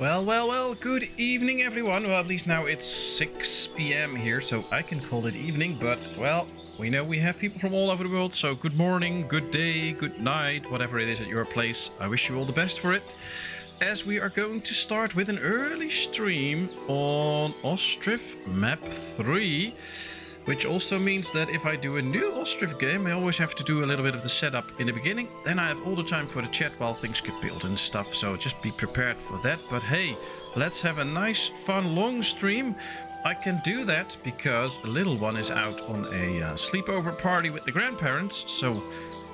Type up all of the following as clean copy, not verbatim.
Well, good evening everyone. Well, at least now it's 6 p.m. here, so I can call it evening, but, well, we know we have people from all over the world, so good morning, good day, good night, whatever it is at your place. I wish you all the best for it, as we are going to start with an early stream on Ostriv Map 3, which also means that if I do a new Ostriv game, I always have to do a little bit of the setup in the beginning. Then I have all the time for the chat while things get built and stuff, so just be prepared for that. But hey, let's have a nice, fun, long stream. I can do that because a little one is out on a sleepover party with the grandparents, so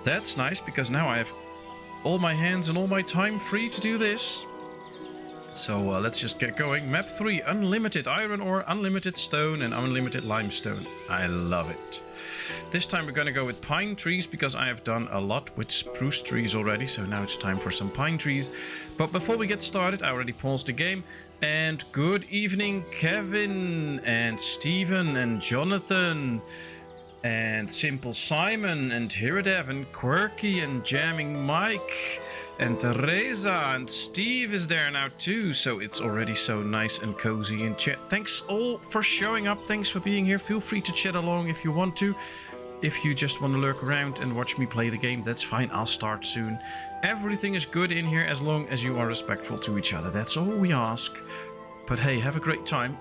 that's nice because now I have all my hands and all my time free to do this. So let's just get going. Map 3, unlimited iron ore, unlimited stone, and unlimited limestone. I love it. This time we're going to go with pine trees because I have done a lot with spruce trees already. So now it's time for some pine trees. But before we get started, I already paused the game. And good evening, Kevin, and Steven, and Jonathan, and Simple Simon, and Hiradev, and Quirky, and Jamming Mike, and Teresa, and Steve is there now too, so it's already so nice and cozy in chat. Thanks all for showing up, thanks for being here. Feel free to chat along if you want to. If you just want to lurk around and watch me play the game, that's fine, I'll start soon. Everything is good in here as long as you are respectful to each other, that's all we ask. But hey, have a great time.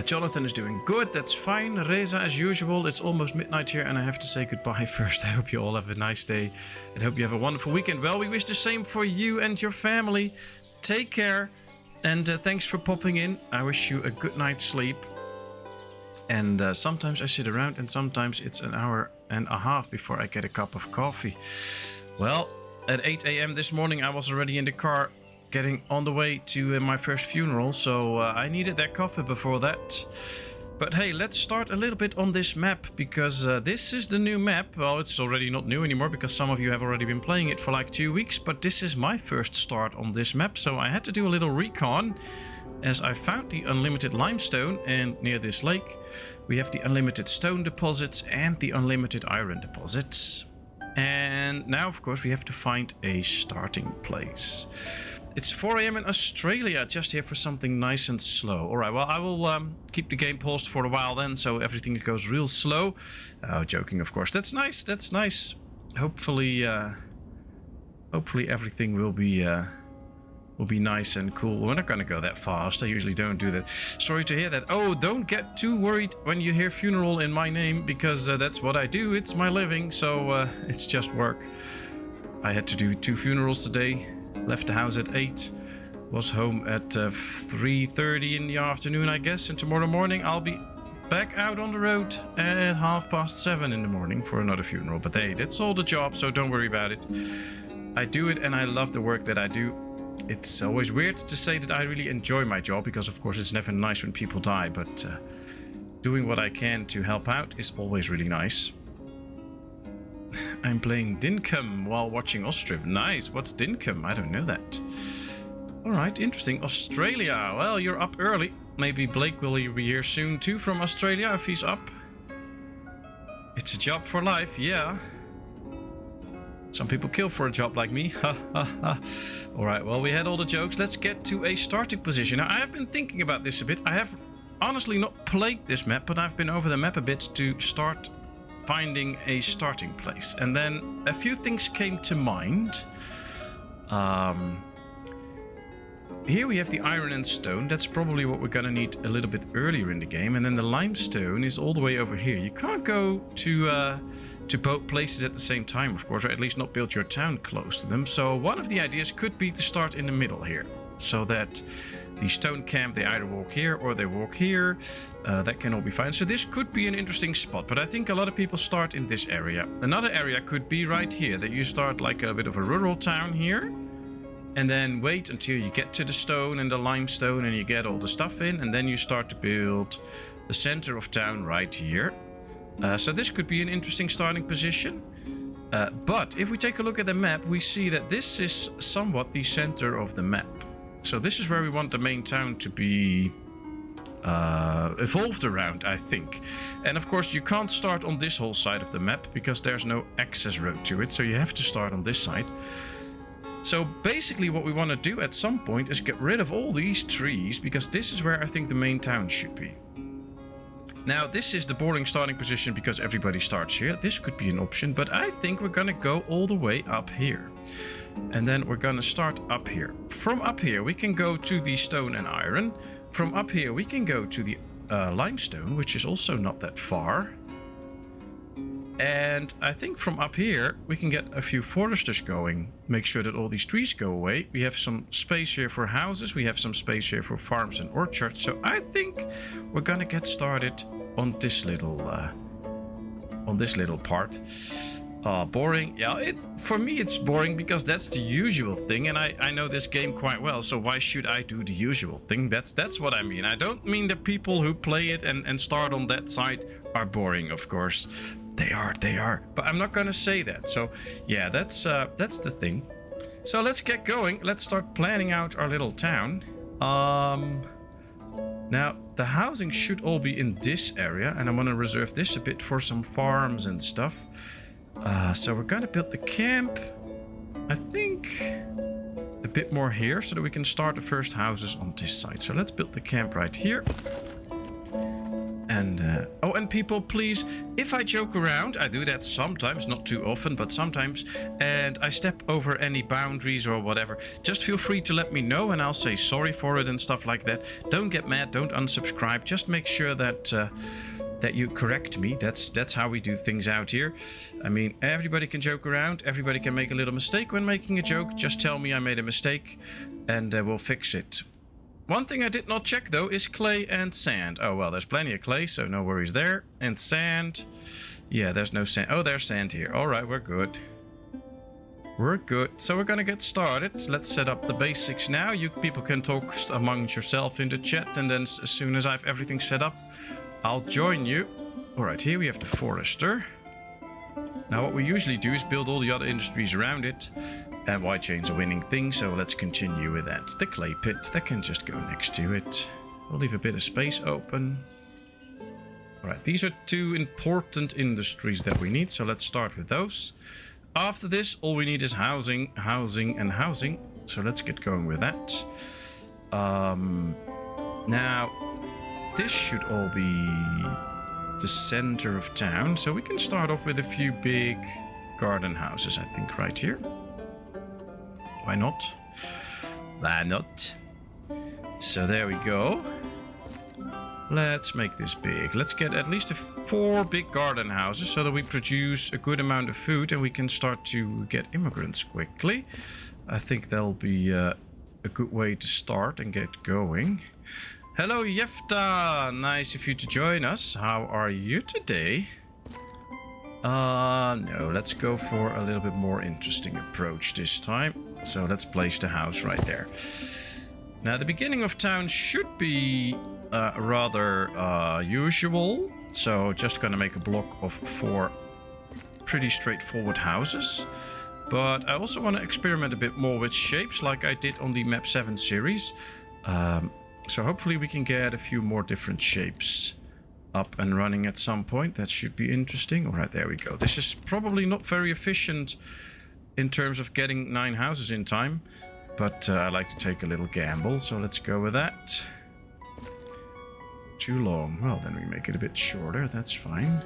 Jonathan is doing good, that's fine. Reza, as usual, it's almost midnight here and I have to say goodbye first. I hope you all have a nice day and hope you have a wonderful weekend. Well, we wish the same for you and your family. Take care and thanks for popping in. I wish you a good night's sleep. And sometimes I sit around and sometimes it's an hour and a half before I get a cup of coffee. Well, at 8 a.m. this morning I was already in the car getting on the way to my first funeral, so I needed that coffee before that. But hey, let's start a little bit on this map, because this is the new map. Well, it's already not new anymore, because some of you have already been playing it for like 2 weeks, but this is my first start on this map, so I had to do a little recon, as I found the unlimited limestone, and near this lake we have the unlimited stone deposits and the unlimited iron deposits. And now, of course, we have to find a starting place. It's 4 a.m. in Australia, just here for something nice and slow. Alright, well, I will keep the game paused for a while then, so everything goes real slow. Joking, of course. That's nice, that's nice. Hopefully everything will be nice and cool. We're not going to go that fast, I usually don't do that. Sorry to hear that. Oh, don't get too worried when you hear funeral in my name, because that's what I do, it's my living, so it's just work. I had to do 2 funerals today. Left the house at 8, was home at 3:30 in the afternoon, I guess, and tomorrow morning I'll be back out on the road at 7:30 in the morning for another funeral. But hey, that's all the job, so don't worry about it. I do it and I love the work that I do. It's always weird to say that I really enjoy my job, because of course it's never nice when people die, but doing what I can to help out is always really nice. I'm playing Dinkum while watching Ostriv. Nice. What's Dinkum? I don't know that. Alright, interesting. Australia. Well, you're up early. Maybe Blake will be here soon too from Australia if he's up. It's a job for life, yeah. Some people kill for a job like me. Ha ha ha. Alright, well, we had all the jokes. Let's get to a starting position. Now, I have been thinking about this a bit. I have honestly not played this map, but I've been over the map a bit to start finding a starting place, and then a few things came to mind. Here we have the iron and stone. That's probably what we're gonna need a little bit earlier in the game, and then the limestone is all the way over here. You can't go to both places at the same time, of course, or at least not build your town close to them. So one of the ideas could be to start in the middle here, so that the stone camp, they either walk here or they walk here. That can all be fine. So this could be an interesting spot, but I think a lot of people start in this area. Another area could be right here, that you start like a bit of a rural town here, and then wait until you get to the stone and the limestone and you get all the stuff in, and then you start to build the center of town right here. So this could be an interesting starting position. But if we take a look at the map, we see that this is somewhat the center of the map. So this is where we want the main town to be evolved around, I think. And of course you can't start on this whole side of the map because there's no access road to it, so you have to start on this side. So basically what we want to do at some point is get rid of all these trees, because this is where I think the main town should be. Now, this is the boring starting position because everybody starts here. This could be an option, but I think we're going to go all the way up here. And then we're going to start up here. From up here, we can go to the stone and iron. From up here, we can go to the limestone, which is also not that far. And I think from up here, we can get a few foresters going. Make sure that all these trees go away. We have some space here for houses. We have some space here for farms and orchards. So I think we're going to get started on this little part. Boring. Yeah, for me it's boring because that's the usual thing, and I know this game quite well, so why should I do the usual thing? That's what I mean. I don't mean the people who play it and start on that side are boring, of course. They are. But I'm not gonna say that. So yeah, that's the thing. So let's get going. Let's start planning out our little town. Now the housing should all be in this area, and I'm gonna reserve this a bit for some farms and stuff. So we're gonna build the camp, I think, a bit more here so that we can start the first houses on this side. So let's build the camp right here. And oh, and people, please, if I joke around, I do that sometimes, not too often, but sometimes, and I step over any boundaries or whatever, just feel free to let me know and I'll say sorry for it and stuff like that. Don't get mad, don't unsubscribe, just make sure that that you correct me. That's how we do things out here. I mean, everybody can joke around, everybody can make a little mistake when making a joke. Just tell me I made a mistake and we'll fix it. One thing I did not check though is clay and sand. Oh well, there's plenty of clay, so no worries there. And sand, yeah, there's no sand. Oh, there's sand here. All right, we're good. We're good. So we're gonna get started. Let's set up the basics now. You people can talk among yourself in the chat, and then as soon as I have everything set up, I'll join you. All right, here we have the forester. Now what we usually do is build all the other industries around it. And white chain's a winning thing, so let's continue with that. The clay pit, that can just go next to it. We'll leave a bit of space open. All right, these are two important industries that we need, so let's start with those. After this, all we need is housing, housing, and housing. So let's get going with that. Now, this should all be the center of town, so we can start off with a few big garden houses, I think, right here. Why not? Why not? So there we go. Let's make this big. Let's get at least 4 big garden houses so that we produce a good amount of food and we can start to get immigrants quickly. I think that'll be a good way to start and get going. Hello, Jefta. Nice of you to join us. How are you today? No, let's go for a little bit more interesting approach this time. So let's place the house right there. Now, the beginning of town should be rather usual. So just gonna make a block of 4 pretty straightforward houses. But I also want to experiment a bit more with shapes like I did on the Map 7 series. So hopefully we can get a few more different shapes up and running at some point. That should be interesting. All right, there we go. This is probably not very efficient in terms of getting 9 houses in time, but I like to take a little gamble, so let's go with that. Too long. Well, then we make it a bit shorter. That's fine.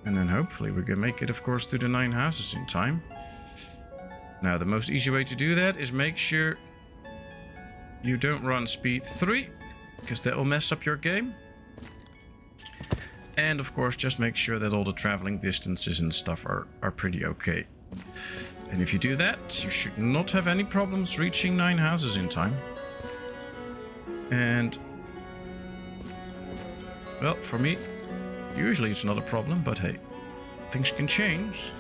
And then hopefully we can make it, of course, to the 9 houses in time. Now, the most easy way to do that is make sure you don't run speed 3, because that will mess up your game. And of course, just make sure that all the traveling distances and stuff are pretty okay. And if you do that, you should not have any problems reaching 9 houses in time. And well, for me, usually it's not a problem, but hey, things can change.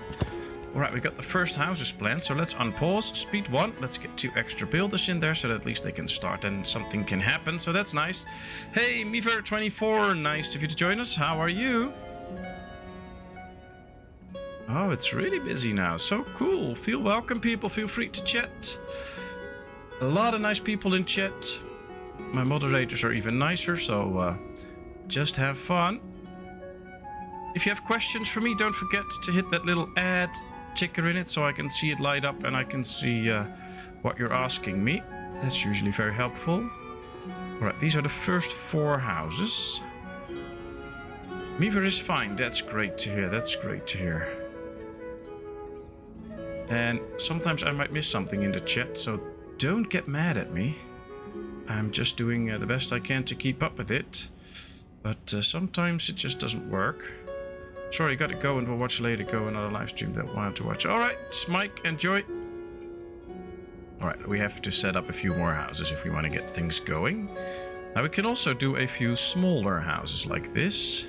Alright, we got the first houses planned, so let's unpause. Speed 1, let's get 2 extra builders in there so that at least they can start and something can happen, so that's nice. Hey, Miver24, nice of you to join us. How are you? Oh, it's really busy now. So cool. Feel welcome, people. Feel free to chat. A lot of nice people in chat. My moderators are even nicer, so just have fun. If you have questions for me, don't forget to hit that little add ticker in it so I can see it light up and I can see what you're asking me. That's usually very helpful. Alright, these are the first 4 houses. Meaver is fine. That's great to hear. That's great to hear. And sometimes I might miss something in the chat, so don't get mad at me. I'm just doing the best I can to keep up with it. But sometimes it just doesn't work. Sorry, gotta go and we'll watch later. Go another live stream that I wanted to watch. Alright, Smike, enjoy. Alright, we have to set up a few more houses if we want to get things going. Now we can also do a few smaller houses like this.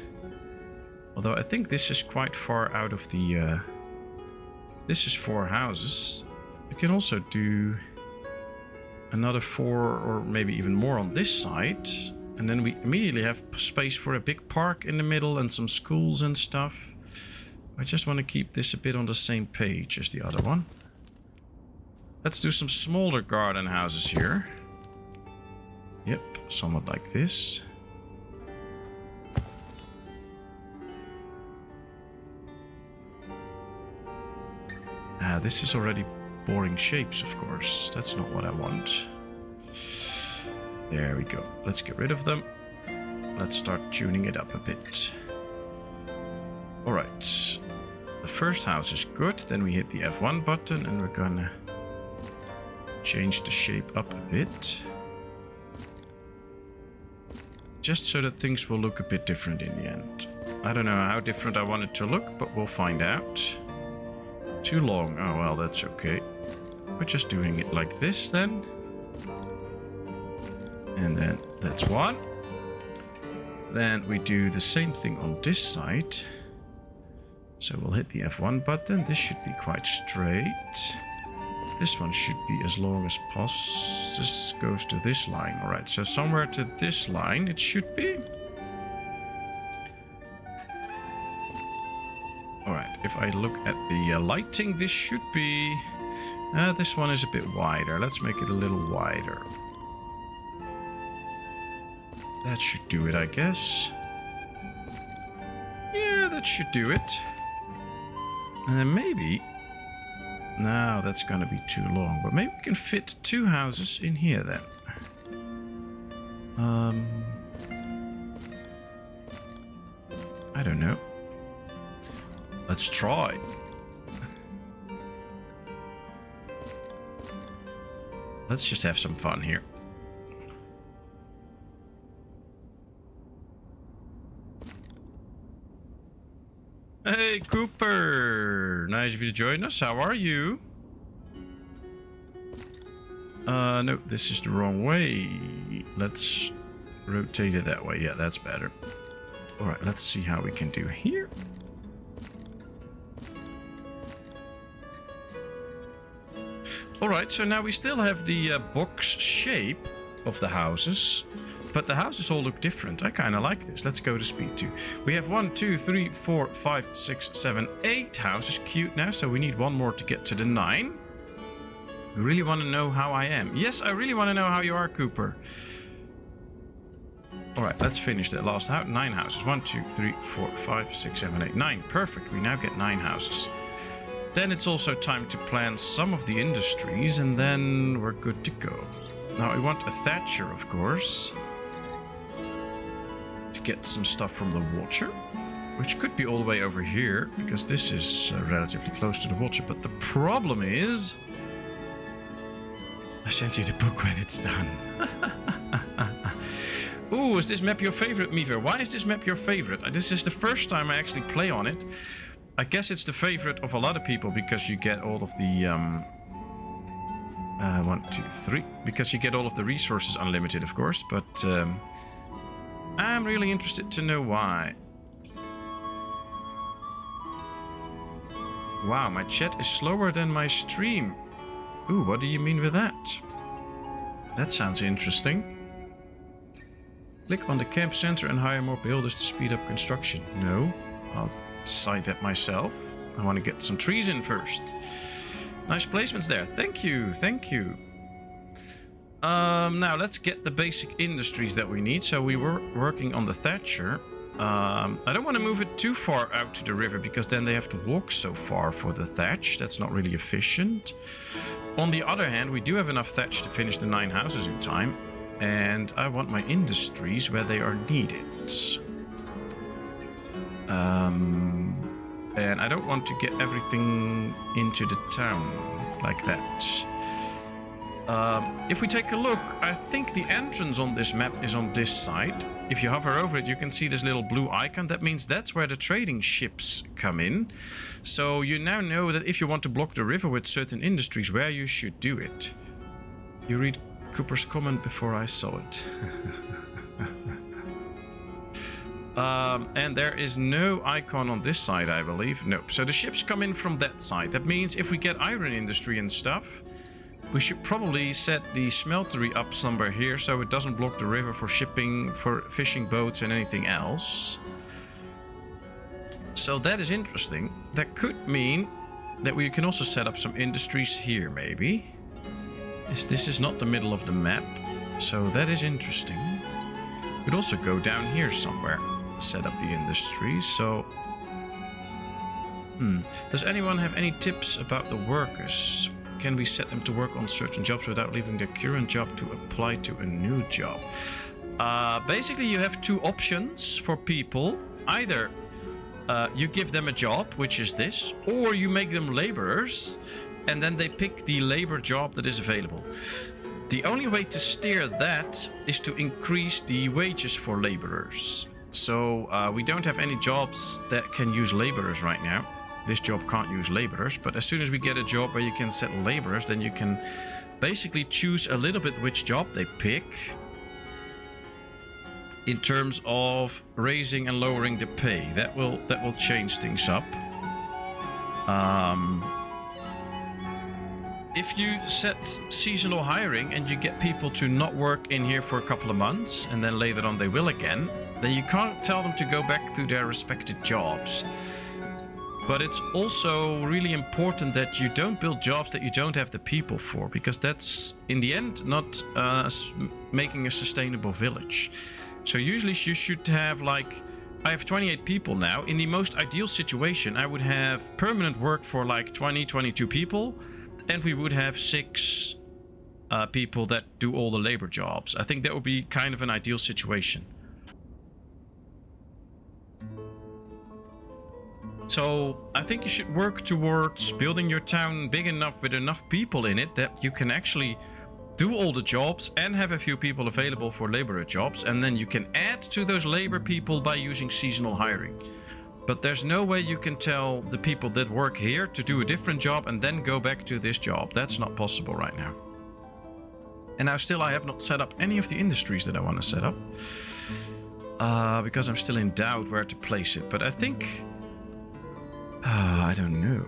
Although I think this is quite far out of the... This is 4 houses. We can also do another 4 or maybe even more on this side. And then we immediately have space for a big park in the middle and some schools and stuff. I just want to keep this a bit on the same page as the other one. Let's do some smaller garden houses here. Yep, somewhat like this. This is already boring shapes, of course. That's not what I want. There we go. Let's get rid of them. Let's start tuning it up a bit. Alright. The first house is good. Then we hit the F1 button and we're gonna change the shape up a bit. Just so that things will look a bit different in the end. I don't know how different I want it to look, but we'll find out. Too long. Oh, well, that's okay. We're just doing it like this then. And then that's one. Then we do the same thing on this side. So we'll hit the F1 button. This should be quite straight. This one should be as long as possible. This goes to this line. Alright, so somewhere to this line it should be. Alright, if I look at the lighting, this should be... this one is a bit wider. Let's make it a little wider. That should do it, I guess. Yeah, that should do it. And then maybe... No, that's gonna be too long. But maybe we can fit 2 houses in here then. I don't know. Let's try. Let's just have some fun here. Hey, Cooper! Nice of you to join us. How are you? No, this is the wrong way. Let's rotate it that way. Yeah, that's better. Alright, let's see how we can do here. Alright, so now we still have the box shape of the houses. But the houses all look different. I kind of like this. Let's go to speed 2. We have 1, 2, 3, 4, 5, 6, 7, 8 houses queued now. So we need 1 more to get to the 9. You really want to know how I am? Yes, I really want to know how you are, Cooper. Alright, let's finish that last house. 9 houses. 1, 2, 3, 4, 5, 6, 7, 8, 9. Perfect. We now get 9 houses. Then it's also time to plan some of the industries. And then we're good to go. Now, I want a Thatcher, of course. To get some stuff from the Watcher, which could be all the way over here because this is relatively close to the Watcher. But the problem is I sent you the book when it's done. Ooh, is this map your favorite, Meaver? Why is this map your favorite? This is the first time I actually play on it. I guess it's the favorite of a lot of people because you get all of the 1, 2, 3, because you get all of the resources unlimited, of course, but I'm really interested to know why. Wow, my chat is slower than my stream. Ooh, what do you mean with that? That sounds interesting. Click on the camp center and hire more builders to speed up construction. No, I'll decide that myself. I want to get some trees in first. Nice placements there. Thank you, thank you. Now let's get the basic industries that we need. So we were working on the Thatcher. I don't want to move it too far out to the river because then they have to walk so far for the thatch. That's not really efficient. On the other hand, we do have enough thatch to finish the 9 houses in time. And I want my industries where they are needed. And I don't want to get everything into the town like that. If we take a look, I think the entrance on this map is on this side. If you hover over it, you can see this little blue icon. That means that's where the trading ships come in. So you now know that if you want to block the river with certain industries, where you should do it. You read Cooper's comment before I saw it. And there is no icon on this side, I believe. Nope. So the ships come in from that side. That means if we get iron industry and stuff, we should probably set the smeltery up somewhere here so it doesn't block the river for shipping, for fishing boats and anything else. So that is interesting. That could mean that we can also set up some industries here, maybe. This is not the middle of the map, so that is interesting. We could also go down here somewhere, set up the industries. So, does anyone have any tips about the workers? Can we set them to work on certain jobs without leaving their current job to apply to a new job? Basically, you have 2 options for people. Either you give them a job, which is this, or you make them laborers, and then they pick the labor job that is available. The only way to steer that is to increase the wages for laborers. So we don't have any jobs that can use laborers right now. This job can't use laborers, but as soon as we get a job where you can set laborers, then you can basically choose a little bit which job they pick in terms of raising and lowering the pay. That will change things up. If you set seasonal hiring and you get people to not work in here for a couple of months and then later on they will again, then you can't tell them to go back to their respective jobs. But it's also really important that you don't build jobs that you don't have the people for, because that's in the end not making a sustainable village. So usually you should have, like, I have 28 people now. In the most ideal situation, I would have permanent work for like 22 people, and we would have 6 people that do all the labor jobs. I think that would be kind of an ideal situation. So I think you should work towards building your town big enough with enough people in it that you can actually do all the jobs and have a few people available for laborer jobs, and then you can add to those labor people by using seasonal hiring. But there's no way you can tell the people that work here to do a different job and then go back to this job. That's not possible right now. And now still I have not set up any of the industries that I want to set up. Because I'm still in doubt where to place it. But I think... I don't know.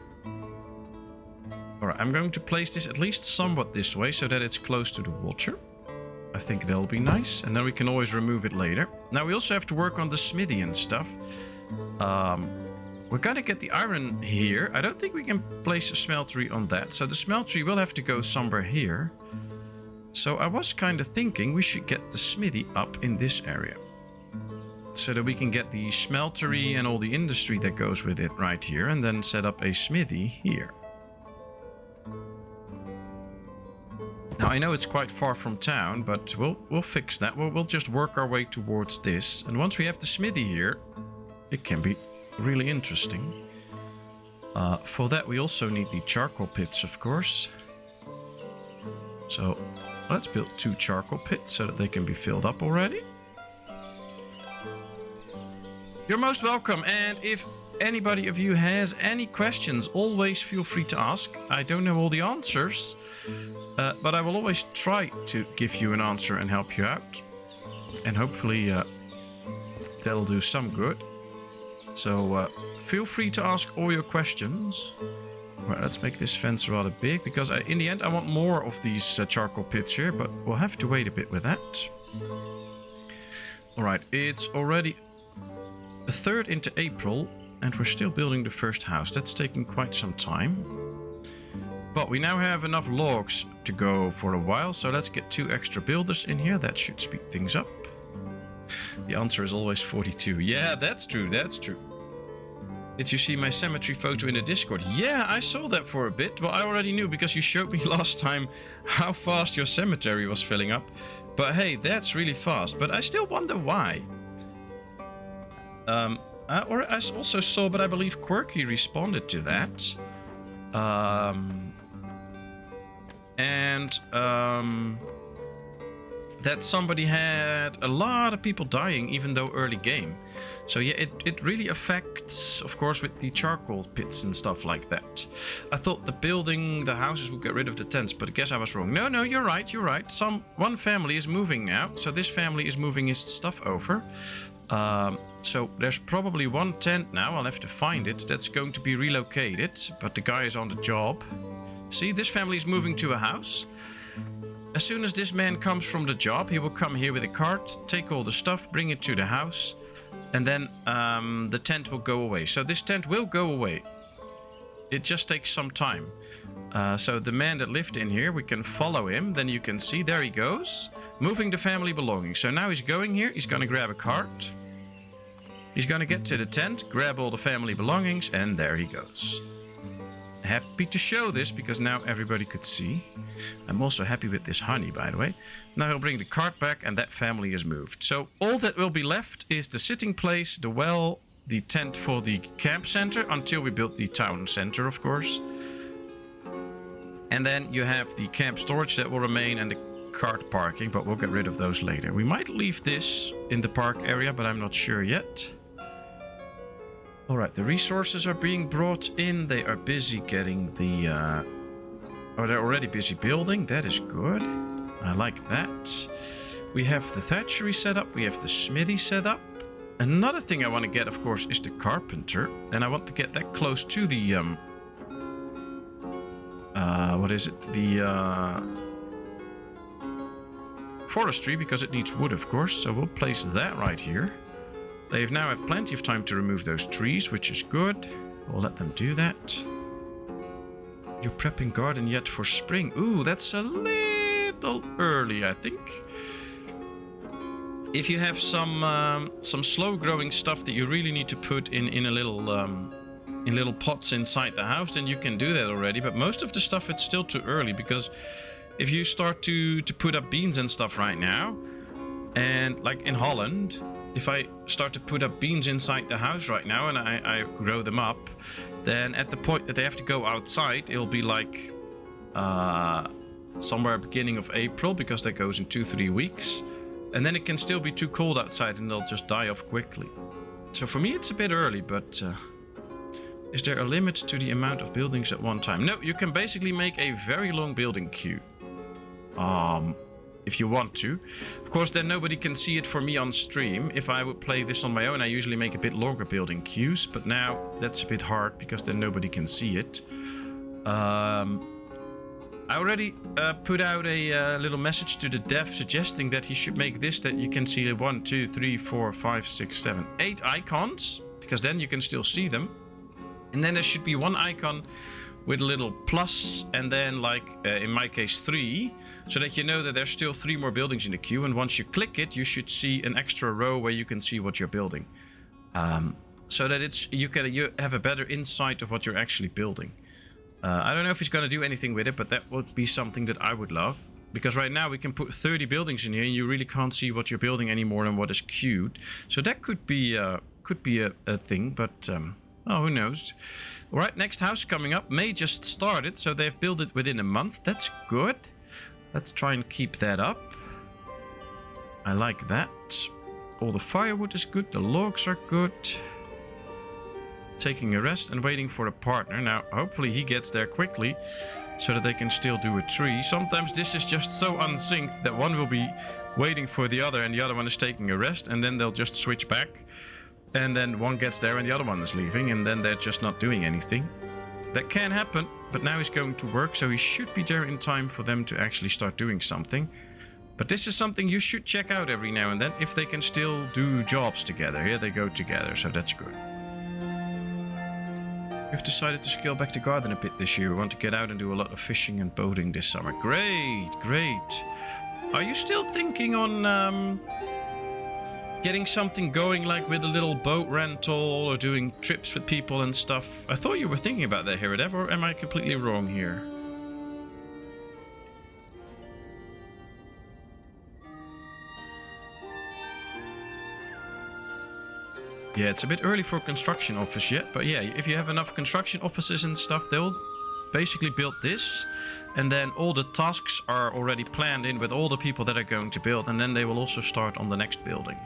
Alright, I'm going to place this at least somewhat this way so that it's close to the water. I think that'll be nice. And then we can always remove it later. Now we also have to work on the smithy and stuff. We're gonna get the iron here. I don't think we can place a smeltery on that. So the smeltery will have to go somewhere here. So I was kind of thinking we should get the smithy up in this area, so that we can get the smeltery and all the industry that goes with it right here, and then set up a smithy here. Now I know it's quite far from town, but we'll fix that. We'll just work our way towards this, and once we have the smithy here, it can be really interesting. For that we also need the charcoal pits, of course. So let's build 2 charcoal pits so that they can be filled up already. You're most welcome, and if anybody of you has any questions, always feel free to ask. I don't know all the answers, but I will always try to give you an answer and help you out. And hopefully that'll do some good. So feel free to ask all your questions. Right, let's make this fence rather big, because in the end I want more of these charcoal pits here, but we'll have to wait a bit with that. Alright, it's already a third into April, and we're still building the first house. That's taking quite some time. But we now have enough logs to go for a while, so let's get 2 extra builders in here. That should speed things up. The answer is always 42. Yeah, that's true, that's true. Did you see my cemetery photo in the Discord? Yeah, I saw that for a bit. Well, I already knew because you showed me last time how fast your cemetery was filling up. But hey, that's really fast. But I still wonder why. Or I also saw, but I believe Quirky responded to that. That somebody had a lot of people dying, even though early game. So yeah, it really affects, of course, with the charcoal pits and stuff like that. I thought the houses would get rid of the tents, but I guess I was wrong. No, you're right, you're right. One family is moving now, so this family is moving his stuff over. So there's probably one tent now, I'll have to find it, that's going to be relocated, but the guy is on the job. See, this family is moving to a house. As soon as this man comes from the job, he will come here with a cart, take all the stuff, bring it to the house, and then the tent will go away. So this tent will go away. It just takes some time. So the man that lived in here, we can follow him. Then you can see, there he goes, moving the family belongings. So now he's going here, he's going to grab a cart. He's going to get to the tent, grab all the family belongings, and there he goes. Happy to show this because now everybody could see. I'm also happy with this honey, by the way. Now he'll bring the cart back and that family is moved. So all that will be left is the sitting place, the well, the tent for the camp center until we build the town center, of course. And then you have the camp storage that will remain and the cart parking, but we'll get rid of those later. We might leave this in the park area, but I'm not sure yet. Alright, the resources are being brought in. They are busy getting the... Oh, they're already busy building. That is good. I like that. We have the thatchery set up. We have the smithy set up. Another thing I want to get, of course, is the carpenter. And I want to get that close to the... what is it? The... forestry, because it needs wood, of course. So we'll place that right here. They now have plenty of time to remove those trees, which is good. We'll let them do that. You're prepping garden yet for spring? Ooh, that's a little early, I think. If you have some slow-growing stuff that you really need to put in a little in little pots inside the house, then you can do that already. But most of the stuff, it's still too early, because if you start to put up beans and stuff right now, and like in Holland, if I start to put up beans inside the house right now and I grow them up, then at the point that they have to go outside, it'll be like somewhere beginning of April, because that goes in 2-3 weeks. And then it can still be too cold outside and they'll just die off quickly. So for me it's a bit early, but is there a limit to the amount of buildings at one time? No, you can basically make a very long building queue. If you want to. Of course, then nobody can see it for me on stream. If I would play this on my own, I usually make a bit longer building queues, but now that's a bit hard because then nobody can see it. I already put out a little message to the dev suggesting that he should make this, that you can see 1, 2, 3, 4, 5, 6, 7, 8 icons, because then you can still see them. And then there should be one icon with a little plus, and then like in my case 3, so that you know that there's still 3 more buildings in the queue, and once you click it you should see an extra row where you can see what you're building, so that you have a better insight of what you're actually building. I don't know if he's going to do anything with it, but that would be something that I would love, because right now we can put 30 buildings in here and you really can't see what you're building anymore and what is queued. So that could be a thing, but oh, who knows. Alright, next house coming up. May just started, so they've built it within a month. That's good. Let's try and keep that up. I like that. All the firewood is good. The logs are good. Taking a rest and waiting for a partner. Now, hopefully he gets there quickly, so that they can still do a tree. Sometimes this is just so unsynced that one will be waiting for the other and the other one is taking a rest, and then they'll just switch back. And then one gets there and the other one is leaving, and then they're just not doing anything. That can happen, but now he's going to work, so he should be there in time for them to actually start doing something. But this is something you should check out every now and then, if they can still do jobs together. Here they go together, so that's good. We've decided to scale back the garden a bit this year. We want to get out and do a lot of fishing and boating this summer. Great, great. Are you still thinking on getting something going, like with a little boat rental or doing trips with people and stuff. I thought you were thinking about that, Heredev, or am I completely wrong here? Yeah, it's a bit early for construction office yet, but yeah, if you have enough construction offices and stuff, they'll basically build this, and then all the tasks are already planned in with all the people that are going to build, and then they will also start on the next building.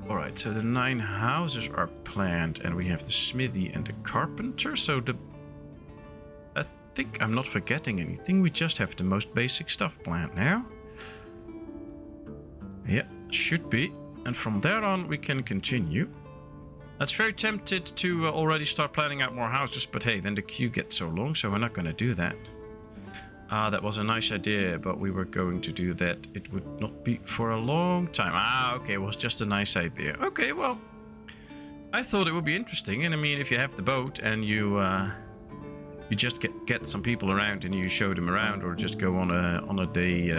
Alright, so the 9 houses are planned, and we have the smithy and the carpenter, so I think I'm not forgetting anything, we just have the most basic stuff planned now. Yeah, should be. And from there on, we can continue. That's very tempted to already start planning out more houses, but hey, then the queue gets so long, so we're not going to do that. That was a nice idea, but we were going to do that. It would not be for a long time. Okay, it was just a nice idea. Okay, well, I thought it would be interesting. And I mean, if you have the boat and you just get some people around and you show them around, or just go on a day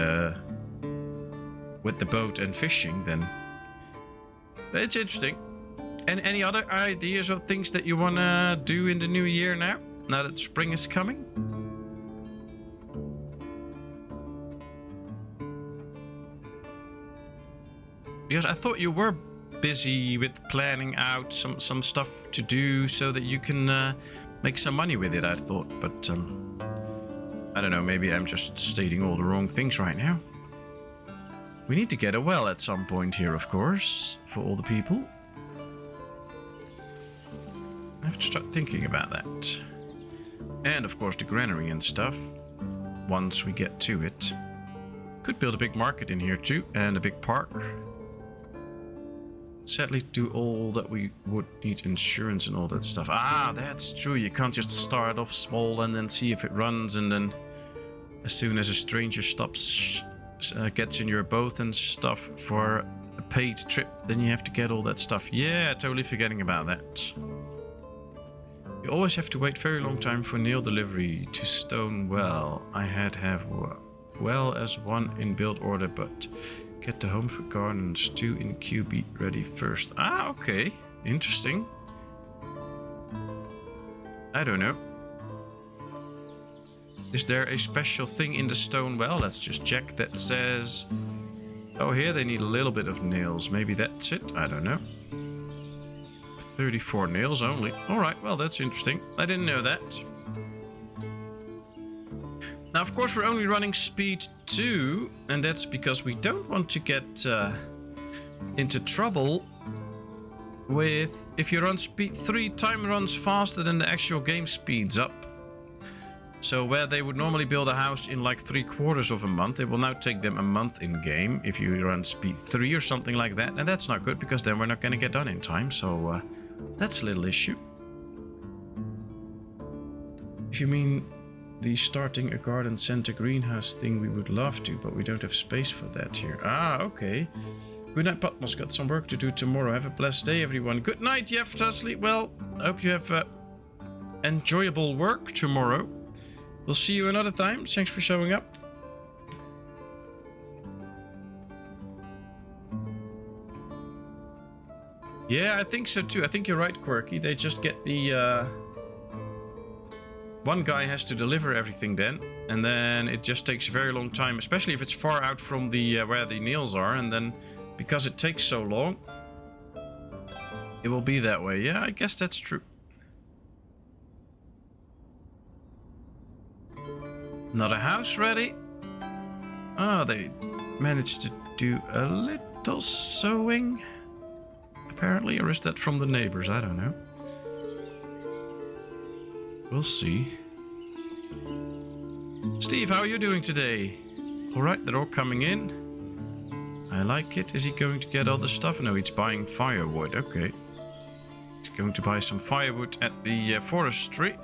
with the boat and fishing, then it's interesting. And any other ideas or things that you want to do in the new year now that spring is coming? Because I thought you were busy with planning out some stuff to do so that you can make some money with it, I thought. But I don't know, maybe I'm just stating all the wrong things right now. We need to get a well at some point here, of course, for all the people. I have to start thinking about that. And of course the granary and stuff, once we get to it. Could build a big market in here too, and a big park. Sadly, do all that we would need insurance and all that stuff. That's true. You can't just start off small and then see if it runs, and then as soon as a stranger gets in your boat and stuff for a paid trip, then you have to get all that stuff. Yeah, totally forgetting about that. You always have to wait very long time for nail delivery to stone well. I have well as one in build order, but get the homes for gardens 2 in QB ready first. Okay. Interesting. I don't know. Is there a special thing in the stone well? Let's just check. That says... Oh, here they need a little bit of nails. Maybe that's it? I don't know. 34 nails only. Alright, well that's interesting. I didn't know that. Now, of course, we're only running speed 2, and that's because we don't want to get into trouble with... If you run speed 3, time runs faster than the actual game speeds up. So where they would normally build a house in like 3/4 of a month, it will now take them a month in game if you run speed 3 or something like that. And that's not good, because then we're not going to get done in time. So that's a little issue. If you mean... the starting a garden center greenhouse thing, we would love to, but we don't have space for that here. Okay. Good night, Patmos. Got some work to do tomorrow. Have a blessed day, everyone. Good night, Jefta. Sleep well. I hope you have enjoyable work tomorrow. We'll see you another time. Thanks for showing up. Yeah, I think so too. I think you're right, Quirky. They just get the... One guy has to deliver everything then, and then it just takes a very long time, especially if it's far out from the where the nails are, and then because it takes so long, it will be that way. Yeah, I guess that's true. Not a house ready. They managed to do a little sewing, apparently, or is that from the neighbors? I don't know. We'll see. Steve, how are you doing today? Alright, they're all coming in. I like it. Is he going to get all the stuff? No, he's buying firewood. Okay. He's going to buy some firewood at the forestry.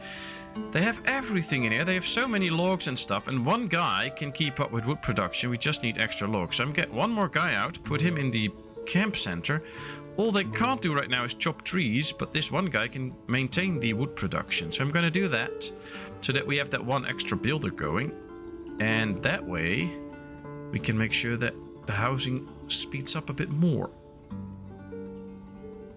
They have everything in here. They have so many logs and stuff. And one guy can keep up with wood production. We just need extra logs. So I'm getting one more guy out. Put him in the camp center. All they can't do right now is chop trees, but this one guy can maintain the wood production. So I'm going to do that so that we have that one extra builder going. And that way we can make sure that the housing speeds up a bit more.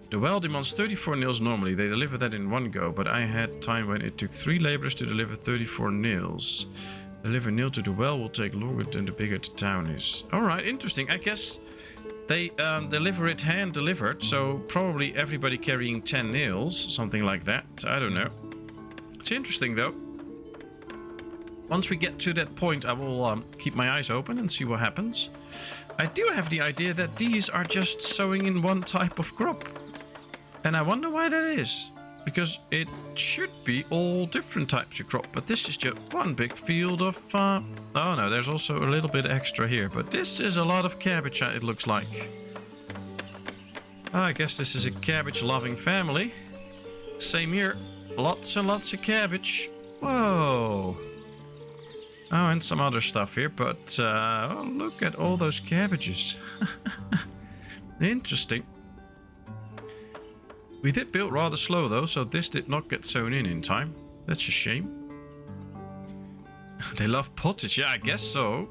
The well demands 34 nails normally. They deliver that in one go, but I had time when it took 3 laborers to deliver 34 nails. Deliver nail to the well will take longer than the bigger the town is. Alright, interesting. I guess they deliver it hand delivered, so probably everybody carrying 10 nails, something like that. I don't know. It's interesting though. Once we get to that point, I will keep my eyes open and see what happens. I do have the idea that these are just sowing in one type of crop. And I wonder why that is. Because it should be all different types of crop. But this is just one big field of... oh no, there's also a little bit extra here. But this is a lot of cabbage, it looks like. I guess this is a cabbage-loving family. Same here. Lots and lots of cabbage. Whoa. Oh, and some other stuff here. But oh, look at all those cabbages. Interesting. We did build rather slow though, so this did not get sown in time. That's a shame. They love pottage, yeah, I guess so.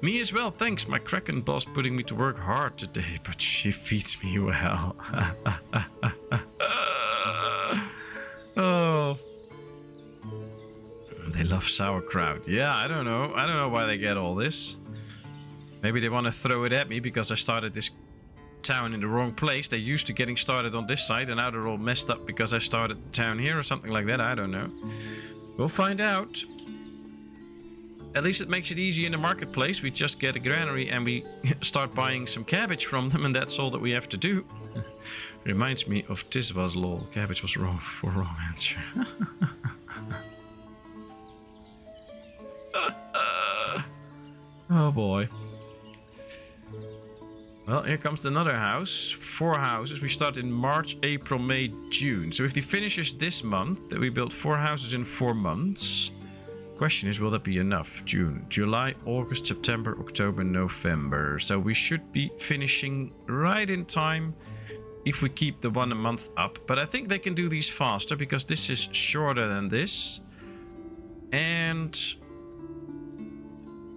Me as well, thanks. My Kraken boss putting me to work hard today, but she feeds me well. Oh. They love sauerkraut. Yeah, I don't know. I don't know why they get all this. Maybe they want to throw it at me because I started this town in the wrong place. They're used to getting started on this side and now they're all messed up because I started the town here or something like that. I don't know. We'll find out. At least it makes it easy in the marketplace. We just get a granary and we start buying some cabbage from them, and that's all that we have to do. Reminds me of Tisba's lol. Cabbage was wrong for wrong answer. Oh boy. Well, here comes another house. 4 houses. We start in March, April, May, June. So if he finishes this month, then we build 4 houses in 4 months. Question is, will that be enough? June, July, August, September, October, November. So we should be finishing right in time if we keep the 1 a month up. But I think they can do these faster because this is shorter than this. And...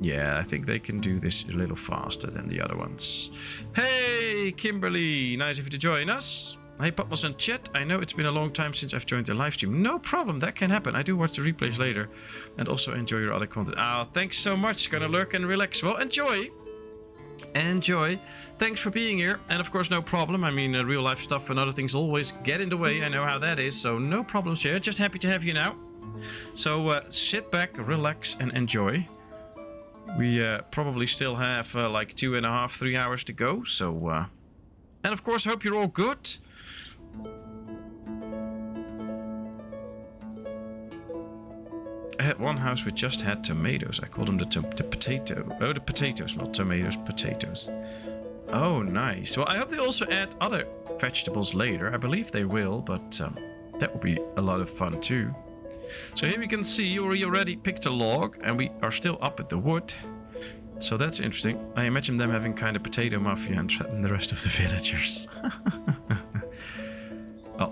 yeah, I think they can do this a little faster than the other ones. Hey, Kimberly! Nice of you to join us. Hey, Patmos and chat. I know it's been a long time since I've joined the live stream. No problem, that can happen. I do watch the replays later. And also enjoy your other content. Oh, thanks so much. Gonna lurk and relax. Well, enjoy. Enjoy. Thanks for being here. And of course, no problem. I mean, real life stuff and other things always get in the way. I know how that is. So no problems here. Just happy to have you now. So sit back, relax, and enjoy. We probably still have like 2.5, 3 hours to go. So, and of course, hope you're all good. I had one house which just had tomatoes. I called them the potato. Oh, the potatoes, not tomatoes, potatoes. Oh, nice. Well, I hope they also add other vegetables later. I believe they will, but that will be a lot of fun too. So here we can see we already picked a log and we are still up at the wood. So that's interesting. I imagine them having kind of potato mafia and threaten the rest of the villagers.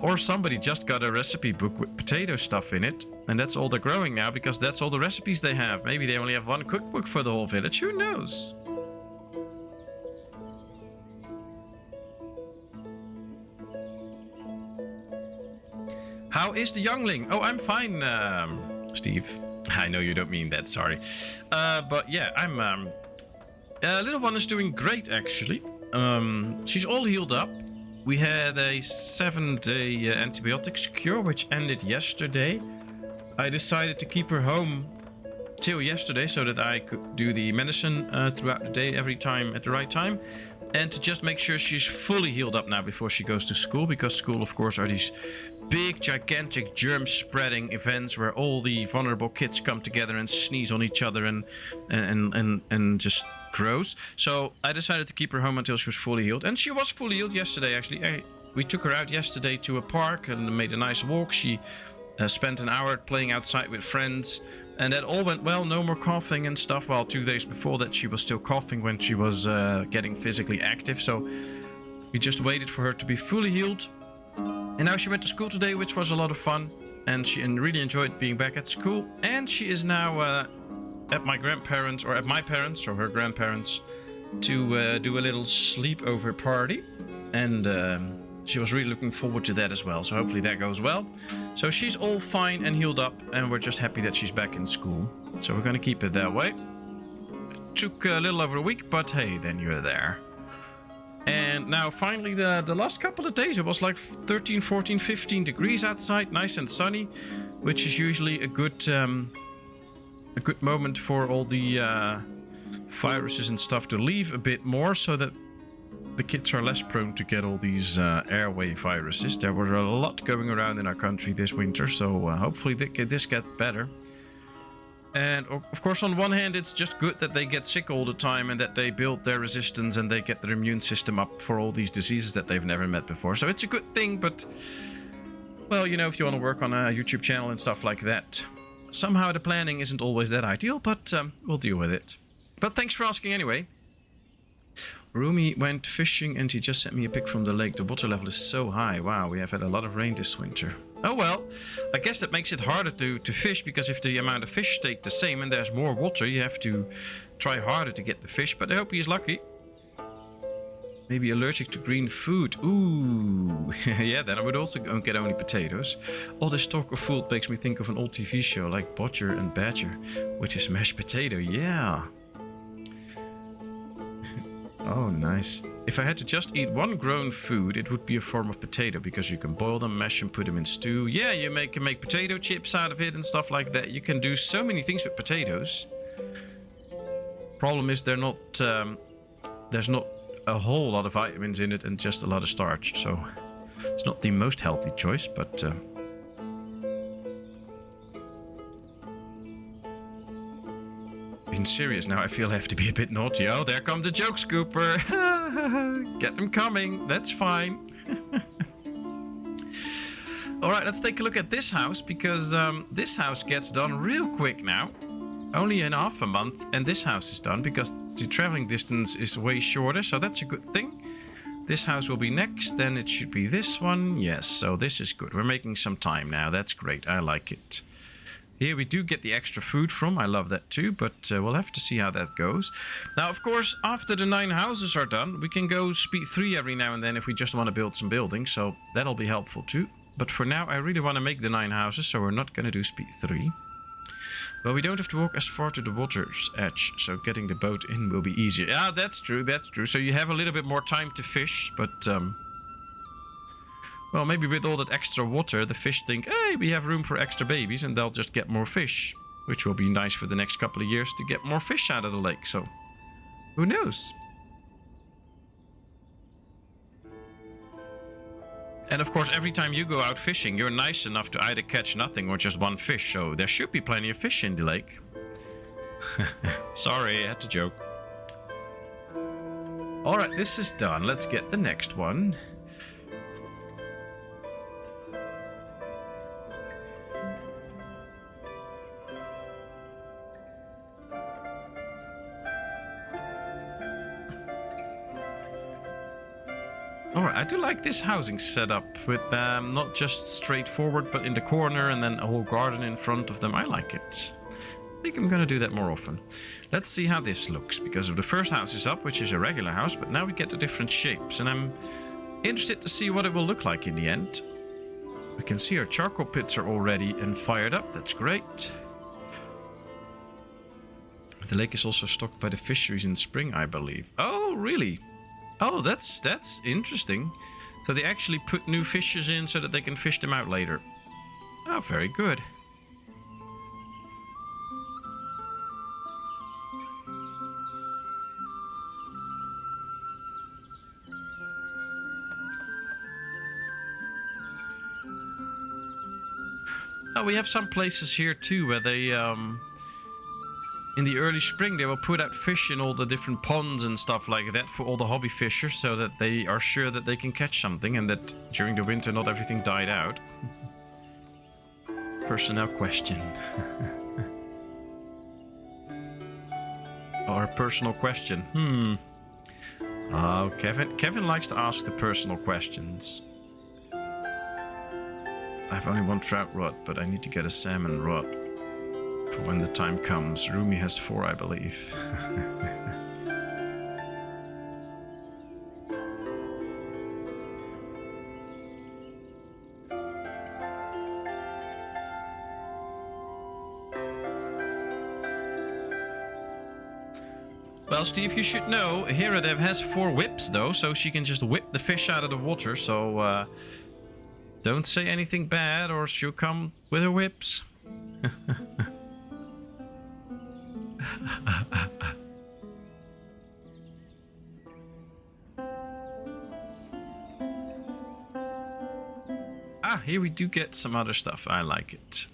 Or somebody just got a recipe book with potato stuff in it. And that's all they're growing now because that's all the recipes they have. Maybe they only have one cookbook for the whole village. Who knows? How is the youngling? Oh, I'm fine, Steve. I know you don't mean that, sorry. But yeah, I'm... little one is doing great, actually. She's all healed up. We had a 7-day antibiotics cure, which ended yesterday. I decided to keep her home till yesterday so that I could do the medicine throughout the day, every time at the right time. And to just make sure she's fully healed up now before she goes to school. Because school, of course, are these big, gigantic germ-spreading events where all the vulnerable kids come together and sneeze on each other and just gross. So I decided to keep her home until she was fully healed. And she was fully healed yesterday, actually. We took her out yesterday to a park and made a nice walk. She spent an hour playing outside with friends. And that all went well, no more coughing and stuff. Well, 2 days before that, she was still coughing when she was getting physically active. So We just waited for her to be fully healed. And now she went to school today, which was a lot of fun. And she really enjoyed being back at school. And she is now at my grandparents, or at my parents, or her grandparents, to do a little sleepover party. And she was really looking forward to that as well. So hopefully that goes well. So she's all fine and healed up. And we're just happy that she's back in school. So we're going to keep it that way. Took a little over a week, but hey, then you're there. And now finally the last couple of days it was like 13, 14, 15 degrees outside, nice and sunny, which is usually a good moment for all the viruses and stuff to leave a bit more, so that the kids are less prone to get all these airway viruses. There were a lot going around in our country this winter, so hopefully this gets better. And of course, on one hand, it's just good that they get sick all the time and that they build their resistance and they get their immune system up for all these diseases that they've never met before. So it's a good thing, but, well, you know, if you want to work on a YouTube channel and stuff like that, somehow the planning isn't always that ideal, but we'll deal with it. But thanks for asking anyway. Rumi went fishing and he just sent me a pic from the lake. The water level is so high. Wow, we have had a lot of rain this winter. Oh well, I guess that makes it harder to fish, because if the amount of fish stayed the same and there's more water, you have to try harder to get the fish. But I hope he's lucky. Maybe allergic to green food. Ooh, yeah, then I would also get only potatoes. All this talk of food makes me think of an old TV show like Bodger and Badger, which is mashed potato. Yeah. Oh, nice. If I had to just eat one grown food, it would be a form of potato, because you can boil them, mash them, put them in stew. Yeah, you can make potato chips out of it and stuff like that. You can do so many things with potatoes. Problem is there's not a whole lot of vitamins in it and just a lot of starch. So it's not the most healthy choice, but... being serious now, I feel I have to be a bit naughty. Oh, there come the joke scooper. Get them coming. That's fine. Alright, let's take a look at this house, because this house gets done real quick now. Only in half a month, and this house is done because the traveling distance is way shorter, so that's a good thing. This house will be next, then it should be this one. Yes, so this is good. We're making some time now. That's great. I like it. Here we do get the extra food from. I love that too, but we'll have to see how that goes. Now, of course, after the 9 houses are done, we can go speed 3 every now and then if we just want to build some buildings, so that'll be helpful too. But for now, I really want to make the 9 houses, so we're not going to do speed 3. Well, we don't have to walk as far to the water's edge, so getting the boat in will be easier. Yeah, that's true, that's true. So you have a little bit more time to fish, but... well, maybe with all that extra water, the fish think, hey, we have room for extra babies, and they'll just get more fish. Which will be nice for the next couple of years to get more fish out of the lake, so... who knows? And of course, every time you go out fishing, you're nice enough to either catch nothing or just one fish, so there should be plenty of fish in the lake. Sorry, I had to joke. Alright, this is done. Let's get the next one. Alright, I do like this housing setup with not just straightforward, but in the corner and then a whole garden in front of them. I like it. I think I'm gonna do that more often. Let's see how this looks, because the first house is up, which is a regular house, but now we get the different shapes, and I'm interested to see what it will look like in the end. We can see our charcoal pits are all ready and fired up. That's great. The lake is also stocked by the fisheries in spring, I believe. Oh, really? Oh, that's interesting. So they actually put new fishes in so that they can fish them out later. Oh, very good. Oh, we have some places here too where they in the early spring, they will put out fish in all the different ponds and stuff like that for all the hobby fishers, so that they are sure that they can catch something and that during the winter not everything died out. Personnel question. Or a personal question. Oh, Kevin likes to ask the personal questions. I have only one trout rod, but I need to get a salmon rod for when the time comes. Rumi has 4, I believe. Well, Steve, you should know, Hiradev has 4 whips, though, so she can just whip the fish out of the water, so don't say anything bad, or she'll come with her whips. Ah, here we do get some other stuff. I like it.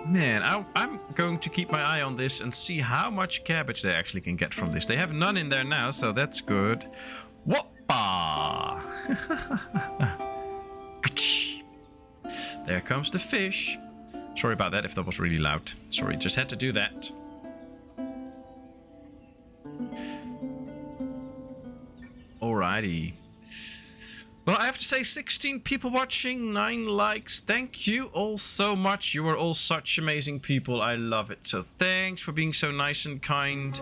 Man, I'm going to keep my eye on this and see how much cabbage they actually can get from this. They have none in there now, so that's good. Whoppa! There comes the fish. Sorry about that if that was really loud. Sorry, just had to do that. Alrighty. Well, I have to say 16 people watching, 9 likes. Thank you all so much. You are all such amazing people. I love it. So thanks for being so nice and kind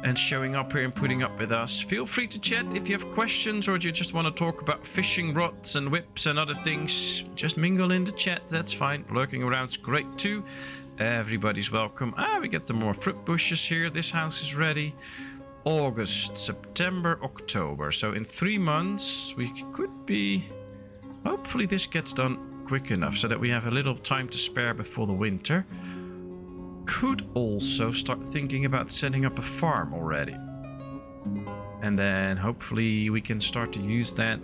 and showing up here and putting up with us. Feel free to chat if you have questions or you just want to talk about fishing rods and whips and other things. Just mingle in the chat. That's fine. Lurking around's great too. Everybody's welcome. We get the more fruit bushes here. This house is ready. August, September, October. So in 3 months we could be... Hopefully this gets done quick enough so that we have a little time to spare before the winter. Could also start thinking about setting up a farm already. And then hopefully we can start to use that.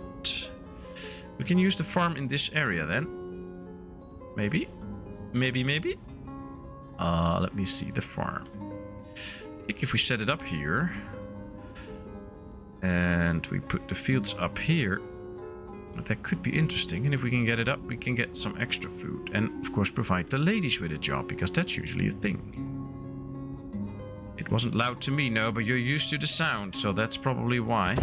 We can use the farm in this area then. Maybe. Maybe. Let me see the farm. I think if we set it up here and we put the fields up here, that could be interesting. And if we can get it up, we can get some extra food and of course provide the ladies with a job, because that's usually a thing. It wasn't loud to me, no, but you're used to the sound, so that's probably why.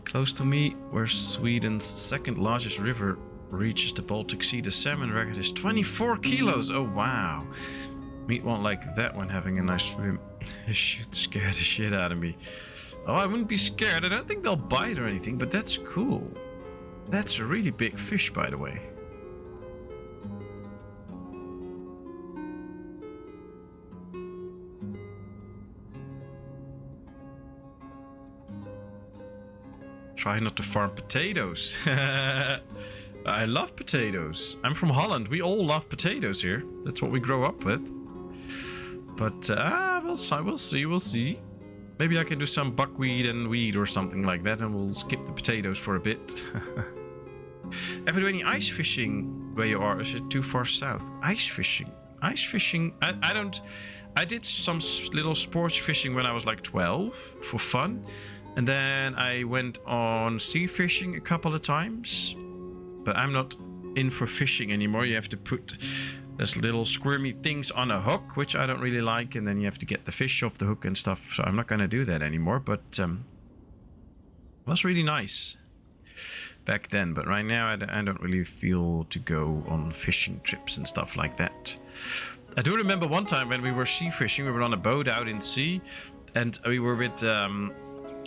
Close to me, where Sweden's second largest river reaches the Baltic Sea, the salmon record is 24 kilos. Oh wow, meat won't like that one having a nice swim. It should scare the shit out of me. Oh, I wouldn't be scared. I don't think they'll bite or anything, but that's cool. That's a really big fish, by the way. Try not to farm potatoes. I love potatoes. I'm from Holland. We all love potatoes here. That's what we grow up with. But we'll see. Maybe I can do some buckwheat and wheat or something like that, and we'll skip the potatoes for a bit. Ever do any ice fishing where you are? Is it too far south? Ice fishing. I don't. I did some little sports fishing when I was like 12 for fun, and then I went on sea fishing a couple of times. But I'm not in for fishing anymore. You have to put those little squirmy things on a hook, which I don't really like, and then you have to get the fish off the hook and stuff. So I'm not going to do that anymore. But it was really nice back then. But right now I don't really feel to go on fishing trips and stuff like that. I do remember one time when we were sea fishing. We were on a boat out in sea, and we were with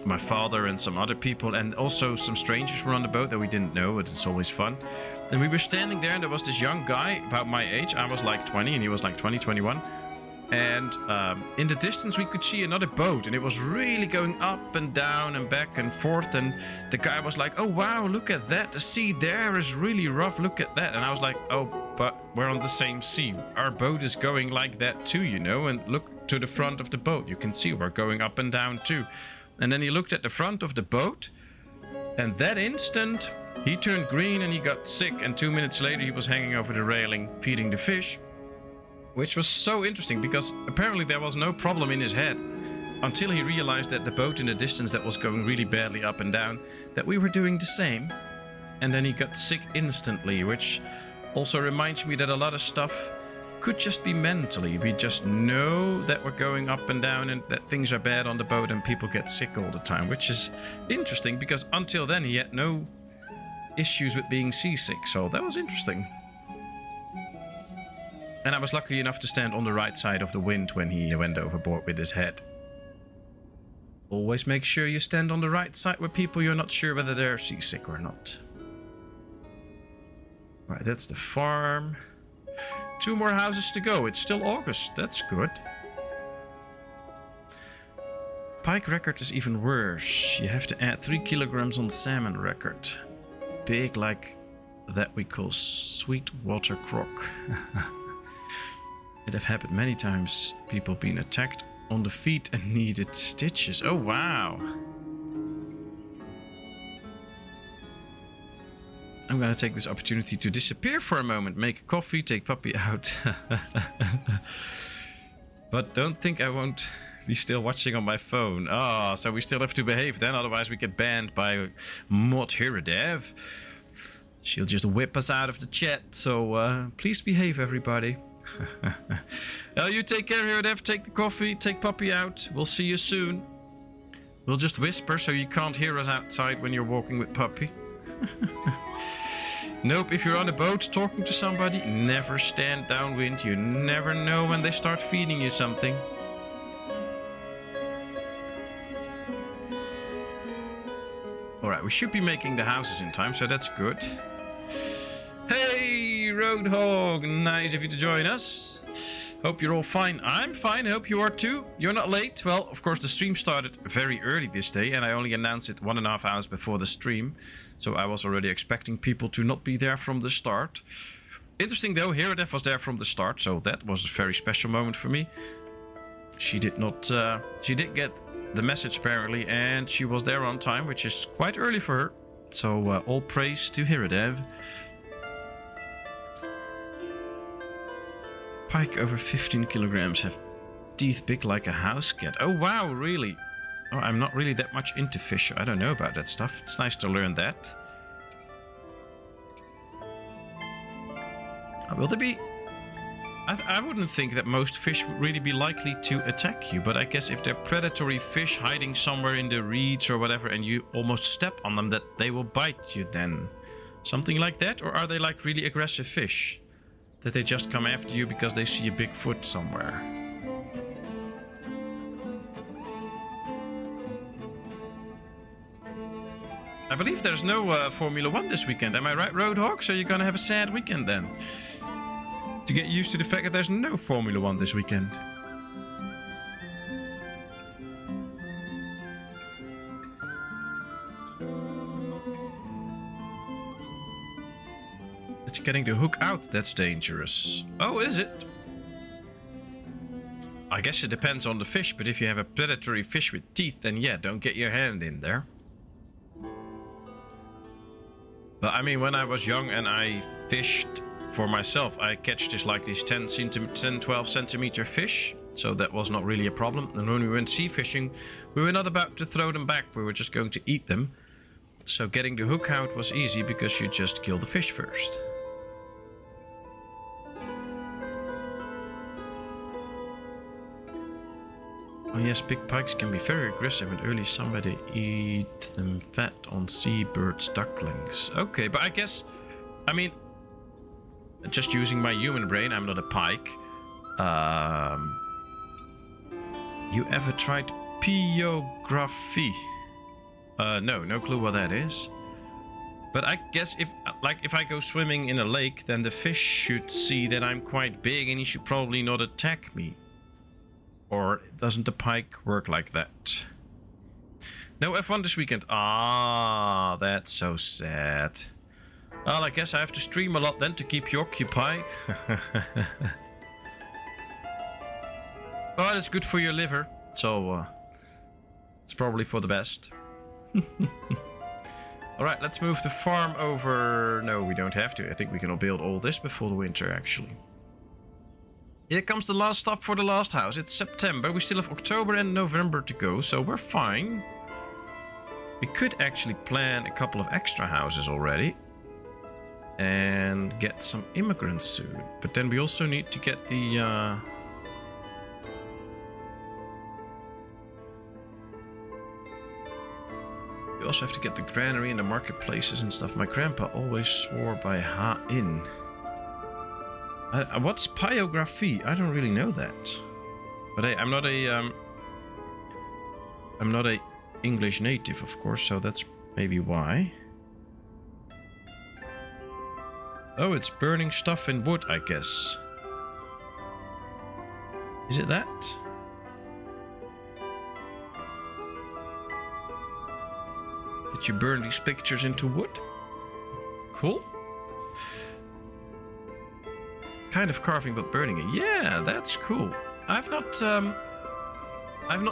my father and some other people, and also some strangers were on the boat that we didn't know, but it's always fun. And we were standing there, and there was this young guy about my age. I was like 20 and he was like 21. And in the distance we could see another boat, and it was really going up and down and back and forth, and the guy was like, oh wow, look at that, the sea there is really rough, look at that. And I was like, oh, but we're on the same sea, our boat is going like that too, you know, and look to the front of the boat, you can see we're going up and down too. And then he looked at the front of the boat, and that instant he turned green and he got sick, and 2 minutes later he was hanging over the railing feeding the fish, which was so interesting because apparently there was no problem in his head until he realized that the boat in the distance that was going really badly up and down, that we were doing the same, and then he got sick instantly, which also reminds me that a lot of stuff could just be mentally. We just know that we're going up and down and that things are bad on the boat and people get sick all the time, which is interesting because until then he had no issues with being seasick, so that was interesting. And I was lucky enough to stand on the right side of the wind when he went overboard with his head. Always make sure you stand on the right side with people you're not sure whether they're seasick or not. Right, that's the farm. 2 more houses to go. It's still August. That's good. Pike record is even worse. You have to add 3 kilograms on salmon record. Big like that we call sweetwater croc. It have happened many times. People been attacked on the feet and needed stitches. Oh wow. I'm gonna take this opportunity to disappear for a moment, make a coffee, take Puppy out. But don't think I won't be still watching on my phone. Oh, so we still have to behave then, otherwise we get banned by Mod Hiradev. She'll just whip us out of the chat, so please behave, everybody. You take care, Hiradev, take the coffee, take Puppy out. We'll see you soon. We'll just whisper so you can't hear us outside when you're walking with Puppy. Nope, if you're on a boat talking to somebody, never stand downwind. You never know when they start feeding you something. Alright, we should be making the houses in time, so that's good. Hey, Roadhog, nice of you to join us. Hope you're all fine. I'm fine, hope you are too. You're not late. Well, of course, the stream started very early this day, and I only announced it 1.5 hours before the stream. So I was already expecting people to not be there from the start. Interesting though, Hiradev was there from the start, so that was a very special moment for me. She did not, she did get the message apparently, and she was there on time, which is quite early for her. So all praise to Hiradev. Pike over 15 kilograms have teeth big like a house cat. Oh wow, really? Oh, I'm not really that much into fish. I don't know about that stuff. It's nice to learn that. Will there be... I wouldn't think that most fish would really be likely to attack you, but I guess if they're predatory fish hiding somewhere in the reeds or whatever and you almost step on them, that they will bite you then. Something like that? Or are they like really aggressive fish? That they just come after you because they see a big foot somewhere? I believe there's no Formula 1 this weekend. Am I right, Roadhog? So you're gonna have a sad weekend then. To get used to the fact that there's no Formula 1 this weekend. It's getting the hook out that's dangerous. Oh, is it? I guess it depends on the fish, but if you have a predatory fish with teeth, then yeah, don't get your hand in there. But I mean, when I was young and I fished for myself, I catch this like these 10, 12 centimeter fish. So that was not really a problem. And when we went sea fishing, we were not about to throw them back. We were just going to eat them. So getting the hook out was easy because you just kill the fish first. Oh yes, big pikes can be very aggressive and early somebody eat them fat on seabirds, ducklings. Okay, but I guess, I mean, just using my human brain, I'm not a pike. You ever tried peography? No clue what that is. But I guess if I go swimming in a lake, then the fish should see that I'm quite big and he should probably not attack me. Or doesn't the pike work like that? No F1 this weekend. Ah, that's so sad. Well, I guess I have to stream a lot then to keep you occupied. Well, it's good for your liver. So, it's probably for the best. Alright, let's move the farm over. No, we don't have to. I think we can build all this before the winter, actually. Here comes the last stop for the last house. It's September. We still have October and November to go, so we're fine. We could actually plan a couple of extra houses already. and get some immigrants soon. But then we also need to get the... We also have to get the granary and the marketplaces and stuff. My grandpa always swore by Ha-In. What's pyography? I don't really know that. But hey, I'm not a English native, of course, so that's maybe why. Oh, it's burning stuff in wood, I guess. Is it that? Did you burn these pictures into wood? Cool. Kind of carving but burning it. Yeah, that's cool. I've not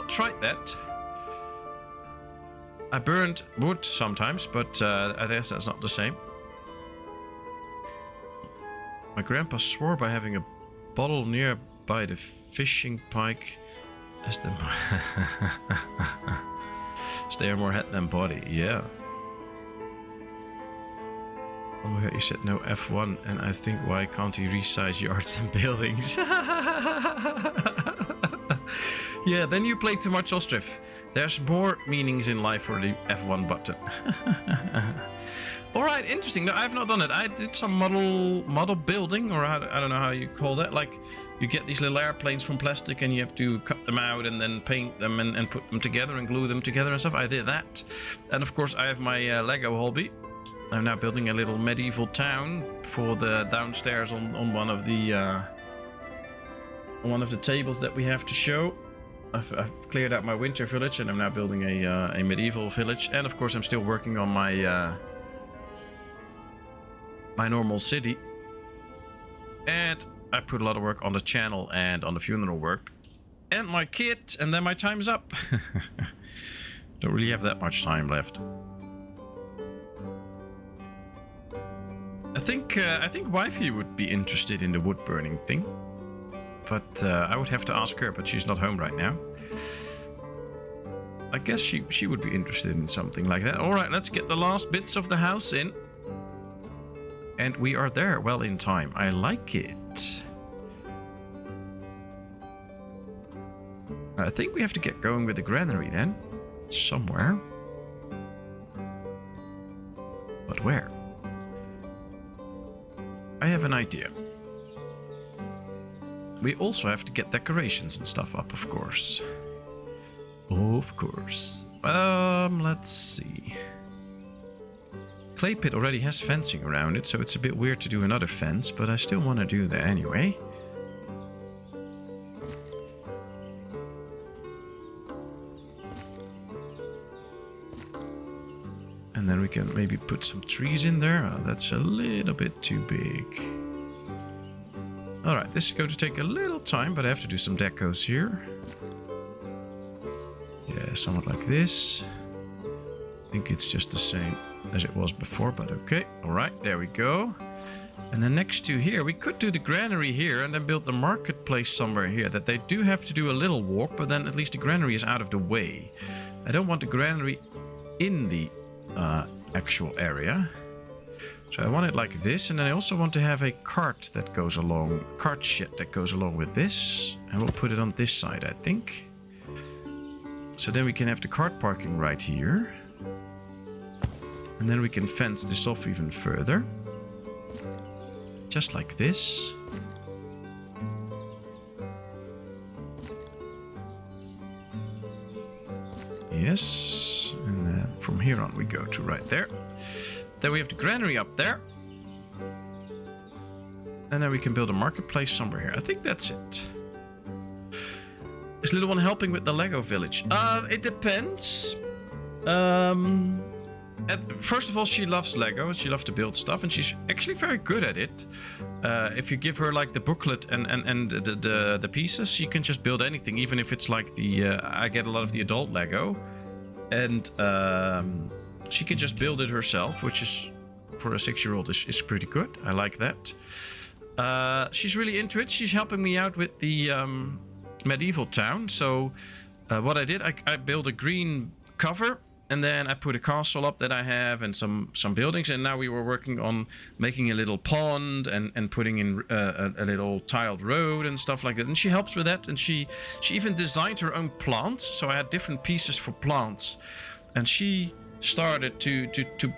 tried that. I burned wood sometimes, but I guess that's not the same. My grandpa swore by having a bottle nearby the fishing pike as the stay more head than body. Yeah. Oh yeah, you said no F1, and I think why can't he resize yards and buildings? Yeah, then you play too much Ostriv. There's more meanings in life for the F1 button. All right, interesting. No, I've not done it. I did some model building, or I don't know how you call that. Like, you get these little airplanes from plastic, and you have to cut them out and then paint them and put them together and glue them together and stuff. I did that, and of course I have my Lego hobby. I'm now building a little medieval town for the downstairs on one of the tables that we have to show. I've cleared out my winter village, and I'm now building a medieval village. And of course I'm still working on my my normal city, and I put a lot of work on the channel and on the funeral work and my kid, and then my time's up. Don't really have that much time left. I think wifey would be interested in the wood burning thing, but I would have to ask her, but she's not home right now. I guess she would be interested in something like that. All right, let's get the last bits of the house in. And we are there, well in time. I like it. I think we have to get going with the granary then. Somewhere. But where? I have an idea. We also have to get decorations and stuff up, of course. Of course. Let's see. Clay pit already has fencing around it, so it's a bit weird to do another fence, but I still want to do that anyway. And then we can maybe put some trees in there. Oh, that's a little bit too big. Alright, this is going to take a little time, but I have to do some decos here. Yeah, somewhat like this. I think it's just the same as it was before, but okay. Alright, there we go. And then next to here, we could do the granary here and then build the marketplace somewhere here. That they do have to do a little walk, but then at least the granary is out of the way. I don't want the granary in the actual area. So I want it like this, and then I also want to have a cart that goes along, cart shed that goes along with this. And we'll put it on this side, I think. So then we can have the cart parking right here. And then we can fence this off even further. Just like this. Yes. And then from here on we go to right there. Then we have the granary up there. And then we can build a marketplace somewhere here. I think that's it. Is little one helping with the Lego village? It depends. First of all, she loves Lego. She loves to build stuff, and she's actually very good at it. If you give her like the booklet and the pieces, she can just build anything, even if it's like the I get a lot of the adult Lego, and she can just build it herself, which is for a 6-year-old is pretty good. I like that. She's really into it. She's helping me out with the medieval town. So what I did, I built a green cover And then I put a castle up that I have and some buildings. And now we were working on making a little pond and putting in a little tiled road and stuff like that. And she helps with that. And she even designed her own plants. So I had different pieces for plants. And she started to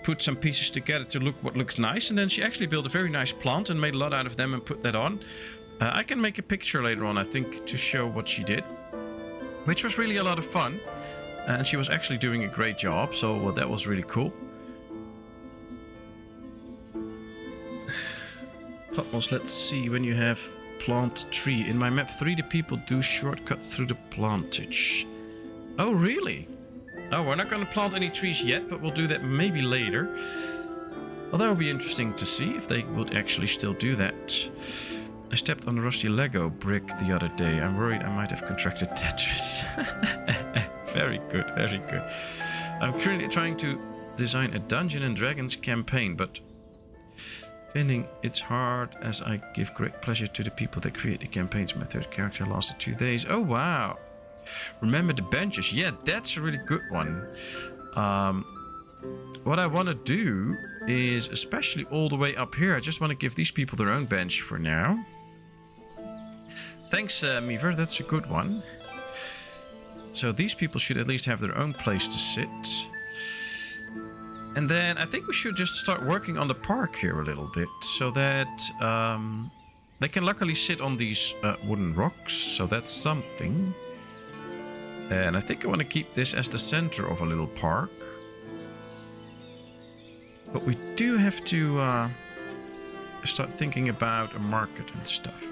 put some pieces together to look what looks nice. And then she actually built a very nice plant and made a lot out of them and put that on. I can make a picture later on, I think, to show what she did, which was really a lot of fun. And she was actually doing a great job, so that was really cool. Patmos, let's see, when you have plant tree. In my map 3, the people do shortcut through the plantage. Oh, really? Oh, we're not going to plant any trees yet, but we'll do that maybe later. Well, that would be interesting to see if they would actually still do that. I stepped on a rusty Lego brick the other day. I'm worried I might have contracted Tetris. Very good, very good. I'm currently trying to design a Dungeons & Dragons campaign, but finding it's hard as I give great pleasure to the people that create the campaigns. My third character lasted 2 days. Oh, wow. Remember the benches. Yeah, that's a really good one. What I want to do is, especially all the way up here, I just want to give these people their own bench for now. Thanks, Meaver. That's a good one. So these people should at least have their own place to sit. And then I think we should just start working on the park here a little bit, so that they can luckily sit on these wooden rocks. So that's something. And I think I want to keep this as the center of a little park. But we do have to start thinking about a market and stuff.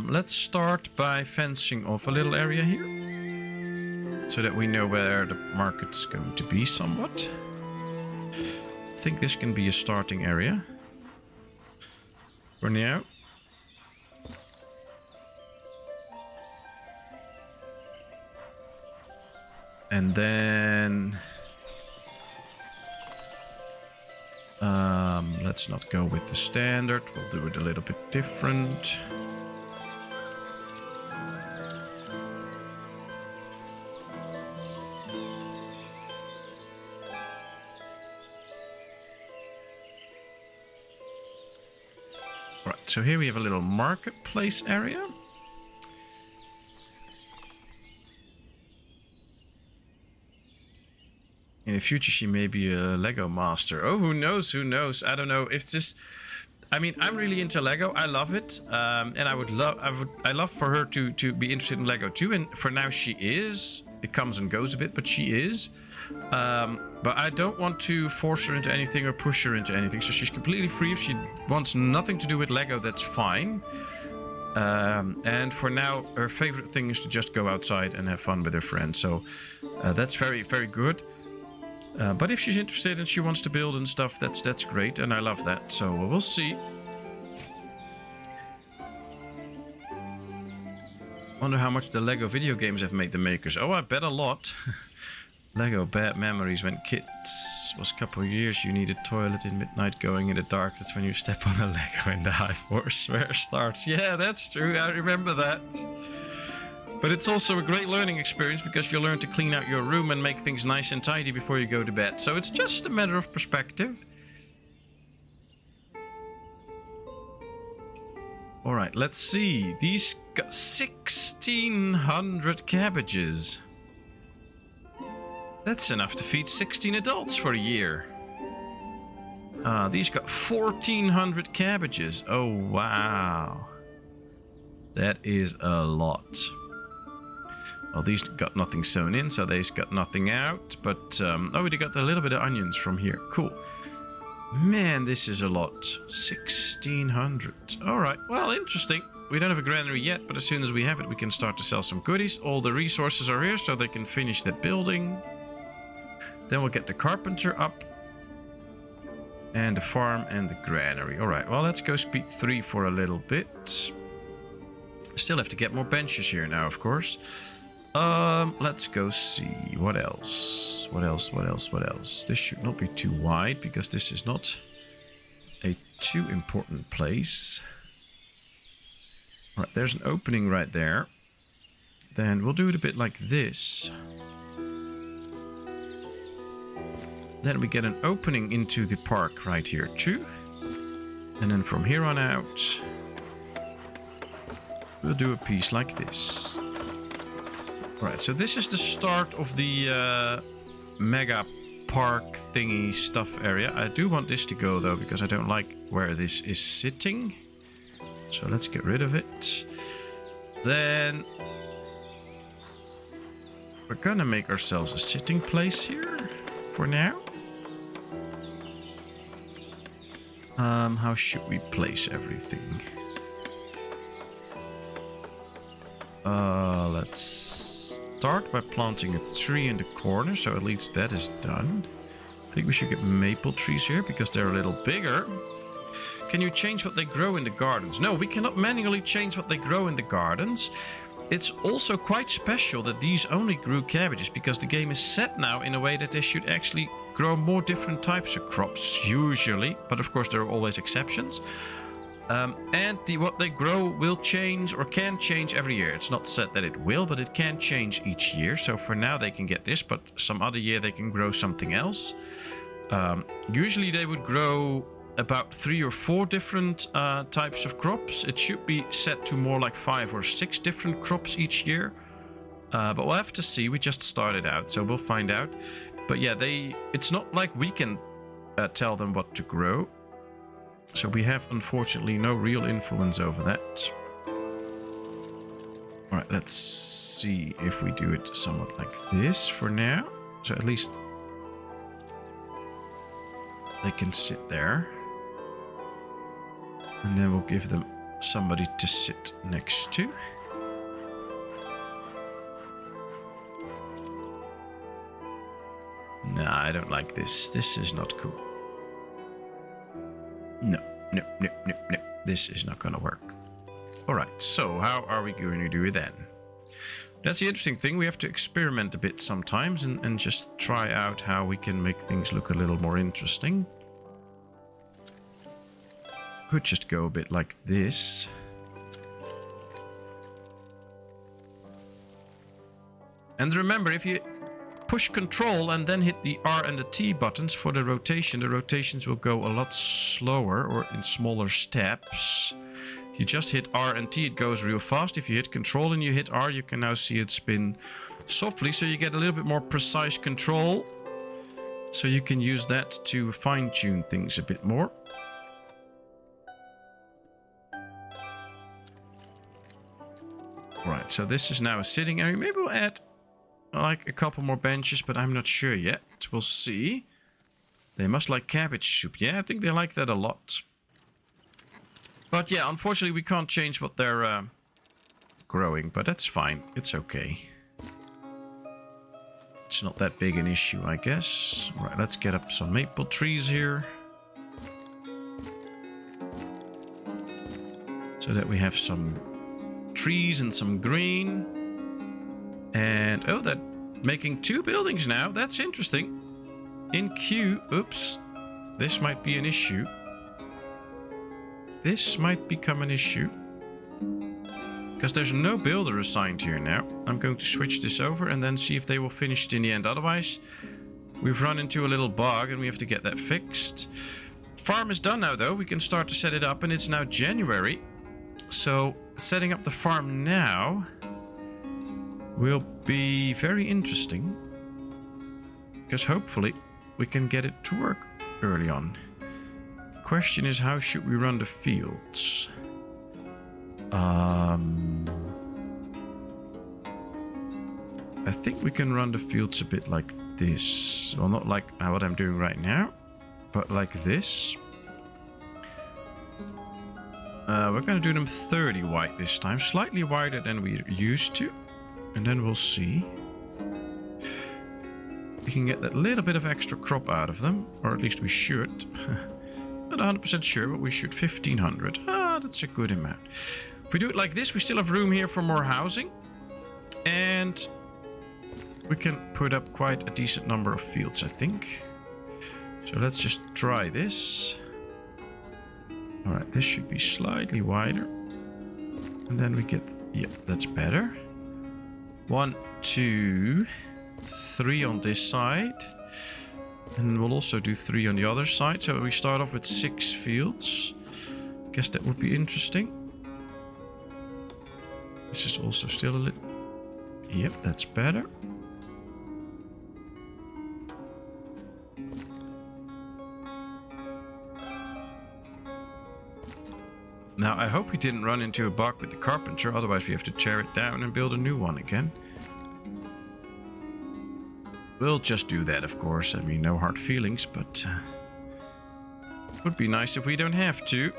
Let's start by fencing off a little area here, so that we know where the market's going to be somewhat. I think this can be a starting area for now. And then let's not go with the standard. We'll do it a little bit different. Right, so here we have a little marketplace area. In the future, she may be a Lego master. Oh, who knows? Who knows? I don't know. It's just, I mean, I'm really into Lego. I love it, and I love for her to be interested in Lego too. And for now, she is. It comes and goes a bit, but she is. But I don't want to force her into anything or push her into anything. So she's completely free. If she wants nothing to do with Lego, that's fine. And for now, her favorite thing is to just go outside and have fun with her friends. So that's very, very good. But if she's interested and she wants to build and stuff, that's great, and I love that. So we'll see. Wonder how much the Lego video games have made the makers. Oh, I bet a lot. Lego bad memories. When kids was a couple of years, you needed toilet in midnight going in the dark. That's when you step on a Lego and the high force where starts. Yeah, that's true. I remember that. But it's also a great learning experience because you learn to clean out your room and make things nice and tidy before you go to bed. So it's just a matter of perspective. All right, let's see. These got 1,600 cabbages. That's enough to feed 16 adults for a year. These got 1,400 cabbages. Oh, wow. That is a lot. Well, these got nothing sewn in, so they've got nothing out. But, oh, we got a little bit of onions from here. Cool. Man, this is a lot. 1,600. All right. Well, interesting. We don't have a granary yet, but as soon as we have it, we can start to sell some goodies. All the resources are here, so they can finish that building. Then we'll get the carpenter up. And the farm and the granary. All right. Well, let's go speed 3 for a little bit. Still have to get more benches here now, of course. Let's go see. What else? What else? This should not be too wide because this is not a too important place. All right, there's an opening right there then we'll do it a bit like this. Then we get an opening into the park right here too. And then from here on out, we'll do a piece like this. Right, so this is the start of the mega park thingy stuff area. I do want this to go though, because I don't like where this is sitting. So let's get rid of it. Then we're gonna make ourselves a sitting place here for now. How should we place everything? Let's start by planting a tree in the corner, so at least that is done. I think we should get maple trees here because they're a little bigger. Can you change what they grow in the gardens? No, we cannot manually change what they grow in the gardens. It's also quite special that these only grew cabbages, because the game is set now in a way that they should actually grow more different types of crops, usually. But of course there are always exceptions. And what they grow will change or can change every year. It's not said that it will, but it can change each year. So for now they can get this, but some other year they can grow something else. Usually they would grow about 3 or 4 different types of crops. It should be set to more like 5 or 6 different crops each year. But we'll have to see. We just started out, so we'll find out. But yeah, it's not like we can tell them what to grow. So we have, unfortunately, no real influence over that. Alright, let's see if we do it somewhat like this for now. So at least they can sit there. And then we'll give them somebody to sit next to. Nah, I don't like this. This is not cool. No. This is not gonna work. Alright, so how are we going to do it then? That's the interesting thing. We have to experiment a bit sometimes and just try out how we can make things look a little more interesting. Could just go a bit like this. And remember, if you push Control and then hit the R and the T buttons for the rotations will go a lot slower or in smaller steps. If you just hit R and T, it goes real fast. If you hit Control and you hit R, you can now see it spin softly, so you get a little bit more precise control. So you can use that to fine-tune things a bit more. Right, so this is now a sitting area. Maybe we'll add like a couple more benches, but I'm not sure yet. We'll see. They must like cabbage soup. Yeah, I think they like that a lot. But yeah, unfortunately we can't change what they're growing, but that's fine. It's okay. It's not that big an issue, I guess. Right, let's get up some maple trees here. So that we have some trees and some green. And oh, they're making 2 buildings now. That's interesting. In queue, oops, this might be an issue. This might become an issue. Because there's no builder assigned here now. I'm going to switch this over and then see if they will finish it in the end. Otherwise, we've run into a little bug and we have to get that fixed. Farm is done now though. We can start to set it up and it's now January. So setting up the farm now will be very interesting, because hopefully we can get it to work early on. The question is, how should we run the fields? I think we can run the fields a bit like this. Well, not like what I'm doing right now, but like this. We're going to do them 30 wide this time, slightly wider than we used to. And then we'll see. We can get that little bit of extra crop out of them. Or at least we should. Not 100% sure, but we should. 1,500. Ah, that's a good amount. If we do it like this, we still have room here for more housing. And we can put up quite a decent number of fields, I think. So let's just try this. Alright, this should be slightly wider. And then we get... Yep, that's better. 1, 2, 3 on this side. And we'll also do 3 on the other side. So we start off with 6 fields. Guess that would be interesting. This is also still a little... Yep, that's better. Now, I hope we didn't run into a bug with the carpenter, otherwise we have to tear it down and build a new one again. We'll just do that, of course. I mean, no hard feelings, but... it would be nice if we don't have to.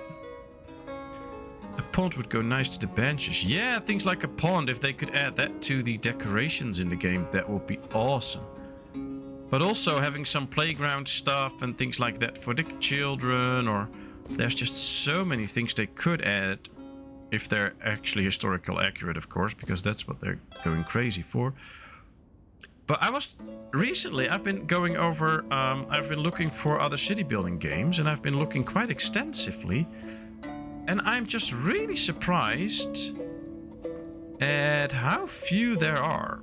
A pond would go nice to the benches. Yeah, things like a pond, if they could add that to the decorations in the game, that would be awesome. But also having some playground stuff and things like that for the children, or... There's just so many things they could add, if they're actually historical accurate, of course, because that's what they're going crazy for. But recently I've been going over, I've been looking for other city building games, and I've been looking quite extensively. And I'm just really surprised at how few there are.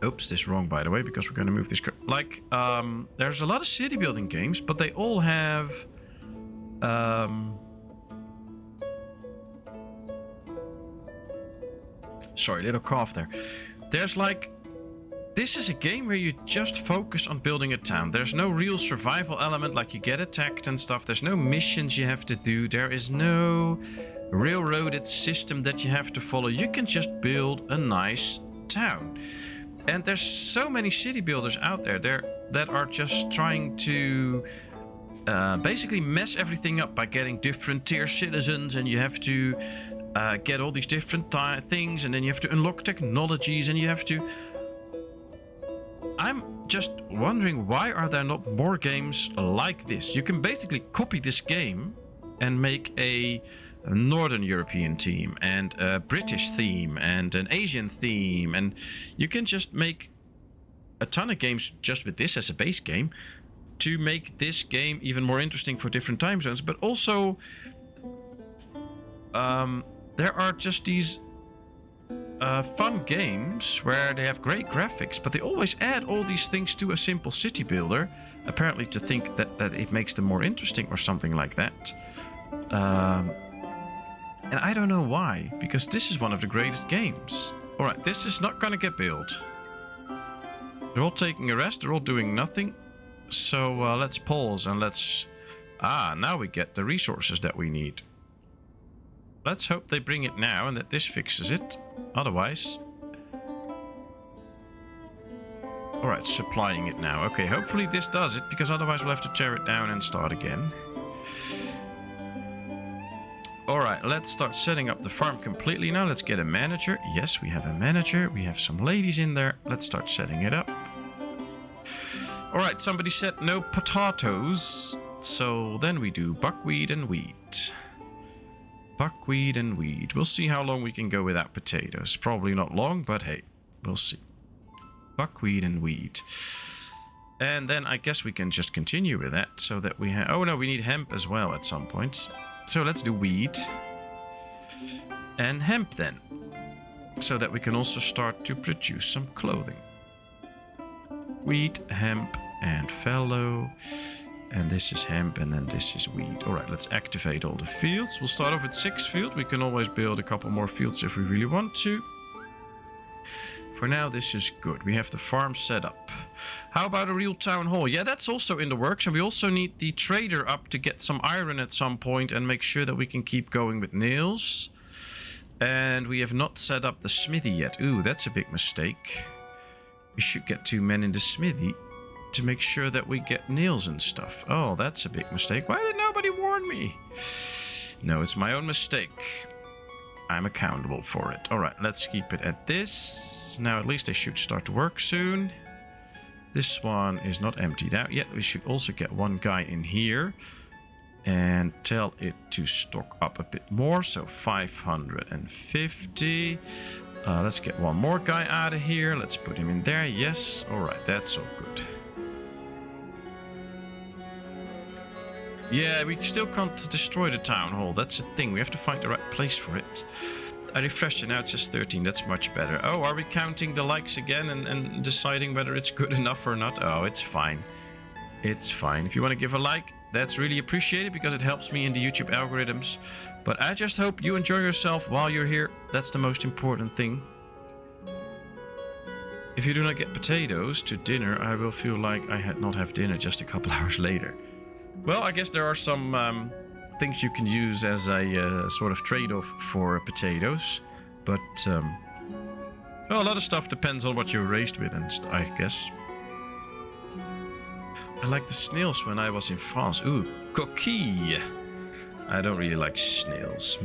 Oops, this is wrong, by the way, because we're going to move this... Like, there's a lot of city building games, but they all have... Sorry, little cough there. There's like... This is a game where you just focus on building a town. There's no real survival element, like you get attacked and stuff. There's no missions you have to do. There is no railroaded system that you have to follow. You can just build a nice town. And there's so many city builders out there that are just trying to... basically mess everything up by getting different tier citizens, and you have to get all these different things, and then you have to unlock technologies, and you have to... I'm just wondering, why are there not more games like this? You can basically copy this game and make a Northern European theme, and a British theme, and an Asian theme, and you can just make a ton of games just with this as a base game, to make this game even more interesting for different time zones. But also, there are just these fun games where they have great graphics, but they always add all these things to a simple city builder, apparently to think that it makes them more interesting or something like that. And I don't know why, because this is one of the greatest games. Alright, this is not gonna get built. They're all taking a rest, they're all doing nothing. So let's pause and let's... now we get the resources that we need. Let's hope they bring it now and that this fixes it. Otherwise... Alright, supplying it now. Okay, hopefully this does it, because otherwise we'll have to tear it down and start again. Alright, let's start setting up the farm completely now. Let's get a manager. Yes, we have a manager. We have some ladies in there. Let's start setting it up. Alright, somebody said no potatoes. So then we do buckwheat and wheat. Buckwheat and wheat. We'll see how long we can go without potatoes. Probably not long, but hey, we'll see. Buckwheat and wheat. And then I guess we can just continue with that so that we have... Oh no, we need hemp as well at some point. So let's do wheat. And hemp then. So that we can also start to produce some clothing. Wheat, hemp, and fallow. And this is hemp, and then this is wheat. Alright, let's activate all the fields. We'll start off with 6 fields. We can always build a couple more fields if we really want to. For now, this is good. We have the farm set up. How about a real town hall? Yeah, that's also in the works. And we also need the trader up to get some iron at some point and make sure that we can keep going with nails. And we have not set up the smithy yet. Ooh, that's a big mistake. We should get 2 men in the smithy to make sure that we get nails and stuff. Oh, that's a big mistake. Why did nobody warn me? No, it's my own mistake. I'm accountable for it. Alright, let's keep it at this. Now at least they should start to work soon. This one is not emptied out yet. We should also get 1 guy in here and tell it to stock up a bit more. So 550. Let's get 1 more guy out of here. Let's put him in there. Yes. Alright, that's all good. Yeah, we still can't destroy the town hall. That's the thing. We have to find the right place for it. I refreshed it, now it says 13. That's much better. Oh, are we counting the likes again and deciding whether it's good enough or not? Oh, it's fine. It's fine. If you want to give a like, that's really appreciated because it helps me in the YouTube algorithms. But I just hope you enjoy yourself while you're here. That's the most important thing. If you do not get potatoes to dinner, I will feel like I had not have dinner just a couple hours later. Well, I guess there are some things you can use as a sort of trade-off for potatoes. But well, a lot of stuff depends on what you're raised with, and I guess. I like the snails when I was in France. Ooh, coquille. I don't really like snails.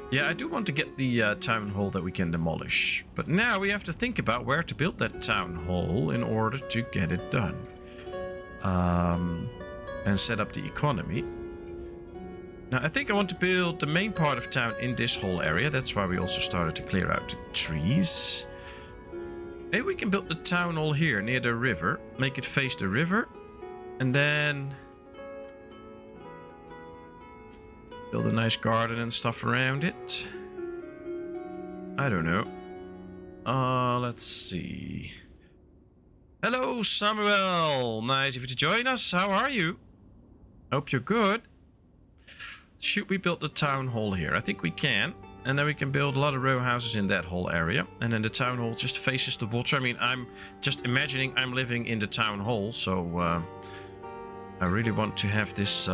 Yeah, I do want to get the town hall that we can demolish. But now we have to think about where to build that town hall in order to get it done. And set up the economy. Now, I think I want to build the main part of town in this whole area. That's why we also started to clear out the trees. Maybe we can build the town hall here near the river. Make it face the river. And then build a nice garden and stuff around it. I don't know. Let's see. Hello, Samuel. Nice of you to join us. How are you? Hope you're good. Should we build the town hall here? I think we can. And then we can build a lot of row houses in that whole area. And then the town hall just faces the water. I mean, I'm just imagining I'm living in the town hall. So I really want to have this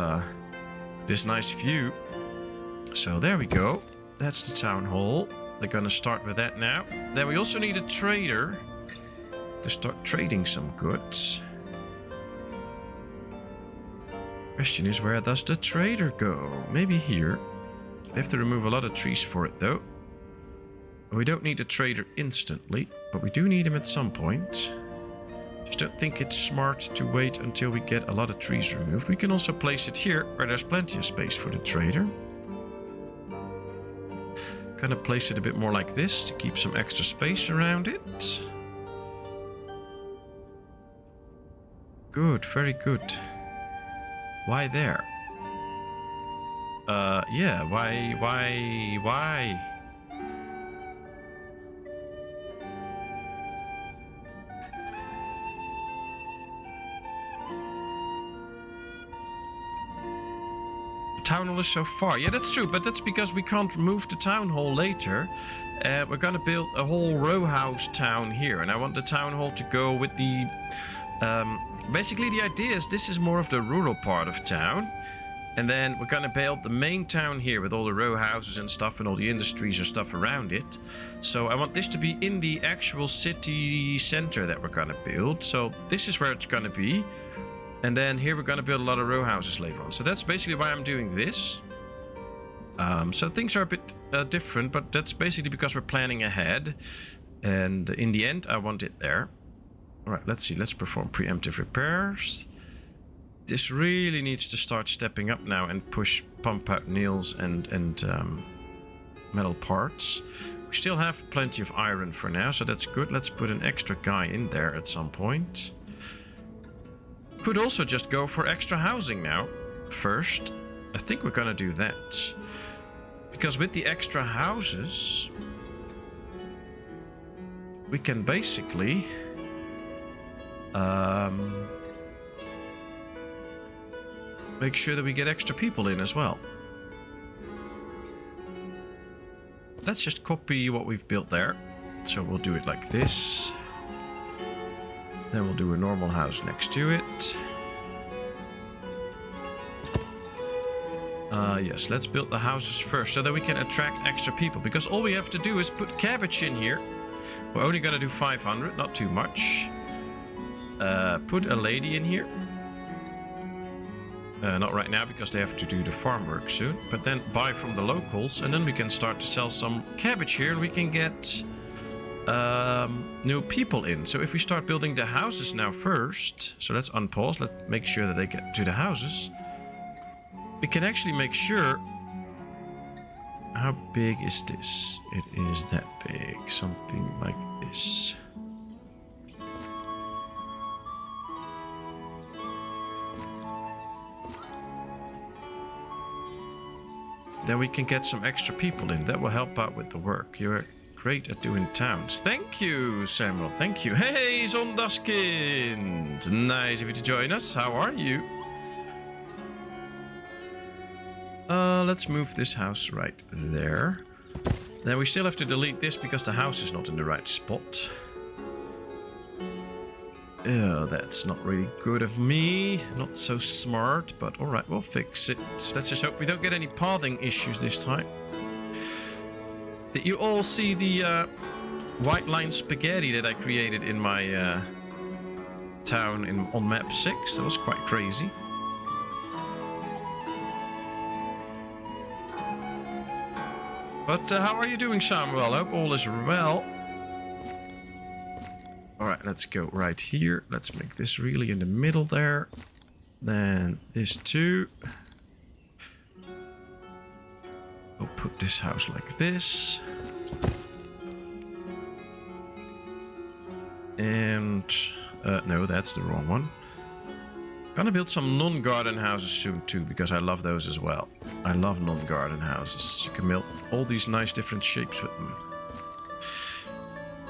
this nice view. So there we go. That's the town hall. They're gonna start with that now. Then we also need a trader to start trading some goods. Question is, where does the trader go? Maybe here. They have to remove a lot of trees for it though. We don't need a trader instantly, but we do need him at some point. Just don't think it's smart to wait until we get a lot of trees removed. We can also place it here where there's plenty of space for the trader. Gonna place it a bit more like this to keep some extra space around it. Good, very good. Why there? Yeah, why? Town hall is so far. Yeah, that's true, but that's because we can't move the town hall later. We're gonna build a whole row house town here, and I want the town hall to go with the basically the idea is this is more of the rural part of town, and then we're gonna build the main town here with all the row houses and stuff and all the industries and stuff around it. So I want this to be in the actual city center that we're gonna build. So this is where it's gonna be. And then here we're going to build a lot of row houses later on. So that's basically why I'm doing this. So things are a bit different, but that's basically because we're planning ahead. And in the end, I want it there. All right, let's see. Let's perform preemptive repairs. This really needs to start stepping up now and pump out nails and metal parts. We still have plenty of iron for now, so that's good. Let's put an extra guy in there at some point. Could also just go for extra housing now. First, I think we're gonna do that. Because with the extra houses, we can basically make sure that we get extra people in as well. Let's just copy what we've built there. So we'll do it like this. Then we'll do a normal house next to it. Yes, let's build the houses first so that we can attract extra people. Because all we have to do is put cabbage in here. We're only going to do 500, not too much. Put a lady in here. Not right now because they have to do the farm work soon. But then buy from the locals and then we can start to sell some cabbage here. And we can get new people in. So if we start building the houses now first, so let's unpause, let's make sure that they get to the houses. We can actually make sure. How big is this? It is that big, something like this. then we can get some extra people in. That will help out with the work. You're great at doing towns. Thank you, Samuel. Thank you. Hey, Zondagskind. Nice of you to join us. How are you? Let's move this house right there. Then we still have to delete this because the house is not in the right spot. Oh, that's not really good of me. Not so smart, but alright, we'll fix it. Let's just hope we don't get any pathing issues this time. Did you all see the white line spaghetti that I created in my town on map 6? That was quite crazy. But how are you doing, Samuel? I hope all is well. Alright, let's go right here. Let's make this really in the middle there. Then this too. We'll put this house like this. And... no, that's the wrong one. Gonna build some non-garden houses soon too, because I love those as well. I love non-garden houses. You can build all these nice different shapes with them.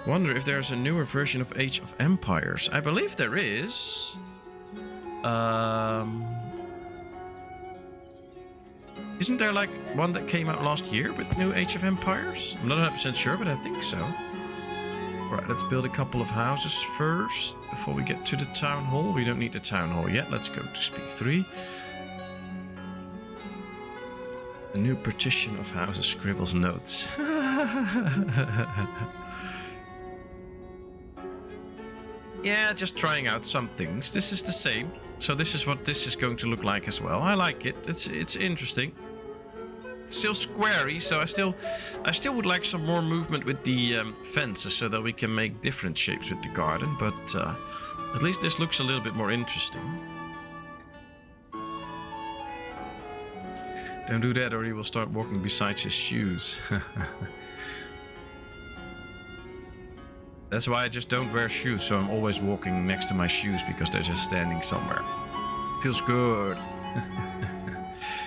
Wonder if there's a newer version of Age of Empires. I believe there is. Isn't there like one that came out last year with new Age of Empires? I'm not 100% sure, but I think so. Right, let's build a couple of houses first before we get to the town hall. We don't need the town hall yet. Let's go to speed 3. A new partition of houses scribbles notes. Yeah, just trying out some things. This is the same. So this is what this is going to look like as well. I like it. It's interesting. It's still squarey, so I still would like some more movement with the fences so that we can make different shapes with the garden. But at least this looks a little bit more interesting. Don't do that or he will start walking beside his shoes. That's why I just don't wear shoes, so I'm always walking next to my shoes because they're just standing somewhere. Feels good.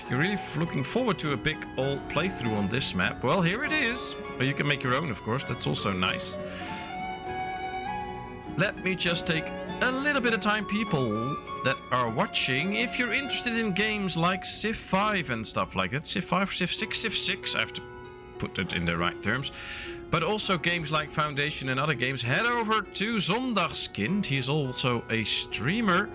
You're really looking forward to a big old playthrough on this map. Well, here it is. But you can make your own, of course. That's also nice. Let me just take a little bit of time, people that are watching. If you're interested in games like Civ 5 and stuff like that. Civ 5, Civ 6, Civ 6. I have to put it in the right terms. But also games like Foundation and other games. Head over to Zondagskind. He's also a streamer.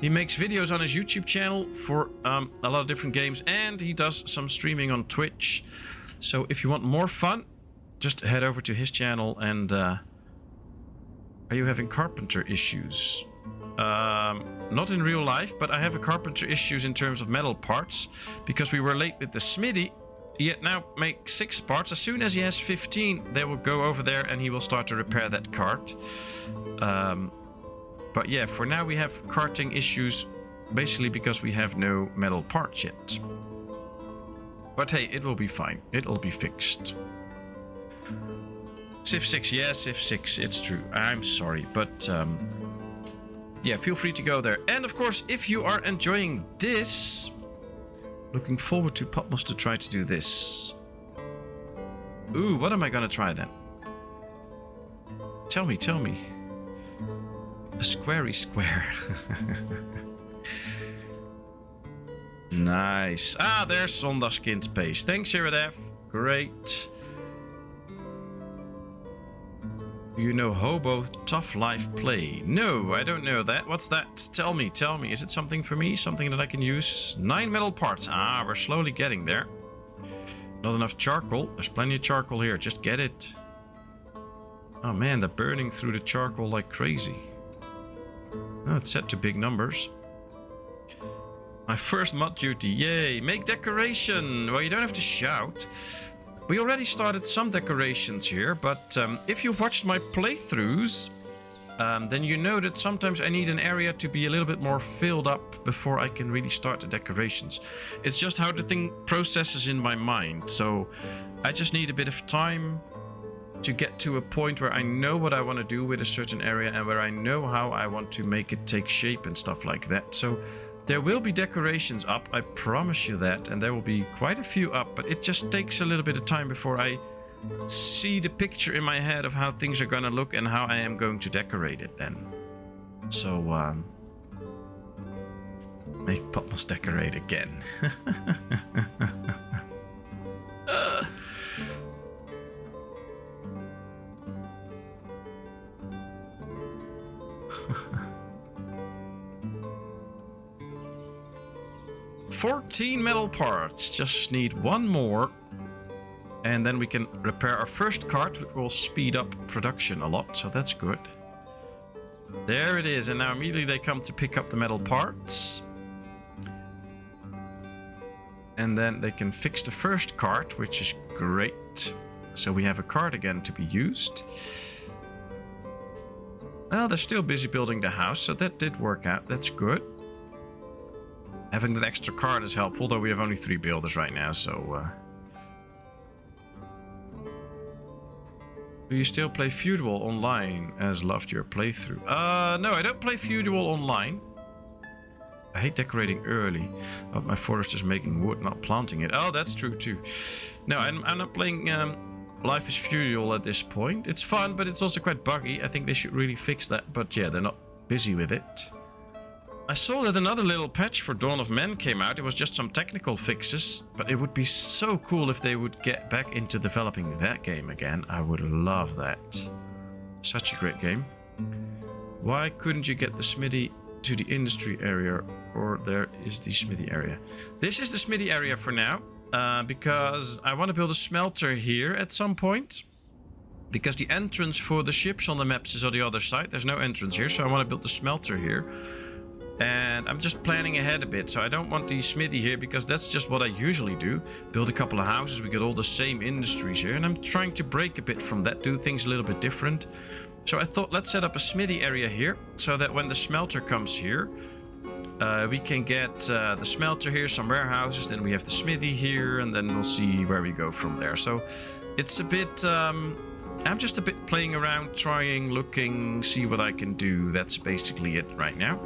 He makes videos on his YouTube channel for a lot of different games. And he does some streaming on Twitch. So if you want more fun, just head over to his channel. And are you having carpenter issues? Not in real life, but I have a carpenter issues in terms of metal parts. Because we were late with the smithy. He now makes 6 parts. As soon as he has 15, they will go over there and he will start to repair that cart. But yeah, for now we have carting issues, basically because we have no metal parts yet. But hey, it will be fine. It'll be fixed. Civ 6, yeah, Civ 6, it's true. I'm sorry, but yeah, feel free to go there. And of course, if you are enjoying this, looking forward to Patmos to try to do this. Ooh, what am I gonna try then? Tell me, tell me. A squarey square. Nice. Ah, there's Zondagskind's page. Thanks, Iridef. Great. You know Hobo Tough Life Play? No, I don't know that. What's that? Tell me, tell me. Is it something for me? Something that I can use? 9 metal parts. Ah, we're slowly getting there. Not enough charcoal. There's plenty of charcoal here. Just get it. Oh man, they're burning through the charcoal like crazy. Oh, it's set to big numbers. My first mod duty. Yay. Make decoration. Well, you don't have to shout. We already started some decorations here, but if you've watched my playthroughs, then you know that sometimes I need an area to be a little bit more filled up before I can really start the decorations. It's just how the thing processes in my mind, so I just need a bit of time to get to a point where I know what I want to do with a certain area and where I know how I want to make it take shape and stuff like that. So There will be decorations up, I promise you that, and there will be quite a few up, but it just takes a little bit of time before I see the picture in my head of how things are gonna look and how I am going to decorate it then. So, make Patmos decorate again. 14 metal parts. Just need one more. And then we can repair our first cart, which will speed up production a lot. So that's good. There it is. And now immediately they come to pick up the metal parts. And then they can fix the first cart, which is great. So we have a cart again to be used. Well, they're still busy building the house, so that did work out. That's good. Having that extra cart is helpful, though we have only 3 builders right now, so... Do you still play Feudal online, as loved your playthrough? No, I don't play Feudal online. I hate decorating early. Oh, my forest is making wood, not planting it. Oh, that's true too. No, I'm not playing Life is Feudal at this point. It's fun, but it's also quite buggy. I think they should really fix that, but yeah, they're not busy with it. I saw that another little patch for Dawn of Men came out. It was just some technical fixes, but it would be so cool if they would get back into developing that game again. I would love that. Such a great game. Why couldn't you get the smithy to the industry area? Or there is the smithy area. This is the smithy area for now, because I want to build a smelter here at some point. Because the entrance for the ships on the maps is on the other side. There's no entrance here, so I want to build the smelter here. And I'm just planning ahead a bit, so I don't want the smithy here because that's just what I usually do. Build a couple of houses, we get all the same industries here, and I'm trying to break a bit from that, do things a little bit different. So I thought, let's set up a smithy area here, so that when the smelter comes here, we can get the smelter here, some warehouses, then we have the smithy here, and then we'll see where we go from there. So it's a bit... I'm just a bit playing around, trying, looking, see what I can do. That's basically it right now.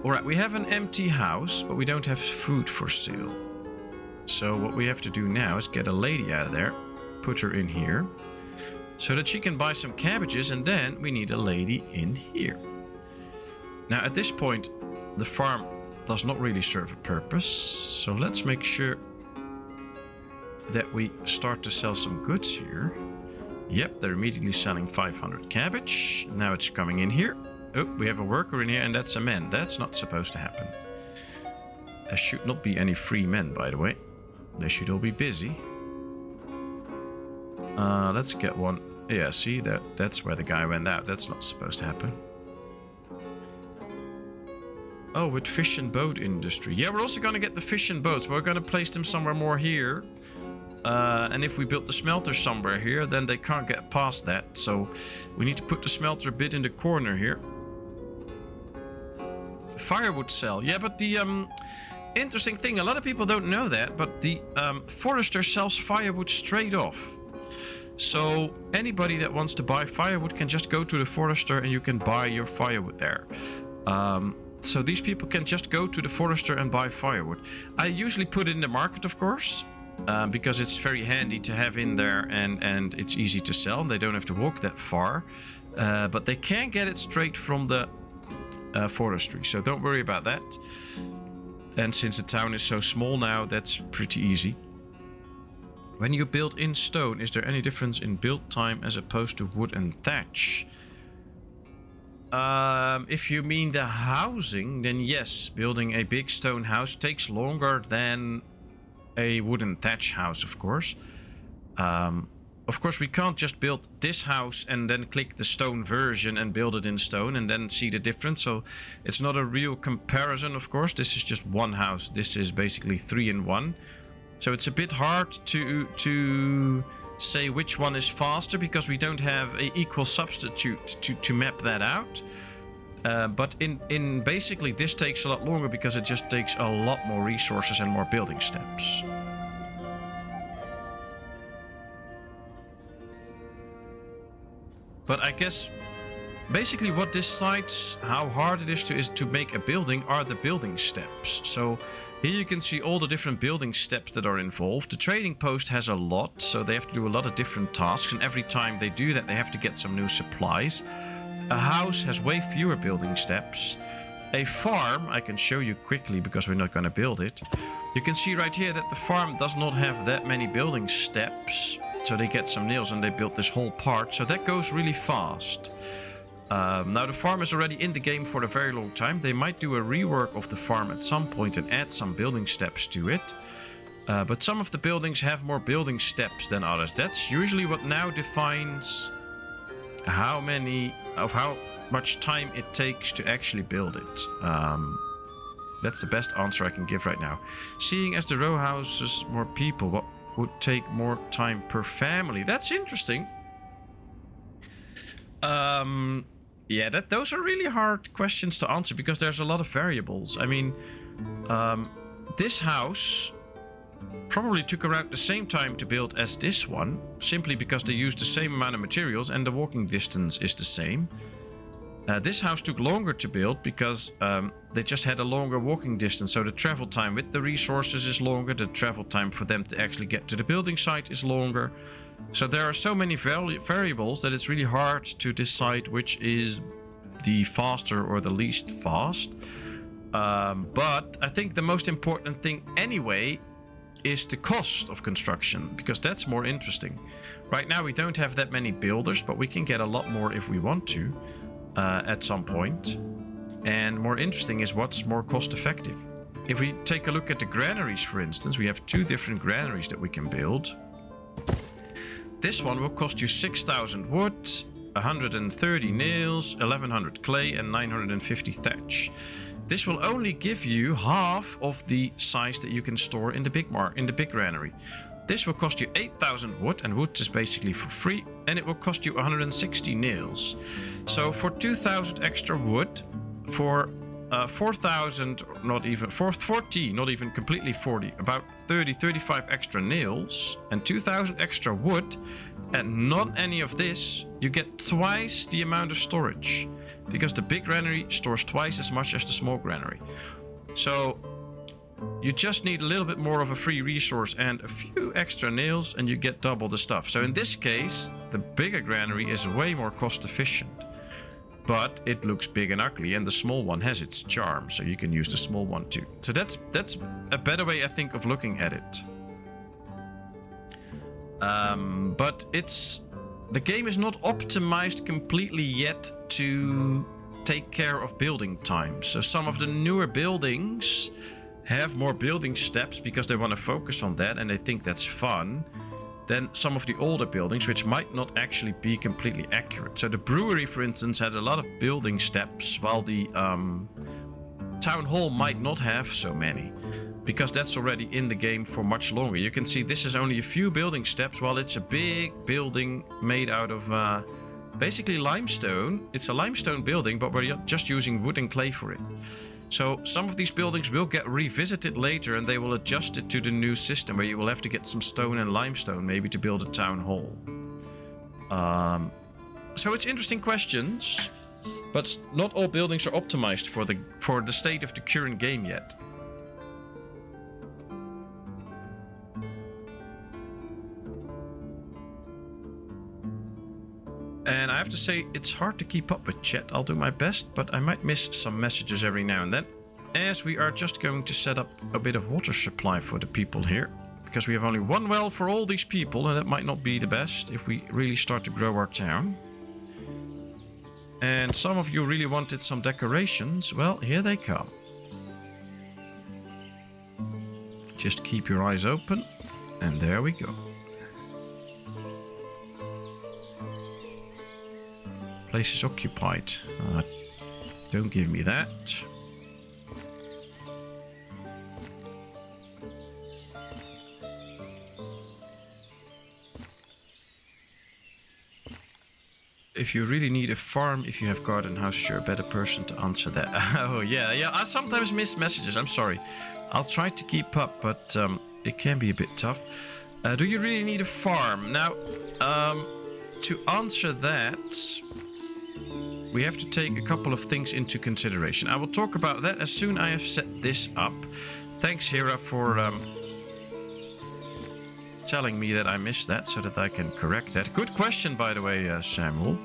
Alright, we have an empty house, but we don't have food for sale. So what we have to do now is get a lady out of there, put her in here, so that she can buy some cabbages, and then we need a lady in here. Now at this point, the farm does not really serve a purpose, so let's make sure that we start to sell some goods here. Yep, they're immediately selling 500 cabbage. Now it's coming in here. Oh, we have a worker in here, and that's a man. That's not supposed to happen. There should not be any free men, by the way. They should all be busy. Let's get one. Yeah, see, that's where the guy went out. That's not supposed to happen. Oh, with fish and boat industry. Yeah, we're also going to get the fish and boats. We're going to place them somewhere more here. And if we build the smelter somewhere here, then they can't get past that. So we need to put the smelter a bit in the corner here. Firewood cell. Yeah, but the interesting thing, a lot of people don't know that, but the forester sells firewood straight off. So anybody that wants to buy firewood can just go to the forester and you can buy your firewood there. So these people can just go to the forester and buy firewood. I usually put it in the market, of course. Because it's very handy to have in there, and it's easy to sell. They don't have to walk that far, but they can get it straight from the forestry, so don't worry about that. And since the town is so small now, that's pretty easy. When you build in stone, is there any difference in build time as opposed to wood and thatch? If you mean the housing, then yes, building a big stone house takes longer than a wooden thatch house, of course. Of course, we can't just build this house and then click the stone version and build it in stone and then see the difference. So it's not a real comparison, of course. This is just one house. This is basically 3 in 1. So it's a bit hard to say which one is faster because we don't have an equal substitute to map that out. But in basically this takes a lot longer because it just takes a lot more resources and more building steps. But I guess basically what decides how hard it is to make a building are the building steps. So here you can see all the different building steps that are involved. The trading post has a lot, so they have to do a lot of different tasks, and every time they do that they have to get some new supplies. A house has way fewer building steps. A farm, I can show you quickly because we're not going to build it. You can see right here that the farm does not have that many building steps. So they get some nails and they build this whole part. So that goes really fast. Now the farm is already in the game for a very long time. They might do a rework of the farm at some point and add some building steps to it. But some of the buildings have more building steps than others. That's usually what now defines how much time it takes to actually build it. That's the best answer I can give right now. Seeing as the row houses more people, what would take more time per family? That's interesting. Yeah, those are really hard questions to answer because there's a lot of variables. I mean, this house probably took around the same time to build as this one, simply because they used the same amount of materials and the walking distance is the same. This house took longer to build because they just had a longer walking distance, so the travel time with the resources is longer, the travel time for them to actually get to the building site is longer. So there are so many variables that it's really hard to decide which is the faster or the least fast. But I think the most important thing anyway is the cost of construction, because that's more interesting. Right now we don't have that many builders, but we can get a lot more if we want to. At some point. And more interesting is what's more cost effective. If we take a look at the granaries, for instance, we have 2 different granaries that we can build. This one will cost you 6,000 wood, 130 nails, 1100 clay and 950 thatch. This will only give you half of the size that you can store in the big granary. This will cost you 8,000 wood, and wood is basically for free, and it will cost you 160 nails. So for 2,000 extra wood, for 4,000, not even 40, not even completely 40, about 35 extra nails, and 2,000 extra wood, and not any of this, you get twice the amount of storage, because the big granary stores twice as much as the small granary. So you just need a little bit more of a free resource and a few extra nails and you get double the stuff. So in this case, the bigger granary is way more cost efficient. But it looks big and ugly, and the small one has its charm, so you can use the small one too. So that's a better way, I think, of looking at it. But the game is not optimized completely yet to take care of building time. So some of the newer buildings have more building steps because they want to focus on that and they think that's fun, than some of the older buildings, which might not actually be completely accurate. So the brewery, for instance, had a lot of building steps, while the town hall might not have so many, because that's already in the game for much longer. You can see this is only a few building steps, while it's a big building made out of basically limestone. It's a limestone building, but we're just using wood and clay for it. So some of these buildings will get revisited later, and they will adjust it to the new system where you will have to get some stone and limestone maybe to build a town hall. So it's interesting questions, but not all buildings are optimized for the state of the current game yet. And I have to say, it's hard to keep up with chat. I'll do my best, but I might miss some messages every now and then, as we are just going to set up a bit of water supply for the people here, because we have only one well for all these people, and that might not be the best if we really start to grow our town. And some of you really wanted some decorations. Well, here they come. Just keep your eyes open, and there we go. Place is occupied. Don't give me that. If you really need a farm, if you have garden house, you're a better person to answer that. Oh yeah, I sometimes miss messages. I'm sorry. I'll try to keep up, but it can be a bit tough. Do you really need a farm? Now, to answer that, we have to take a couple of things into consideration. I will talk about that as soon as I have set this up. Thanks, Hera, for telling me that I missed that so that I can correct that. Good question, by the way, Samuel.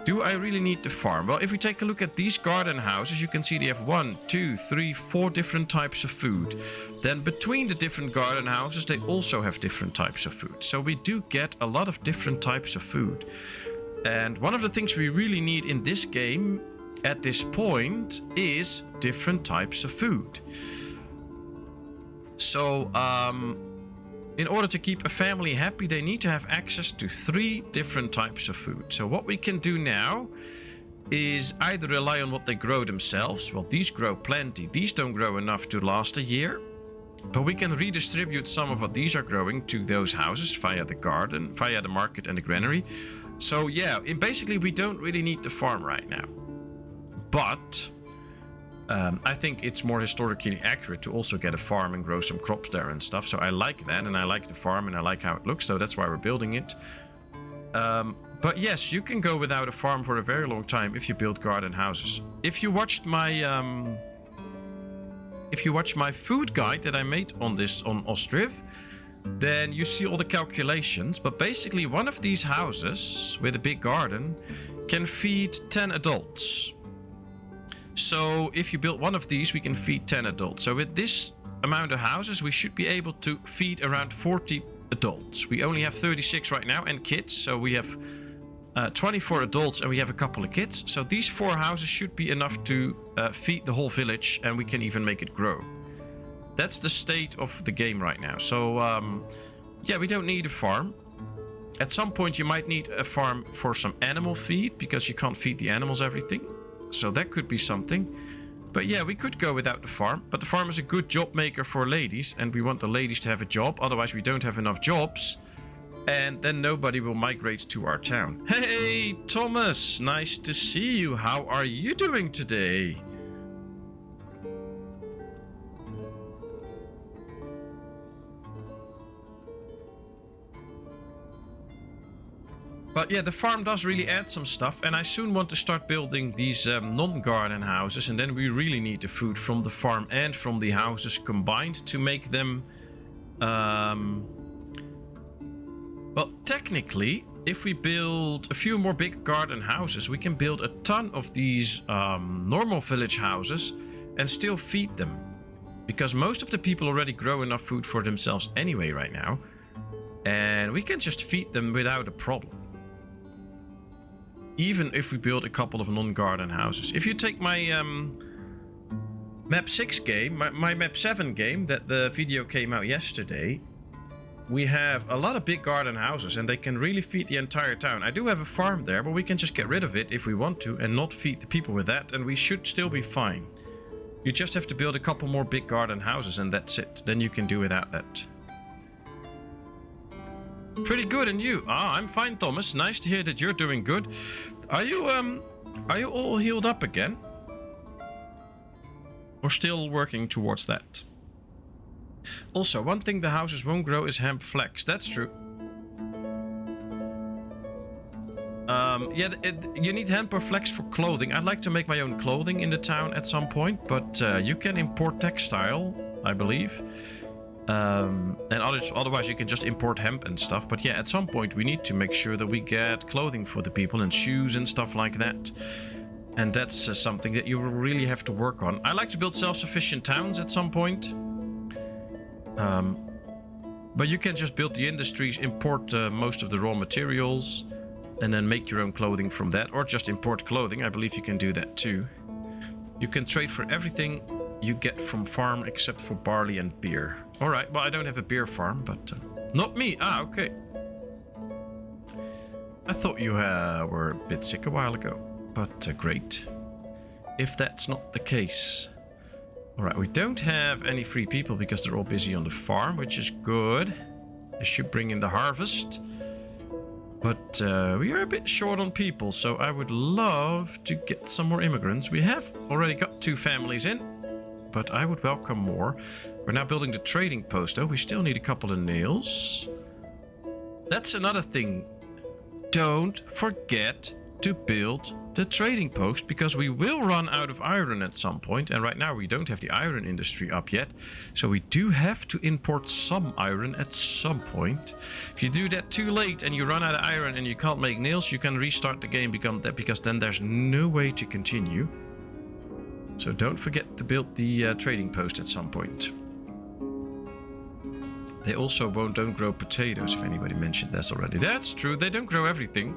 Do I really need the farm? Well, if we take a look at these garden houses, you can see they have 1, 2, 3, 4 different types of food. Then between the different garden houses, they also have different types of food. So we do get a lot of different types of food. And one of the things we really need in this game at this point is different types of food. So, in order to keep a family happy, they need to have access to 3 different types of food. So what we can do now is either rely on what they grow themselves. Well, these grow plenty. These don't grow enough to last a year. But we can redistribute some of what these are growing to those houses via the garden, via the market and the granary. So yeah, basically we don't really need the farm right now. But I think it's more historically accurate to also get a farm and grow some crops there and stuff. So I like that, and I like the farm, and I like how it looks. So that's why we're building it. But yes, you can go without a farm for a very long time if you build garden houses. If you watched my food guide that I made on Ostriv, then you see all the calculations. But basically, one of these houses with a big garden can feed 10 adults. So if you build one of these, we can feed 10 adults. So with this amount of houses, we should be able to feed around 40 adults. We only have 36 right now and kids. So we have 24 adults and we have a couple of kids. So these 4 houses should be enough to feed the whole village, and we can even make it grow. That's the state of the game right now. So yeah, we don't need a farm. At some point you might need a farm for some animal feed, because you can't feed the animals everything. So that could be something. But yeah, we could go without the farm. But the farm is a good job maker for ladies, and we want the ladies to have a job. Otherwise we don't have enough jobs, and then nobody will migrate to our town. Hey Thomas, nice to see you. How are you doing today? But yeah, the farm does really add some stuff, and I soon want to start building these non-garden houses, and then we really need the food from the farm and from the houses combined to make them... Well, technically, if we build a few more big garden houses, we can build a ton of these normal village houses and still feed them. Because most of the people already grow enough food for themselves anyway right now, and we can just feed them without a problem. Even if we build a couple of non-garden houses. If you take my map 6 game, my map 7 game, that the video came out yesterday, we have a lot of big garden houses, and they can really feed the entire town. I do have a farm there, but we can just get rid of it if we want to and not feed the people with that, and we should still be fine. You just have to build a couple more big garden houses, and that's it. Then you can do without that. Pretty good, and you? Ah, I'm fine, Thomas. Nice to hear that you're doing good. Are you all healed up again? Or still working towards that? Also, one thing the houses won't grow is hemp flax. That's true. Yeah, you need hemp or flax for clothing. I'd like to make my own clothing in the town at some point, but you can import textile, I believe. And otherwise you can just import hemp and stuff. But yeah, at some point we need to make sure that we get clothing for the people and shoes and stuff like that. And that's something that you will really have to work on. I like to build self-sufficient towns at some point. But you can just build the industries, import most of the raw materials, and then make your own clothing from that. Or just import clothing. I believe you can do that too. You can trade for everything you get from farm except for barley and beer. Alright, well I don't have a beer farm, but... not me! Ah, okay. I thought you were a bit sick a while ago, but great. If that's not the case. Alright, we don't have any free people because they're all busy on the farm, which is good. They should bring in the harvest. But we are a bit short on people, so I would love to get some more immigrants. We have already got 2 families in, but I would welcome more. We're now building the trading post, though. We still need a couple of nails. That's another thing. Don't forget to build the trading post, because we will run out of iron at some point, and right now we don't have the iron industry up yet, so we do have to import some iron at some point. If you do that too late and you run out of iron and you can't make nails, you can restart the game because then there's no way to continue. So don't forget to build the trading post at some point. They also don't grow potatoes, if anybody mentioned this already. That's true, they don't grow everything.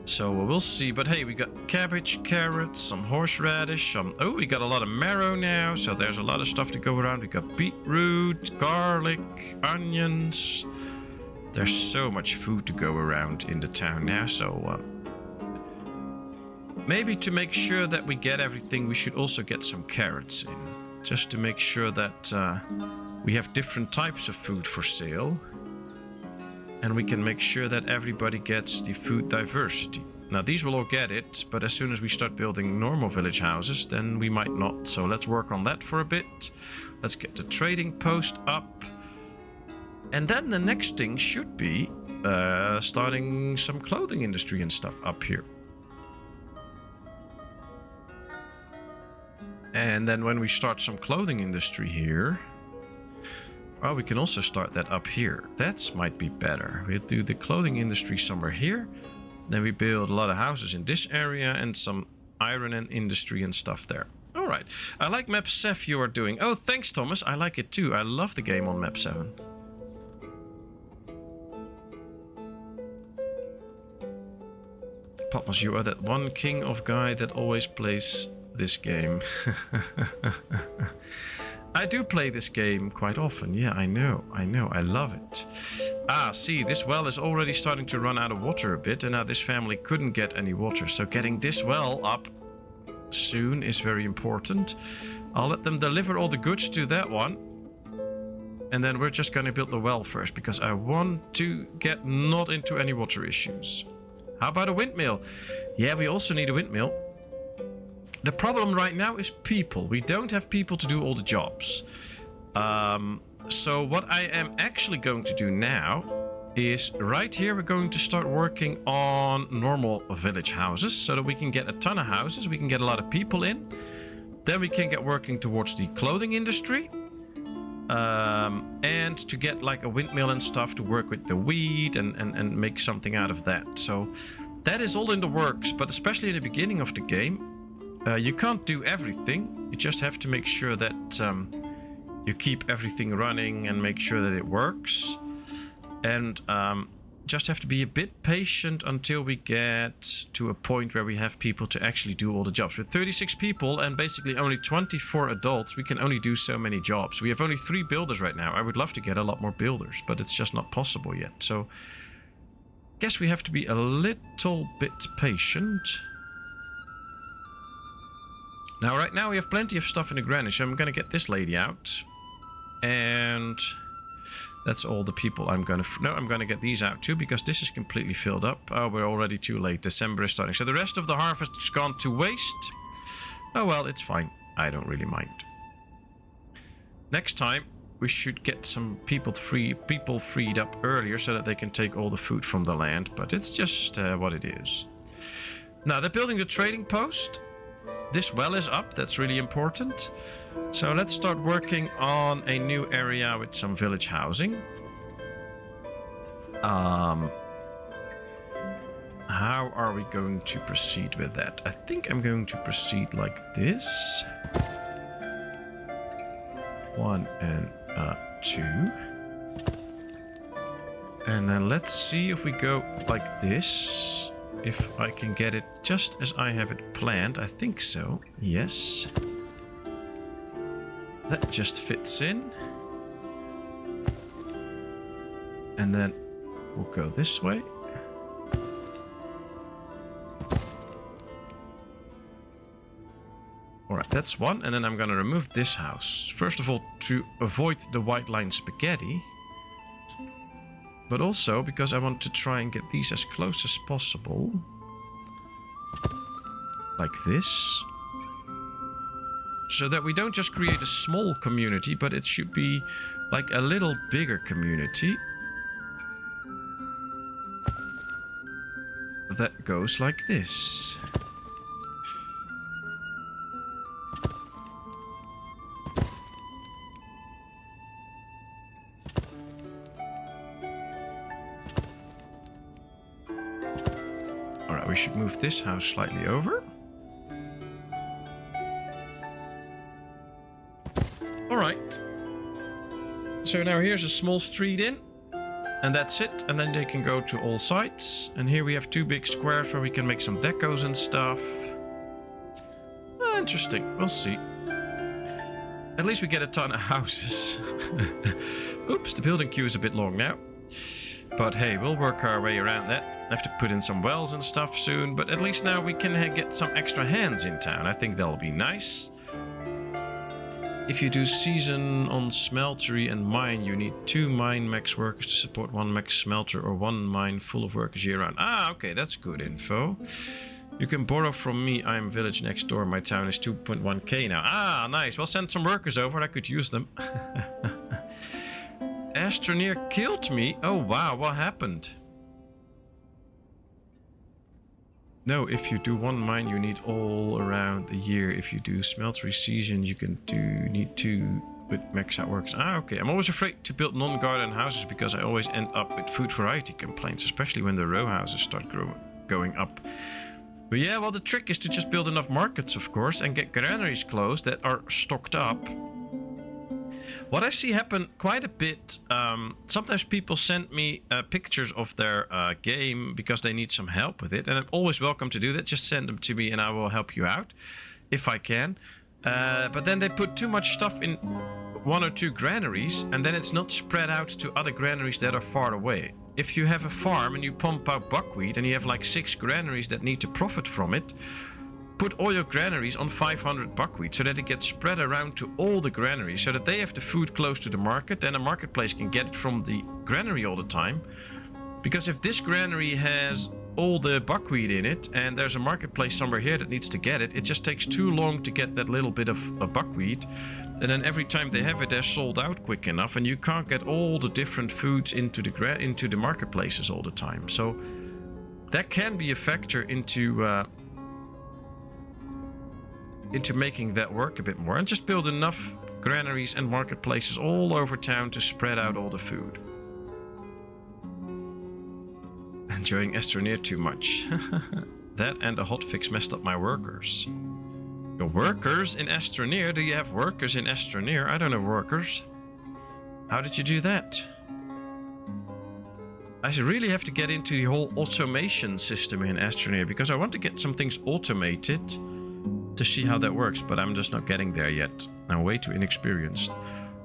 So we'll see, but hey, we got cabbage, carrots, some horseradish, oh, we got a lot of marrow now, so there's a lot of stuff to go around. We got beetroot, garlic, onions. There's so much food to go around in the town now, so maybe to make sure that we get everything, we should also get some carrots in, just to make sure that we have different types of food for sale. And we can make sure that everybody gets the food diversity. Now these will all get it, but as soon as we start building normal village houses, then we might not. So let's work on that for a bit. Let's get the trading post up. And then the next thing should be starting some clothing industry and stuff up here. And then when we start some clothing industry here, well, we can also start that up here. That might be better. We'll do the clothing industry somewhere here. Then we build a lot of houses in this area and some iron and industry and stuff there. All right. I like map 7 you are doing. Oh, thanks, Thomas. I like it too. I love the game on map 7. Patmos, you are that one king of guy that always plays this game. I do play this game quite often. Yeah, I know. I love it. Ah, see, this well is already starting to run out of water a bit, and now this family couldn't get any water. So getting this well up soon is very important. I'll let them deliver all the goods to that one. And then we're just going to build the well first, because I want to get not into any water issues. How about a windmill? Yeah, we also need a windmill. The problem right now is people. We don't have people to do all the jobs. So what I am actually going to do now is right here we're going to start working on normal village houses so that we can get a ton of houses. We can get a lot of people in. Then we can get working towards the clothing industry. And to get like a windmill and stuff to work with the weed and make something out of that. So that is all in the works, but especially in the beginning of the game, you can't do everything. You just have to make sure that you keep everything running and make sure that it works. And just have to be a bit patient until we get to a point where we have people to actually do all the jobs. With 36 people and basically only 24 adults, we can only do so many jobs. We have only 3 builders right now. I would love to get a lot more builders, but it's just not possible yet. So guess we have to be a little bit patient. Now, right now we have plenty of stuff in the granary, so I'm going to get this lady out. And that's all the people I'm going to... No, I'm going to get these out too, because this is completely filled up. Oh, we're already too late. December is starting. So the rest of the harvest has gone to waste. Oh, well, it's fine. I don't really mind. Next time, we should get some people freed up earlier so that they can take all the food from the land. But it's just what it is. Now, they're building the trading post. This well is up. That's really important. So let's start working on a new area with some village housing. How are we going to proceed with that? I think I'm going to proceed like this. 1 and 2. And then let's see if we go like this. If I can get it just as I have it planned. I think so. Yes. That just fits in. And then we'll go this way. Alright, that's one. And then I'm going to remove this house. First of all, to avoid the white line spaghetti. But also because I want to try and get these as close as possible. Like this. So that we don't just create a small community, but it should be like a little bigger community. that goes like this. Alright, we should move this house slightly over. Alright. So now here's a small street in. And that's it. And then they can go to all sides. And here we have 2 big squares where we can make some decos and stuff. Interesting. We'll see. At least we get a ton of houses. Oops, the building queue is a bit long now. But hey, we'll work our way around that. I have to put in some wells and stuff soon. But at least now we can get some extra hands in town. I think that'll be nice. If you do season on smeltery and mine, you need 2 mine max workers to support 1 max smelter or 1 mine full of workers year round. Ah, okay, that's good info. You can borrow from me. I'm village next door. My town is 2.1k now. Ah, nice. Well, send some workers over. I could use them. Astroneer killed me. Oh, wow. What happened? No, if you do 1 mine, you need all around the year. If you do smeltery season, you can need 2 with max out works. Ah, okay. I'm always afraid to build non-garden houses because I always end up with food variety complaints, especially when the row houses start going up. But yeah, well, the trick is to just build enough markets, of course, and get granaries closed that are stocked up. What I see happen quite a bit, sometimes people send me pictures of their game because they need some help with it. And I'm always welcome to do that. Just send them to me and I will help you out if I can. But then they put too much stuff in 1 or 2 granaries and then it's not spread out to other granaries that are far away. If you have a farm and you pump out buckwheat and you have like 6 granaries that need to profit from it, put all your granaries on 500 buckwheat so that it gets spread around to all the granaries so that they have the food close to the market. Then a marketplace can get it from the granary all the time. Because if this granary has all the buckwheat in it and there's a marketplace somewhere here that needs to get it, it just takes too long to get that little bit of buckwheat. And then every time they have it, they're sold out quick enough and you can't get all the different foods into the marketplaces all the time. So that can be a factor into making that work a bit more, and just build enough granaries and marketplaces all over town to spread out all the food. Enjoying Astroneer too much. That and a hotfix messed up my workers. Your workers in Astroneer? Do you have workers in Astroneer? I don't have workers. How did you do that? I should really have to get into the whole automation system in Astroneer because I want to get some things automated to see how that works, but I'm just not getting there yet. I'm way too inexperienced.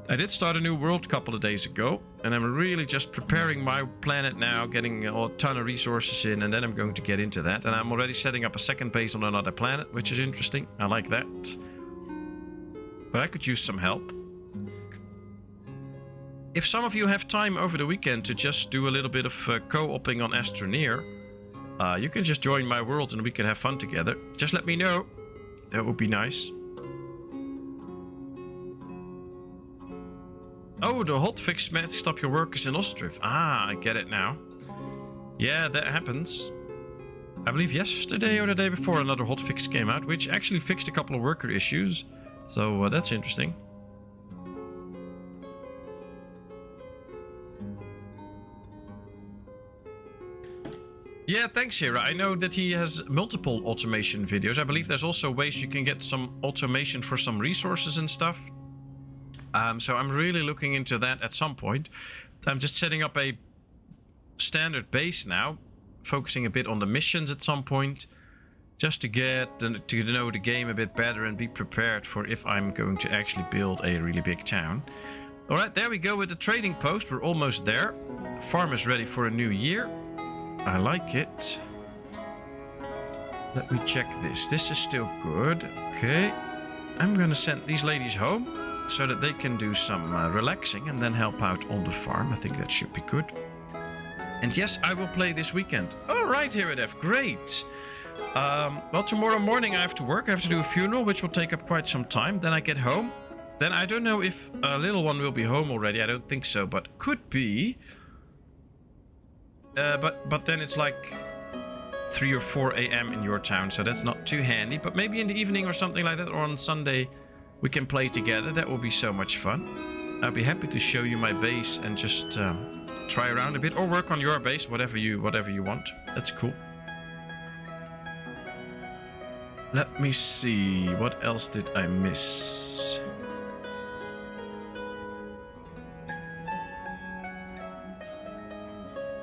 I did start a new world a couple of days ago, and I'm really just preparing my planet now, getting a ton of resources in, and then I'm going to get into that. And I'm already setting up a second base on another planet, which is interesting. I like that. But I could use some help. If some of you have time over the weekend to just do a little bit of co-oping on Astroneer, you can just join my world and we can have fun together. Just let me know. That would be nice. Oh, the hotfix messed up your workers in Ostriv. Ah, I get it now. Yeah, that happens. I believe yesterday or the day before another hotfix came out, which actually fixed a couple of worker issues. So that's interesting. Yeah, thanks, Hira. I know that he has multiple automation videos. I believe there's also ways you can get some automation for some resources and stuff. So I'm really looking into that at some point. I'm just setting up a standard base now, focusing a bit on the missions at some point, just to get to know the game a bit better and be prepared for if I'm going to actually build a really big town. All right, there we go with the trading post. We're almost there. Farm is ready for a new year. I like it. Let me check this. This is still good. Okay. I'm going to send these ladies home so that they can do some relaxing and then help out on the farm. I think that should be good. And yes, I will play this weekend. All right, here it is. Great. Well, tomorrow morning I have to work. I have to do a funeral, which will take up quite some time. Then I get home. Then I don't know if a little one will be home already. I don't think so, but could be. But then it's like 3 or 4 a.m. in your town, so that's not too handy. But maybe in the evening or something like that, or on Sunday, we can play together. That will be so much fun. I'll be happy to show you my base and just try around a bit, or work on your base, whatever you want. That's cool. Let me see, what else did I miss?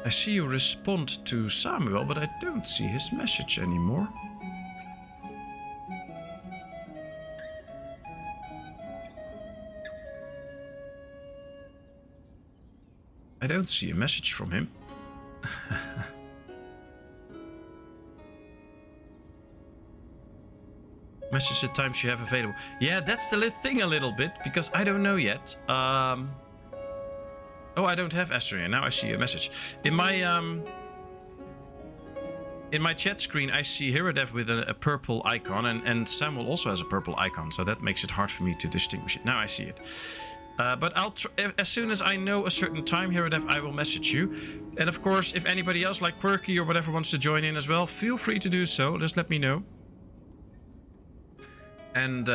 I see you respond to Samuel, but I don't see his message anymore. I don't see a message from him. Message the times you have available. Yeah, that's the thing a little bit, because I don't know yet. Oh, I don't have Astroneer. Now I see a message. In my chat screen, I see Hiradev with a purple icon, and Samuel also has a purple icon, so that makes it hard for me to distinguish it. Now I see it. But as soon as I know a certain time, Hiradev, I will message you. And of course, if anybody else like Quirky or whatever wants to join in as well, feel free to do so. Just let me know. And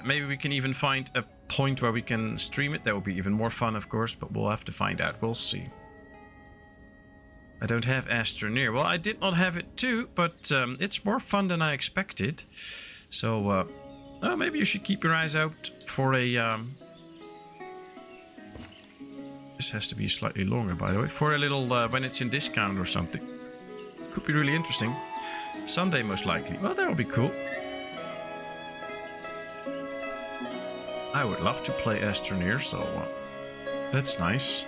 maybe we can even find a point where we can stream it. That would be even more fun, of course, but we'll have to find out. We'll see. I don't have Astroneer. Well, I did not have it too, but it's more fun than I expected. So maybe you should keep your eyes out for a... This has to be slightly longer, by the way. For a little, when it's in discount or something. Could be really interesting. Sunday, most likely. Well, that would be cool. I would love to play Astroneer, so that's nice.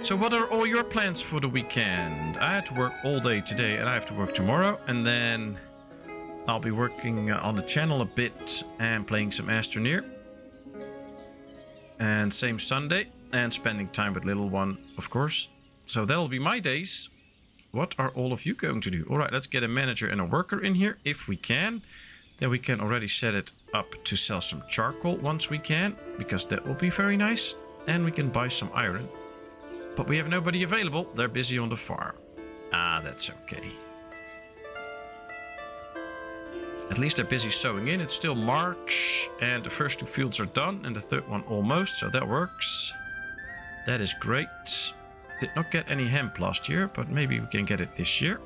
So what are all your plans for the weekend? I had to work all day today, and I have to work tomorrow, and then I'll be working on the channel a bit and playing some Astroneer. And same Sunday, and spending time with little one, of course. So that'll be my days. What are all of you going to do? All right, let's get a manager and a worker in here, if we can. Then we can already set it up to sell some charcoal once we can, because that will be very nice. And we can buy some iron. But we have nobody available. They're busy on the farm. Ah, that's okay. At least they're busy sowing in. It's still March, and the first 2 fields are done, and the third one almost, so that works. That is great. Did not get any hemp last year, but maybe we can get it this year.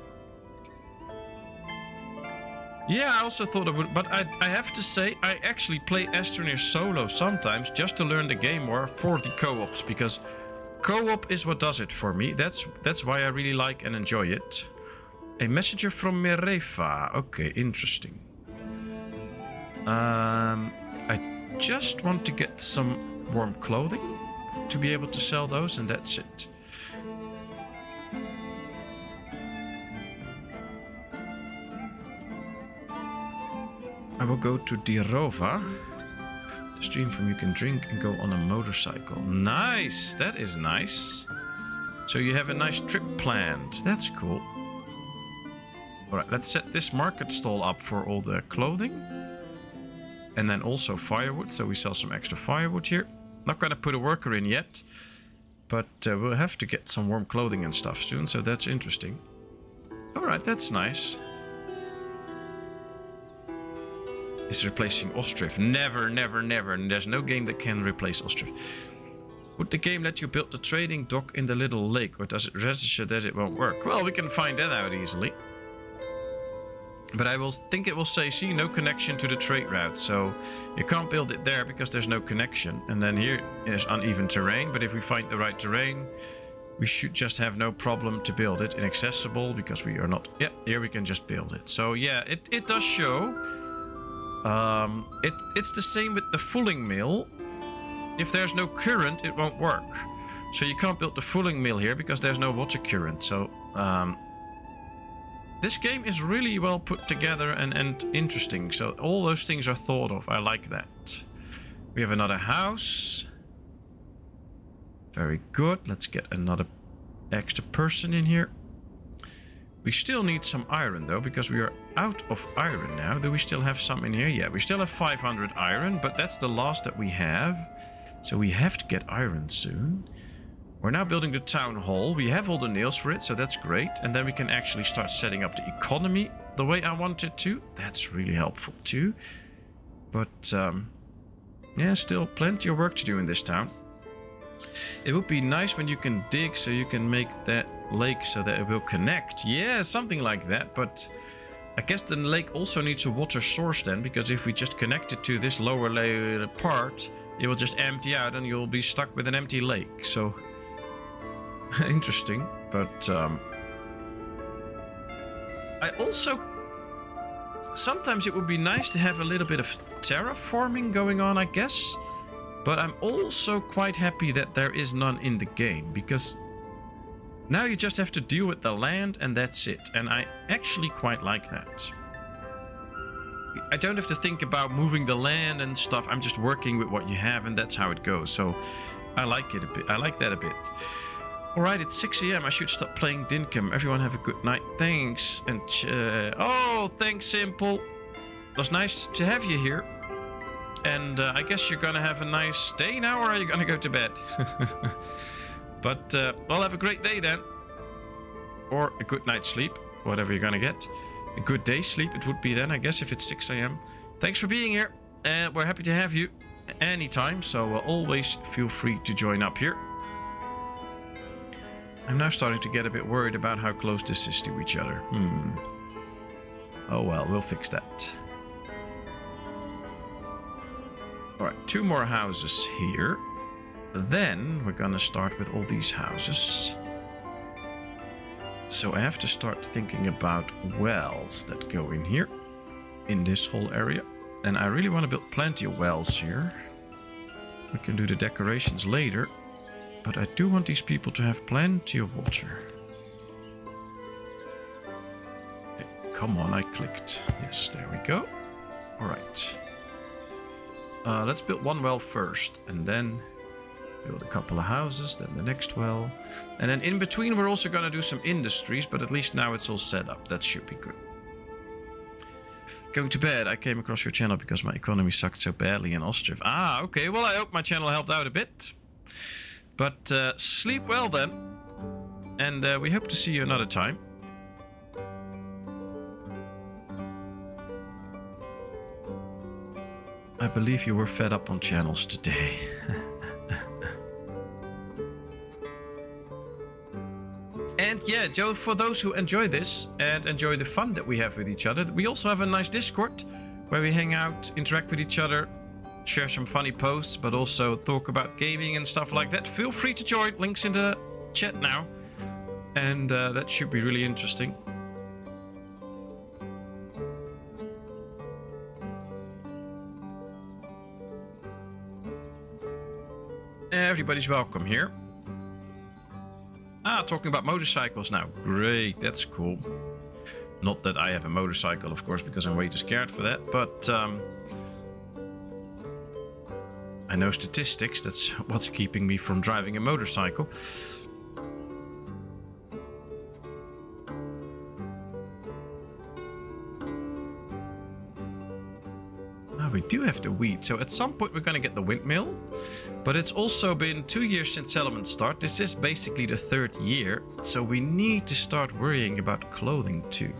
Yeah, I also thought I would, but I have to say, I actually play Astroneer solo sometimes just to learn the game more for the co-ops, because co-op is what does it for me. That's why I really like and enjoy it. A messenger from Mirefa. Okay, interesting. I just want to get some warm clothing to be able to sell those, and that's it. I will go to Dirova. The stream from you can drink and go on a motorcycle. Nice! That is nice. So you have a nice trip planned. That's cool. Alright, let's set this market stall up for all the clothing. And then also firewood. So we sell some extra firewood here. Not gonna put a worker in yet. But we'll have to get some warm clothing and stuff soon. So that's interesting. Alright, that's nice. Is replacing Ostriv. Never, never, never. And there's no game that can replace Ostriv. Would the game let you build the trading dock in the little lake, or does it register that it won't work? Well, we can find that out easily. But I will think it will say, see, no connection to the trade route. So you can't build it there because there's no connection. And then here is uneven terrain. But if we find the right terrain, we should just have no problem to build it. Inaccessible because we are not... Yeah, here we can just build it. So yeah, it does show... It's the same with the fulling mill. If there's no current, it won't work. So you can't build the fulling mill here because there's no water current. So this game is really well put together and interesting. So all those things are thought of. I like that. We have another house. Very good. Let's get another extra person in here. We still need some iron though, because we are out of iron now. Do we still have some in here? Yeah, we still have 500 iron, but that's the last that we have. So we have to get iron soon. We're now building the town hall. We have all the nails for it, so that's great. And then we can actually start setting up the economy the way I want it to. That's really helpful too. But yeah, still plenty of work to do in this town. It would be nice when you can dig so you can make that lake so that it will connect. Yeah, something like that. But I guess the lake also needs a water source then, because if we just connect it to this lower layer part, it will just empty out and you'll be stuck with an empty lake. So interesting. But I also sometimes it would be nice to have a little bit of terraforming going on, I guess. But I'm also quite happy that there is none in the game, because now you just have to deal with the land and that's it. And I actually quite like that. I don't have to think about moving the land and stuff. I'm just working with what you have and that's how it goes. So I like it a bit. I like that a bit. Alright, it's 6 AM. I should stop playing Dinkum. Everyone have a good night. Thanks. And oh, thanks, Simple. It was nice to have you here. And I guess you're gonna have a nice day now, or are you gonna go to bed? But well, have a great day then. Or a good night's sleep, whatever you're gonna get. A good day's sleep it would be then, I guess, if it's 6 AM. Thanks for being here. And we're happy to have you anytime, so always feel free to join up here. I'm now starting to get a bit worried about how close this is to each other. Oh well, we'll fix that. Alright, 2 more houses here. Then we're gonna start with all these houses. So I have to start thinking about wells that go in here, in this whole area. And I really want to build plenty of wells here. We can do the decorations later. But I do want these people to have plenty of water. Hey, come on, I clicked. Yes, there we go. Alright. Let's build 1 well first, and then build a couple of houses, then the next well. And then in between we're also going to do some industries, but at least now it's all set up. That should be good. Going to bed. I came across your channel because my economy sucked so badly in Ostriv. Ah, okay. Well, I hope my channel helped out a bit. But sleep well then. And we hope to see you another time. I believe you were fed up on channels today. And yeah, Joe, for those who enjoy this and enjoy the fun that we have with each other, we also have a nice Discord where we hang out, interact with each other, share some funny posts, but also talk about gaming and stuff like that. Feel free to join. Links in the chat now. And that should be really interesting. Everybody's welcome here. Ah, talking about motorcycles now. Great, that's cool. Not that I have a motorcycle, of course, because I'm way too scared for that, but I know statistics, that's what's keeping me from driving a motorcycle. We do have to weed, so at some point we're going to get the windmill, but it's also been 2 years since settlement start. This is basically the 3rd year, so we need to start worrying about clothing too.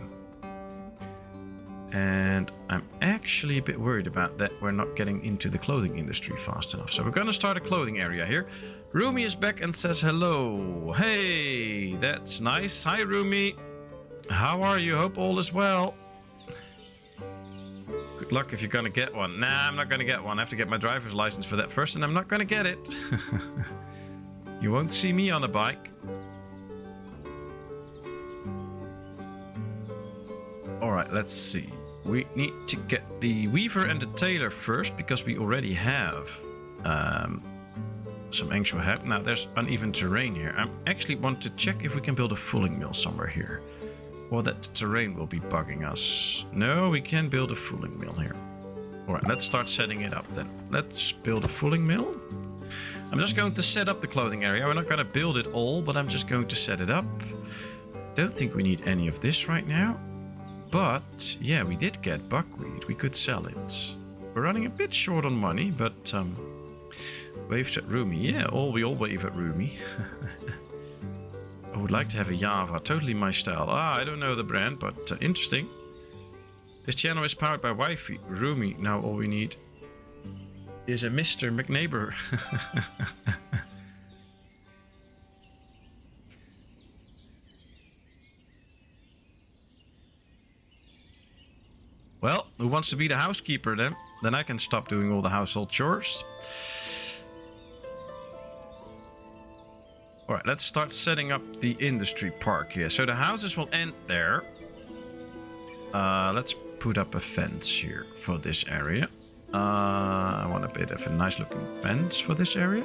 And I'm actually a bit worried about that we're not getting into the clothing industry fast enough. So we're going to start a clothing area here. Rumi is back and says hello. Hey, that's nice. Hi Rumi, how are you? Hope all is well. Good luck if you're gonna get one. Nah, I'm not gonna get one. I have to get my driver's license for that first, and I'm not gonna get it. You won't see me on a bike. Alright, let's see. We need to get the weaver and the tailor first, because we already have some actual help. Now, there's uneven terrain here. I actually want to check if we can build a fulling mill somewhere here. Or that the terrain will be bugging us. No, we can build a fulling mill here. Alright, let's start setting it up then. Let's build a fulling mill. I'm just going to set up the clothing area. We're not going to build it all, but I'm just going to set it up. Don't think we need any of this right now. But, yeah, we did get buckwheat. We could sell it. We're running a bit short on money, but Waves at Rumi. Yeah, we all wave at Rumi. I would like to have a Java. Totally my style. I don't know the brand, but interesting. This channel is powered by Wi-Fi. Rumi. Now all we need is a Mr. McNeighbor. Well, who wants to be the housekeeper then? Then I can stop doing all the household chores. Alright, let's start setting up the industry park here. So the houses will end there. Let's put up a fence here for this area. I want a bit of a nice looking fence for this area.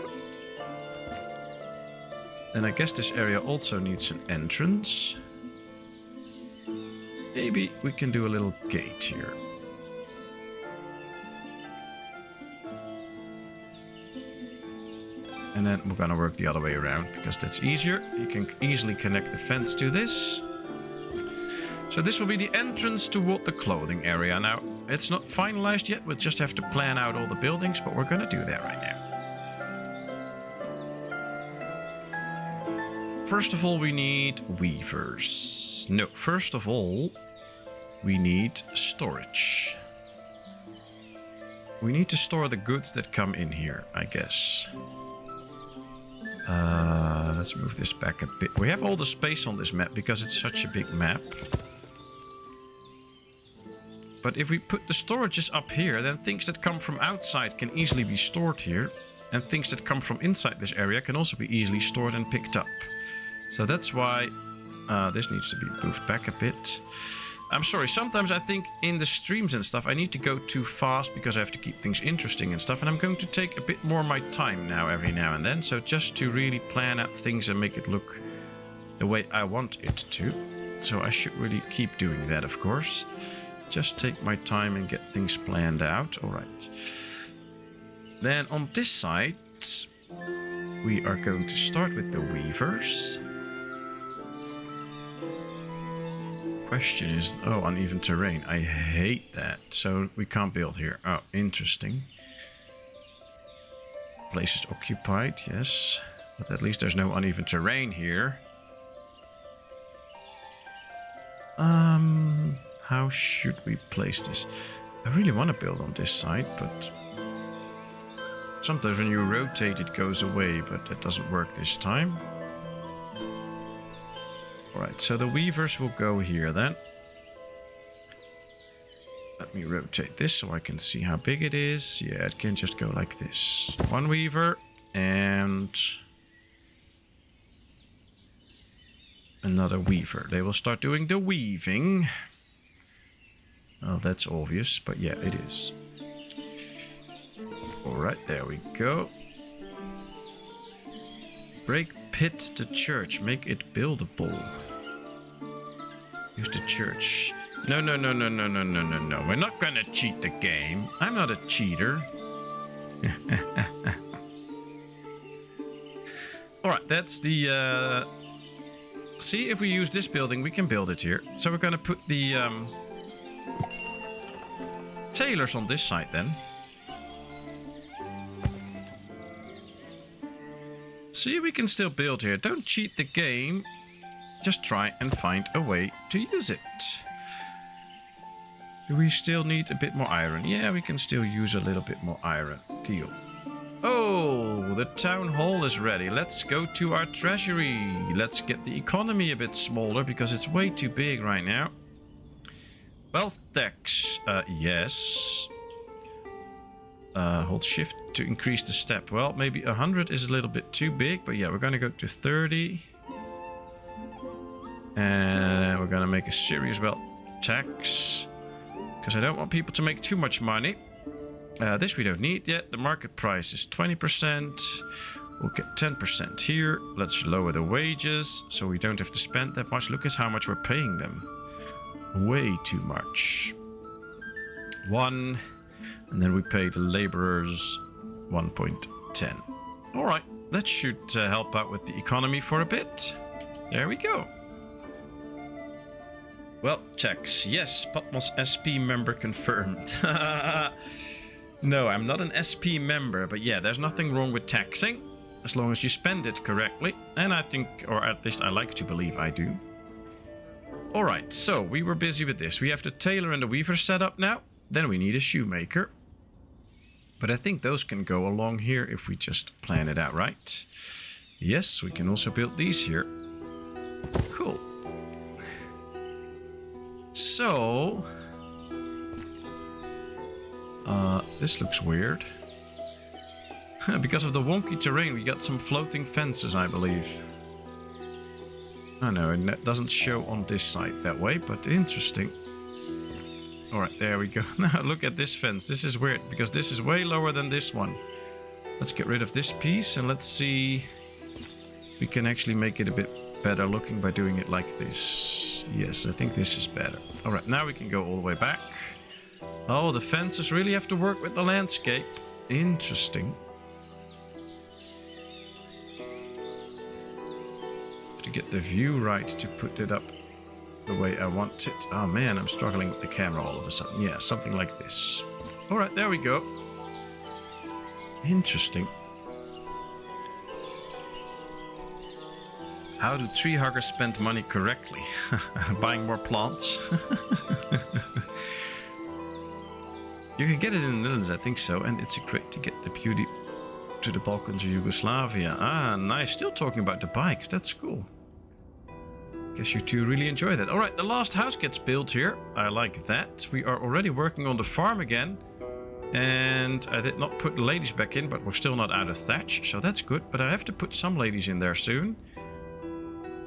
And I guess this area also needs an entrance. Maybe we can do a little gate here. And then we're gonna work the other way around because that's easier. You can easily connect the fence to this. So this will be the entrance toward the clothing area. Now, it's not finalized yet. We'll just have to plan out all the buildings, but we're gonna do that right now. First of all, we need weavers. No, first of all, we need storage. We need to store the goods that come in here, I guess. Let's move this back a bit. We have all the space on this map because it's such a big map. But if we put the storages up here, then things that come from outside can easily be stored here. And things that come from inside this area can also be easily stored and picked up. So that's why this needs to be moved back a bit. I'm sorry, sometimes I think in the streams and stuff I need to go too fast because I have to keep things interesting and stuff. And I'm going to take a bit more of my time now every now and then. So just to really plan out things and make it look the way I want it to. So I should really keep doing that, of course. Just take my time and get things planned out. All right. Then on this side, we are going to start with the weavers. Question is, oh, uneven terrain. I hate that. So we can't build here. Oh, interesting. Place is occupied, yes. But at least there's no uneven terrain here. How should we place this? I really want to build on this side, but sometimes when you rotate it goes away, but it doesn't work this time. Alright, so the weavers will go here then. Let me rotate this so I can see how big it is. Yeah, it can just go like this. One weaver and another weaver. They will start doing the weaving. Oh, that's obvious, but yeah, it is. Alright, there we go. Break pit the church. Make it buildable. Use the church. No. We're not gonna cheat the game. I'm not a cheater. Alright, that's the... See, if we use this building, we can build it here. So we're gonna put the... tailors on this side then. See, we can still build here. Don't cheat the game. Just try and find a way to use it. Do we still need a bit more iron? Yeah, we can still use a little bit more iron. Deal. Oh, the town hall is ready. Let's go to our treasury. Let's get the economy a bit smaller because it's way too big right now. Wealth tax. Yes. Hold shift to increase the step. Well, maybe 100 is a little bit too big, but yeah, we're going to go to 30. And we're going to make a serious wealth tax. Because I don't want people to make too much money. This we don't need yet. The market price is 20%. We'll get 10% here. Let's lower the wages so we don't have to spend that much. Look at how much we're paying them. Way too much. 1. And then we pay the laborers 1.10. All right, that should help out with the economy for a bit. There we go. Well, checks. Yes, PatmosIV member confirmed. No, I'm not an SP member, but yeah, there's nothing wrong with taxing, as long as you spend it correctly. And I think, or at least I like to believe I do. Alright, so we were busy with this. We have the tailor and the weaver set up now. Then we need a shoemaker. But I think those can go along here if we just plan it out right. Yes, we can also build these here. Cool. So... this looks weird. Because of the wonky terrain, we got some floating fences, I believe. I know, and that doesn't show on this side that way, but interesting. Alright, there we go. Now look at this fence. This is weird, because this is way lower than this one. Let's get rid of this piece, and let's see... We can actually make it a bit better looking by doing it like this. Yes, I think this is better. Alright, now we can go all the way back. Oh, the fences really have to work with the landscape. Interesting. To get the view right to put it up the way I want it. Oh man, I'm struggling with the camera all of a sudden. Yeah, something like this. Alright, there we go. Interesting. How do tree huggers spend money correctly? Buying more plants? You can get it in the Netherlands, I think so, and it's a great to get the beauty to the Balkans or Yugoslavia. Ah, nice. Still talking about the bikes. That's cool. Guess you two really enjoy that. Alright, the last house gets built here. I like that. We are already working on the farm again. And I did not put the ladies back in, but we're still not out of thatch, so that's good. But I have to put some ladies in there soon.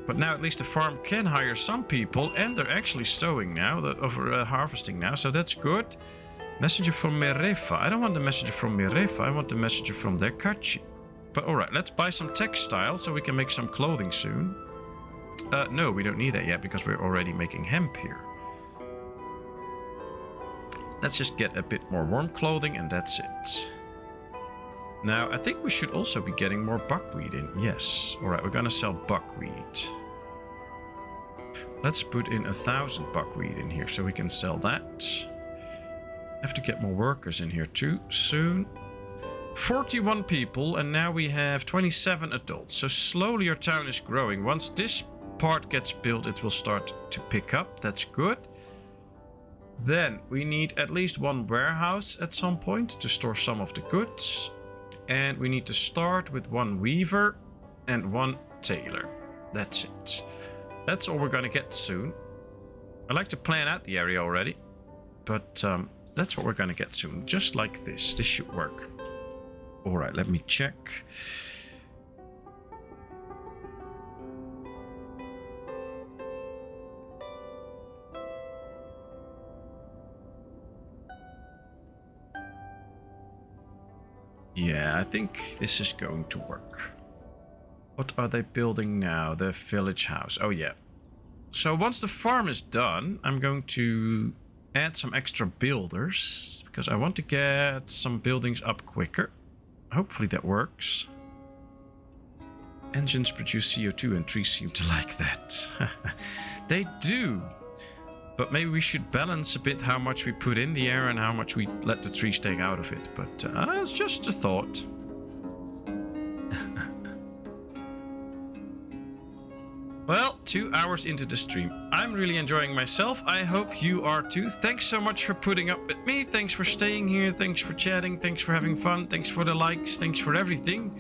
But now at least the farm can hire some people, and they're actually sowing now, harvesting now, so that's good. Messenger from Merefa. I don't want the messenger from Merefa, I want the messenger from Derkachi. But alright, let's buy some textiles so we can make some clothing soon. No, we don't need that yet because we're already making hemp here. Let's just get a bit more warm clothing and that's it. Now, I think we should also be getting more buckwheat in. Yes. Alright, we're gonna sell buckwheat. Let's put in 1,000 buckwheat in here so we can sell that. Have to get more workers in here too soon. 41 people and now we have 27 adults. So slowly our town is growing. Once this part gets built, it will start to pick up. That's good. Then we need at least one warehouse at some point to store some of the goods. And we need to start with one weaver and one tailor. That's it. That's all we're gonna get soon. I like to plan out the area already. But that's what we're gonna get soon. Just like this. This should work. Alright, let me check. Yeah, I think this is going to work. What are they building now? The village house. Oh yeah. So once the farm is done, I'm going to add some extra builders because I want to get some buildings up quicker. Hopefully that works. Engines produce CO2 and trees seem to like that. They do. But maybe we should balance a bit how much we put in the air and how much we let the trees take out of it. But it's just a thought. Well, 2 hours into the stream. I'm really enjoying myself. I hope you are too. Thanks so much for putting up with me. Thanks for staying here. Thanks for chatting. Thanks for having fun. Thanks for the likes. Thanks for everything.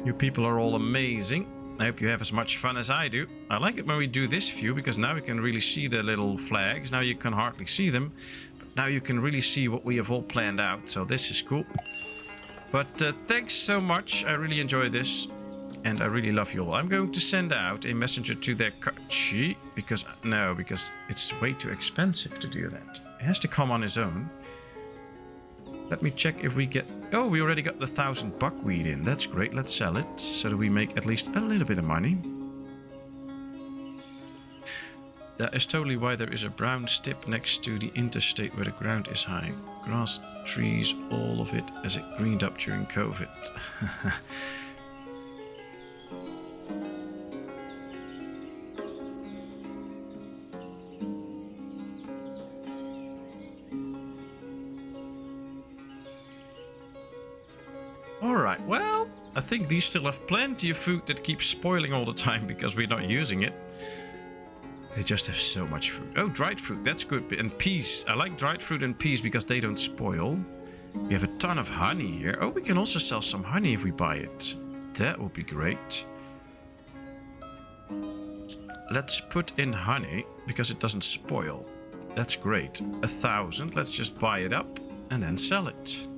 You people are all amazing. I hope you have as much fun as I do. I like it when we do this view because now we can really see the little flags. Now you can hardly see them. But now you can really see what we have all planned out. So this is cool. But thanks so much. I really enjoy this. And I really love you all. I'm going to send out a messenger to their Kachi because it's way too expensive to do that. It has to come on his own. Let me check if we get... Oh, we already got the 1,000 buckwheat in. That's great. Let's sell it so that we make at least a little bit of money. That is totally why there is a brown strip next to the interstate where the ground is high. Grass, trees, all of it as it greened up during COVID. Alright, well, I think these still have plenty of food that keeps spoiling all the time because we're not using it. They just have so much fruit. Oh, dried fruit, that's good. And peas. I like dried fruit and peas because they don't spoil. We have a ton of honey here. Oh, we can also sell some honey if we buy it. That would be great. Let's put in honey because it doesn't spoil. That's great. 1,000. Let's just buy it up and then sell it.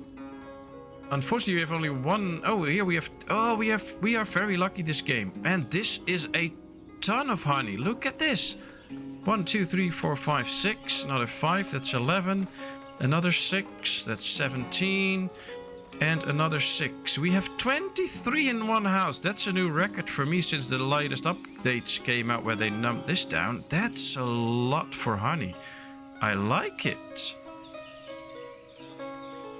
Unfortunately, we have only one. Oh, here we have. Oh, we are very lucky this game. And this is a ton of honey. Look at this. 1, 2, 3, 4, 5, 6. Another 5. That's 11. Another 6. That's 17. And another 6. We have 23 in one house. That's a new record for me since the latest updates came out where they numbed this down. That's a lot for honey. I like it.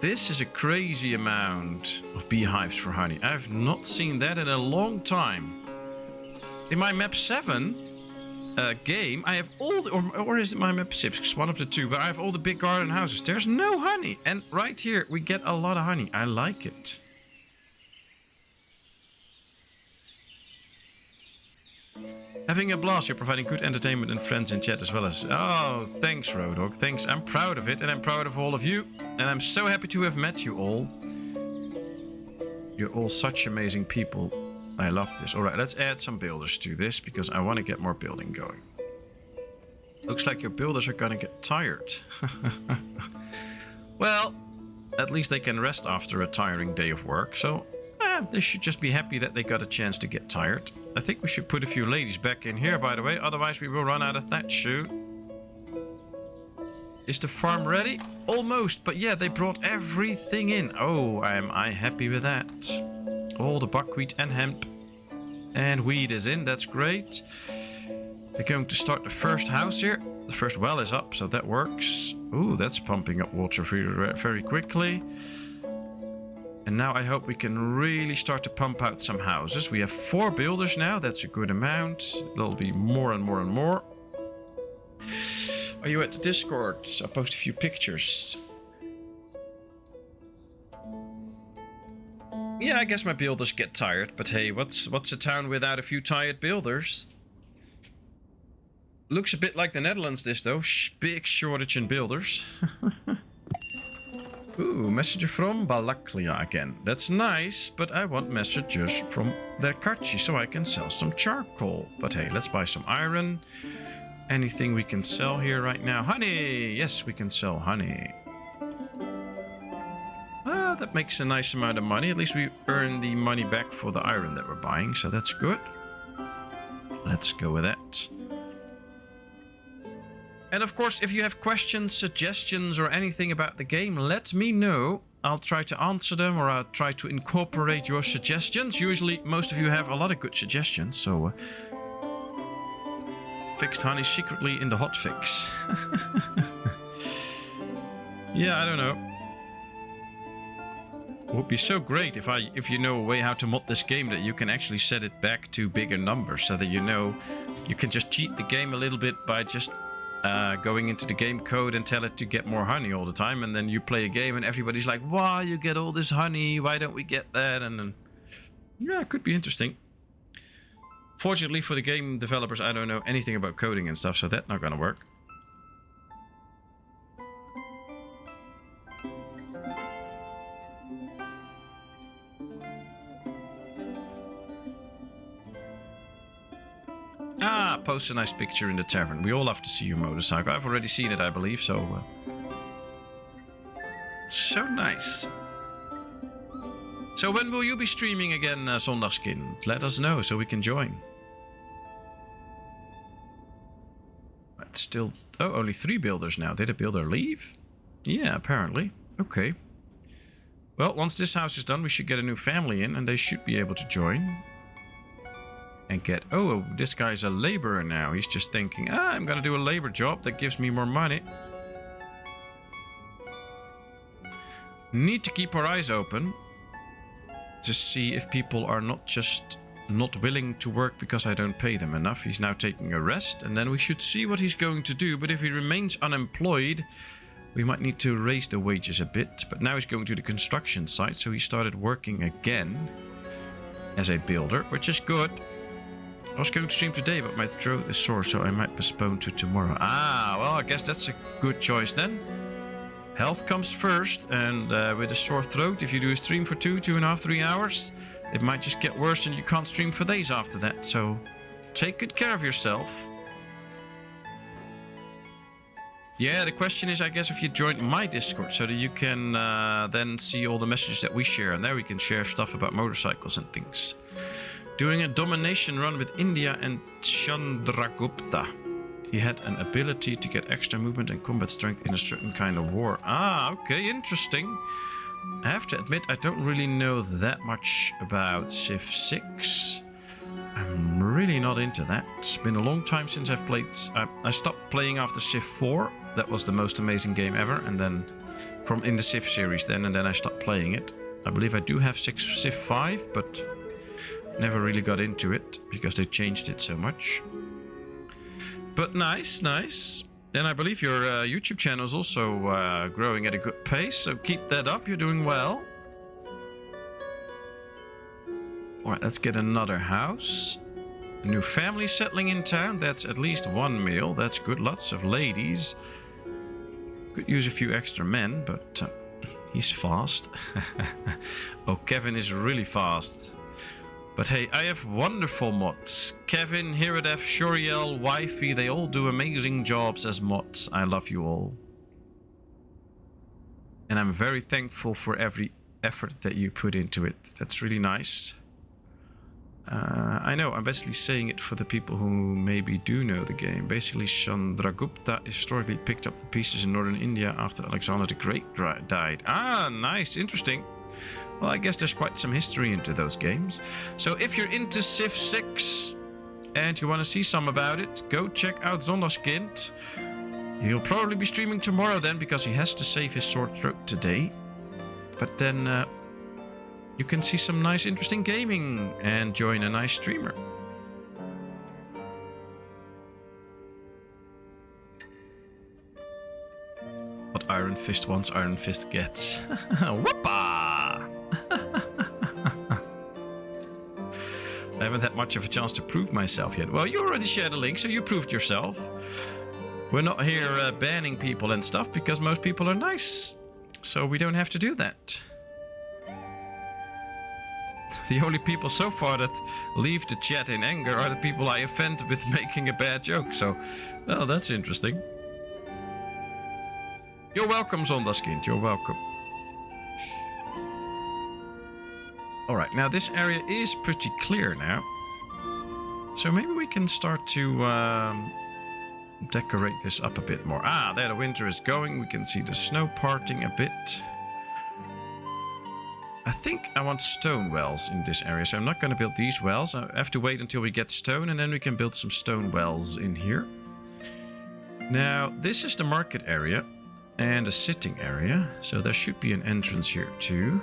This is a crazy amount of beehives for honey. I've not seen that in a long time. In my map 7 game, I have all the, or is it my map 6? It's one of the two, but I have all the big garden houses. There's no honey. And right here, we get a lot of honey. I like it. Having a blast, you're providing good entertainment and friends in chat as well as... Oh, thanks, Roadhog. Thanks. I'm proud of it, and I'm proud of all of you. And I'm so happy to have met you all. You're all such amazing people. I love this. Alright, let's add some builders to this, because I want to get more building going. Looks like your builders are gonna get tired. Well, at least they can rest after a tiring day of work, so... they should just be happy that they got a chance to get tired. I think we should put a few ladies back in here, by the way. Otherwise, we will run out of thatch soon. Is the farm ready? Almost, but yeah, they brought everything in. Oh, am I happy with that. All the buckwheat and hemp. And wheat is in, that's great. We're going to start the first house here. The first well is up, so that works. Ooh, that's pumping up water very quickly. And now I hope we can really start to pump out some houses. We have 4 builders now. That's a good amount. There'll be more and more and more. Are you at the Discord? I'll post a few pictures. Yeah, I guess my builders get tired. But hey, what's a town without a few tired builders? Looks a bit like the Netherlands, this though. Big shortage in builders. Ooh, messenger from Balaklia again. That's nice, but I want messengers from Derkachi so I can sell some charcoal. But hey, let's buy some iron. Anything we can sell here right now? Honey! Yes, we can sell honey. That makes a nice amount of money. At least we earn the money back for the iron that we're buying, so that's good. Let's go with that. And of course, if you have questions, suggestions, or anything about the game, let me know. I'll try to answer them, or I'll try to incorporate your suggestions. Usually, most of you have a lot of good suggestions, so... fixed honey secretly in the hotfix. Yeah, I don't know. It would be so great if you know a way how to mod this game that you can actually set it back to bigger numbers, so that you know you can just cheat the game a little bit by just... going into the game code and tell it to get more honey all the time, and then you play a game and everybody's like, why you get all this honey, why don't we get that? And then yeah, it could be interesting. Fortunately for the game developers, I don't know anything about coding and stuff, so that's not gonna work. Ah, post a nice picture in the tavern. We all love to see your motorcycle. I've already seen it, I believe, so... so nice. So when will you be streaming again, Zondagskind? Let us know so we can join. It's still... oh, only 3 builders now. Did a builder leave? Yeah, apparently. Okay. Well, once this house is done, we should get a new family in, and they should be able to join. And get... oh, this guy's a laborer now. He's just thinking, I'm gonna do a labor job that gives me more money. Need to keep our eyes open to see if people are not just not willing to work because I don't pay them enough. He's now taking a rest, and then we should see what he's going to do. But if he remains unemployed, We might need to raise the wages a bit, but now he's going to the construction site, so he started working again as a builder, which is good. I was going to stream today, but my throat is sore, so I might postpone to tomorrow. Ah, well, I guess that's a good choice then. Health comes first, and with a sore throat, if you do a stream for 2.5, 3 hours, it might just get worse and you can't stream for days after that. So take good care of yourself. Yeah, the question is, I guess, if you join my Discord so that you can then see all the messages that we share. And there we can share stuff about motorcycles and things. Doing a domination run with India and Chandragupta. He had an ability to get extra movement and combat strength in a certain kind of war. Ah, okay, interesting. I have to admit, I don't really know that much about Civ 6. I'm really not into that. It's been a long time since I've played. I stopped playing after Civ 4. That was the most amazing game ever. And then from in the Civ series then, and then I stopped playing it. I believe I do have Civ 5, but never really got into it because they changed it so much. But nice, nice. And I believe your YouTube channel is also growing at a good pace, so keep that up. You're doing well. Alright, let's get another house. A new family settling in town. That's at least one meal. That's good. Lots of ladies. Could use a few extra men, but he's fast. Oh, Kevin is really fast. But hey, I have wonderful mods. Kevin, Hiradef, Shoriel, Wifey, they all do amazing jobs as mods. I love you all. And I'm very thankful for every effort that you put into it. That's really nice. I know, I'm basically saying it for the people who maybe do know the game. Basically, Chandragupta historically picked up the pieces in northern India after Alexander the Great died. Ah, nice, interesting. Well, I guess there's quite some history into those games. So if you're into Civ 6 and you want to see some about it, go check out Zondaskind. He'll probably be streaming tomorrow then, because he has to save his sore throat today. But then you can see some nice interesting gaming and join a nice streamer. What Iron Fist wants, Iron Fist gets. Whoopa! I haven't had much of a chance to prove myself yet. Well, you already shared a link, so you proved yourself. We're not here banning people and stuff, because most people are nice. So we don't have to do that. The only people so far that leave the chat in anger are the people I offend with making a bad joke. So, well, that's interesting. You're welcome, Zondaskind. You're welcome. Alright, now this area is pretty clear now. So maybe we can start to decorate this up a bit more. Ah, there the winter is going. We can see the snow parting a bit. I think I want stone wells in this area, so I'm not going to build these wells. I have to wait until we get stone, and then we can build some stone wells in here. Now, this is the market area and a sitting area, so there should be an entrance here too.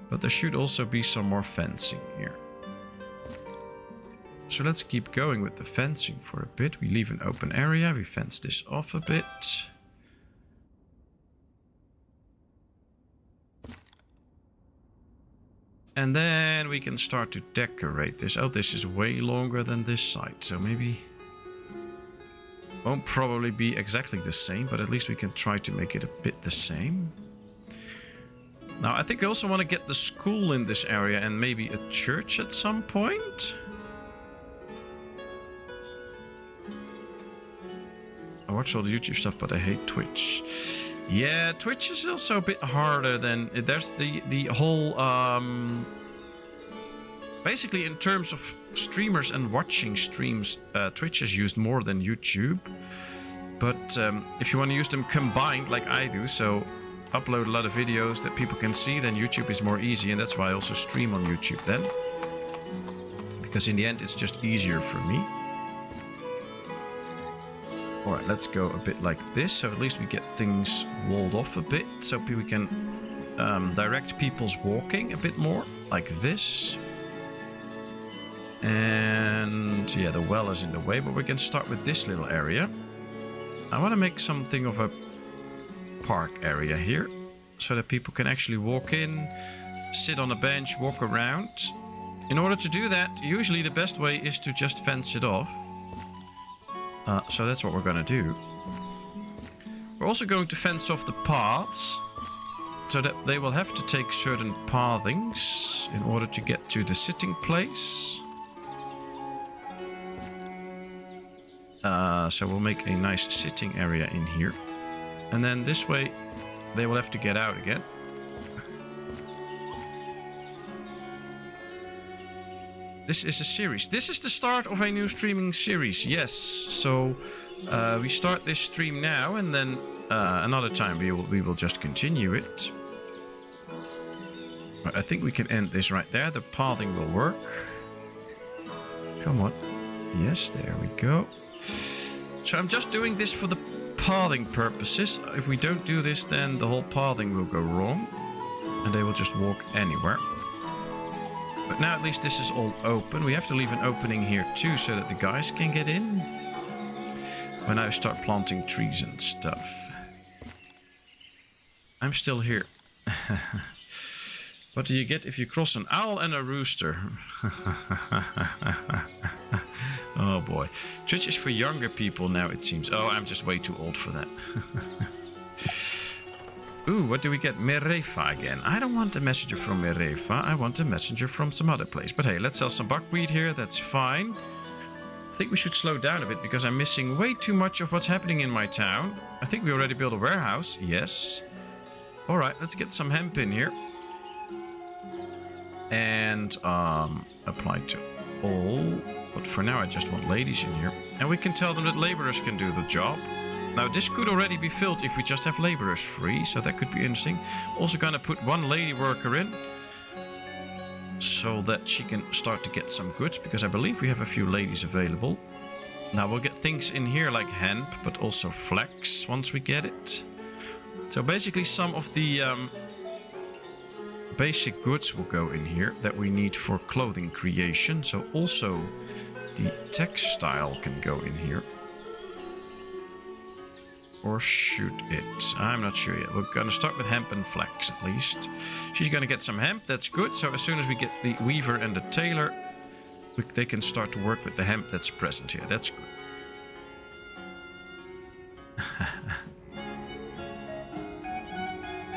But there should also be some more fencing here. So let's keep going with the fencing for a bit. We leave an open area, we fence this off a bit. And then we can start to decorate this. Oh, this is way longer than this side, so maybe won't probably be exactly the same, but at least we can try to make it a bit the same. Now, I think I also want to get the school in this area and maybe a church at some point. I watch all the YouTube stuff, but I hate Twitch. Yeah, Twitch is also a bit harder than... There's the whole... basically, in terms of streamers and watching streams, Twitch is used more than YouTube. But if you want to use them combined, like I do, so upload a lot of videos that people can see, then YouTube is more easy. And that's why I also stream on YouTube then. Because in the end, it's just easier for me. Alright, let's go a bit like this, so at least we get things walled off a bit, so we can direct people's walking a bit more, like this. And yeah, the well is in the way, but we can start with this little area. I want to make something of a park area here, so that people can actually walk in, sit on a bench, walk around. In order to do that, usually the best way is to just fence it off. So that's what we're going to do. We're also going to fence off the paths, so that they will have to take certain pathings in order to get to the sitting place. So we'll make a nice sitting area in here. And then this way, they will have to get out again. This is a series. This is the start of a new streaming series, yes. So we start this stream now, and then another time we will just continue it. But I think we can end this right there. The pathing will work. Come on. Yes, there we go. So I'm just doing this for the pathing purposes. If we don't do this, then the whole pathing will go wrong, and they will just walk anywhere. But now at least this is all open. We have to leave an opening here too, so that the guys can get in when I start planting trees and stuff. I'm still here. What do you get if you cross an owl and a rooster? Oh boy. Twitch is for younger people now, it seems. Oh, I'm just way too old for that. Ooh, what do we get? Merefa again. I don't want a messenger from Merefa. I want a messenger from some other place. But hey, let's sell some buckwheat here. That's fine. I think we should slow down a bit because I'm missing way too much of what's happening in my town. I think we already built a warehouse. Yes. Alright, let's get some hemp in here. And apply to all. But for now, I just want ladies in here. And we can tell them that laborers can do the job. Now, this could already be filled if we just have laborers free, so that could be interesting. Also gonna put one lady worker in, so that she can start to get some goods, because I believe we have a few ladies available. Now, we'll get things in here like hemp, but also flax once we get it. So basically, some of the basic goods will go in here that we need for clothing creation. So also the textile can go in here. Or should it? I'm not sure yet. We're going to start with hemp and flax at least. She's going to get some hemp. That's good. So as soon as we get the weaver and the tailor, they can start to work with the hemp that's present here. That's good.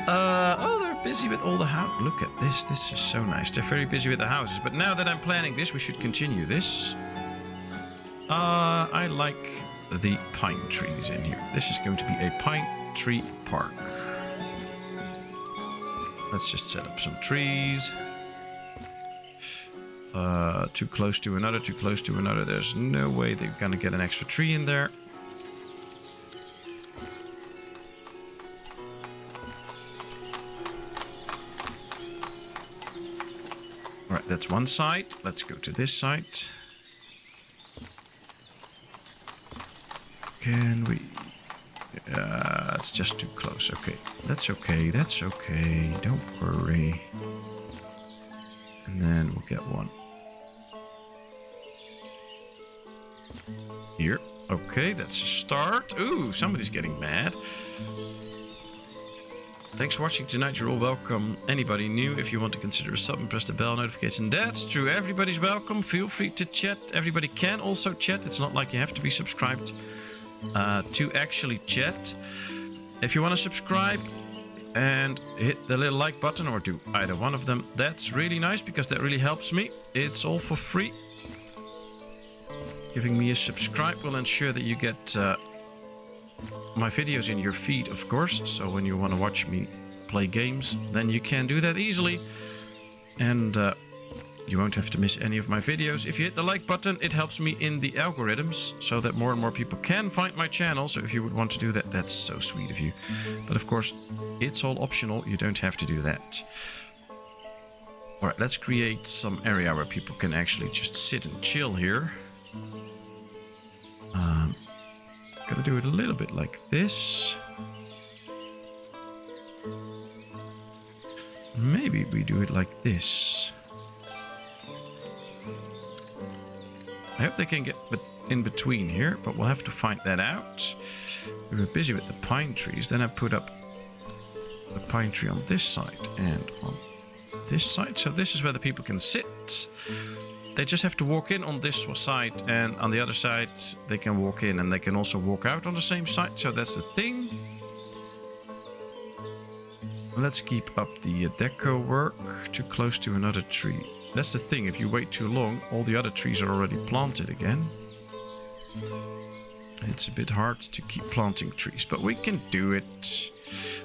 Oh, they're busy with all the houses. Look at this. This is so nice. They're very busy with the houses. But now that I'm planning this, we should continue this. I like the pine trees in here. This is going to be a pine tree park. Let's just set up some trees. Too close to another, too close to another. There's no way they're gonna get an extra tree in there. Alright, that's one side. Let's go to this side. Can we... it's just too close. Okay, that's okay. That's okay. Don't worry. And then we'll get one here. Okay, that's a start. Ooh, somebody's getting mad. Thanks for watching tonight. You're all welcome. Anybody new, if you want to consider a sub and press the bell notification. That's true. Everybody's welcome. Feel free to chat. Everybody can also chat. It's not like you have to be subscribed to actually chat. If you want to subscribe and hit the little like button, or do either one of them, that's really nice because that really helps me. It's all for free. Giving me a subscribe will ensure that you get my videos in your feed, of course. So when you want to watch me play games, then you can do that easily. And you won't have to miss any of my videos. If you hit the like button, it helps me in the algorithms so that more and more people can find my channel. So if you would want to do that, that's so sweet of you. But of course, it's all optional. You don't have to do that. All right, let's create some area where people can actually just sit and chill here. Gonna do it a little bit like this. Maybe we do it like this. I hope they can get in between here, but we'll have to find that out. We were busy with the pine trees. Then I put up the pine tree on this side and on this side. So this is where the people can sit. They just have to walk in on this side, and on the other side they can walk in, and they can also walk out on the same side. So that's the thing. Let's keep up the deco work. Too close to another tree. That's the thing, if you wait too long, all the other trees are already planted again. It's a bit hard to keep planting trees, but we can do it.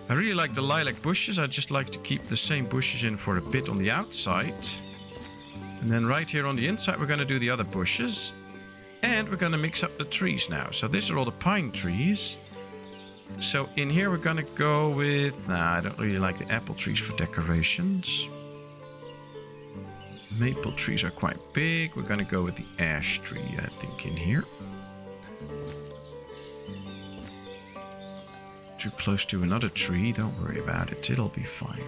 I really like the lilac bushes. I just like to keep the same bushes in for a bit on the outside. And then right here on the inside, we're going to do the other bushes. And we're going to mix up the trees now. So these are all the pine trees. So in here, we're going to go with... Nah, I don't really like the apple trees for decorations. Maple trees are quite big. We're going to go with the ash tree, I think, in here. Too close to another tree. Don't worry about it. It'll be fine.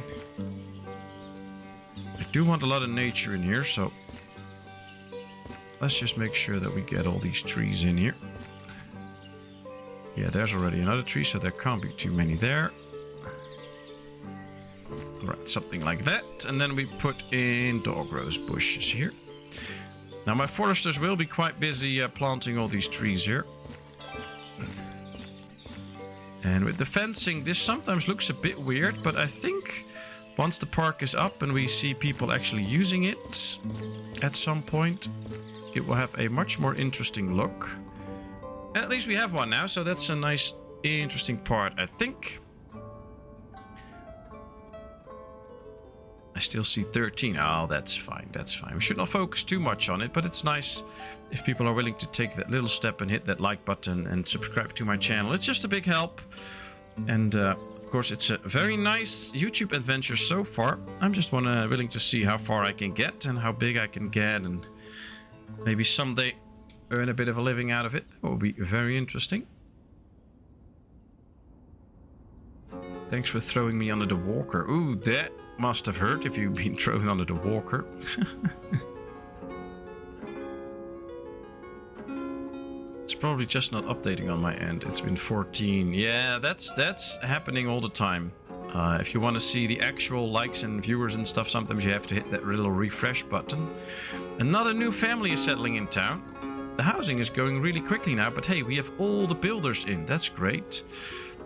I do want a lot of nature in here, so let's just make sure that we get all these trees in here. Yeah, there's already another tree, so there can't be too many there. Right, something like that. And then we put in dog rose bushes here. Now my foresters will be quite busy planting all these trees here. And with the fencing, this sometimes looks a bit weird, but I think once the park is up and we see people actually using it at some point, it will have a much more interesting look. And at least we have one now, so that's a nice, interesting part, I think. I still see 13. Oh, that's fine, that's fine. We should not focus too much on it, but it's nice if people are willing to take that little step and hit that like button and subscribe to my channel. It's just a big help. And of course, it's a very nice YouTube adventure so far. I'm just willing to see how far I can get and how big I can get, and maybe someday earn a bit of a living out of it. That will be very interesting. Thanks for throwing me under the walker. Ooh, that must have hurt if you've been thrown under the walker. It's probably just not updating on my end. It's been 14. Yeah, that's happening all the time. If you want to see the actual likes and viewers and stuff, sometimes you have to hit that little refresh button. Another new family is settling in town. The housing is going really quickly now, but hey, we have all the builders in. That's great.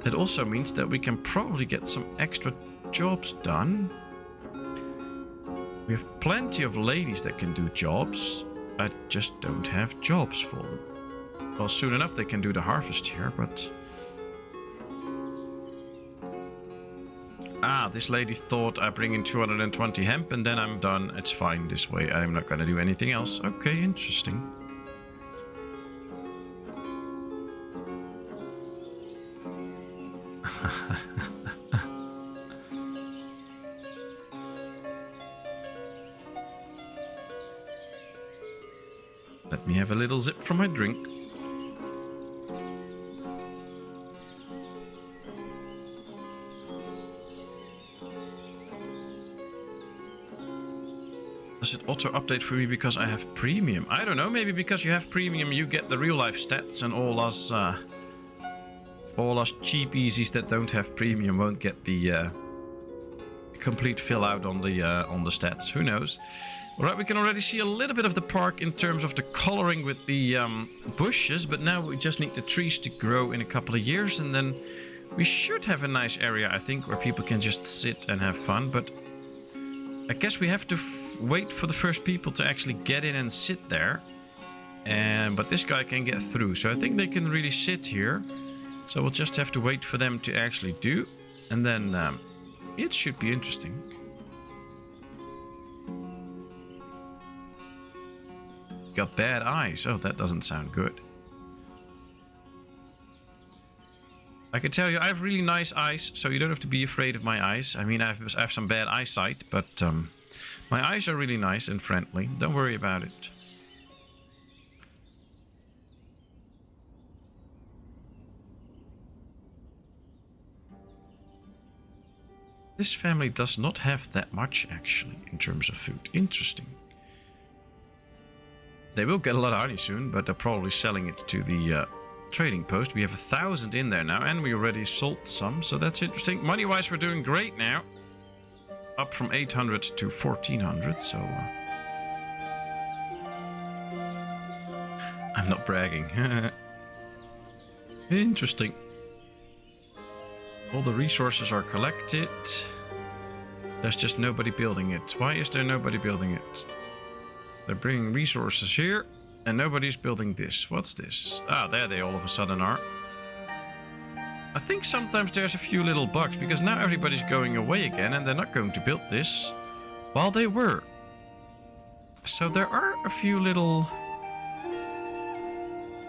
That also means that we can probably get some extra jobs done. We have plenty of ladies that can do jobs. I just don't have jobs for them. Well, soon enough they can do the harvest here, but... Ah, this lady thought I bring in 220 hemp and then I'm done. It's fine this way. I'm not going to do anything else. Okay, interesting. Let me have a little sip from my drink. Does it auto update for me because I have premium? I don't know, maybe because you have premium you get the real life stats, and all us cheap easies that don't have premium won't get the complete fill out on the stats. Who knows? Alright, we can already see a little bit of the park in terms of the coloring with the bushes, but now we just need the trees to grow in a couple of years, and then we should have a nice area, I think, where people can just sit and have fun. But I guess we have to wait for the first people to actually get in and sit there. But this guy can get through, so I think they can really sit here. So we'll just have to wait for them to actually do, and then it should be interesting. Got bad eyes. Oh, that doesn't sound good. I can tell you I have really nice eyes, so you don't have to be afraid of my eyes. I mean, I have some bad eyesight, but my eyes are really nice and friendly. Don't worry about it. This family does not have that much, actually, in terms of food. Interesting. They will get a lot of honey soon, but they're probably selling it to the trading post. We have 1,000 in there now, and we already sold some, so that's interesting. Money-wise, we're doing great now. Up from 800 to 1,400, so... I'm not bragging. Interesting. All the resources are collected. There's just nobody building it. Why is there nobody building it? They're bringing resources here, and nobody's building this. What's this? Ah, there they all of a sudden are. I think sometimes there's a few little bugs, because now everybody's going away again, and they're not going to build this while they were. So there are a few little...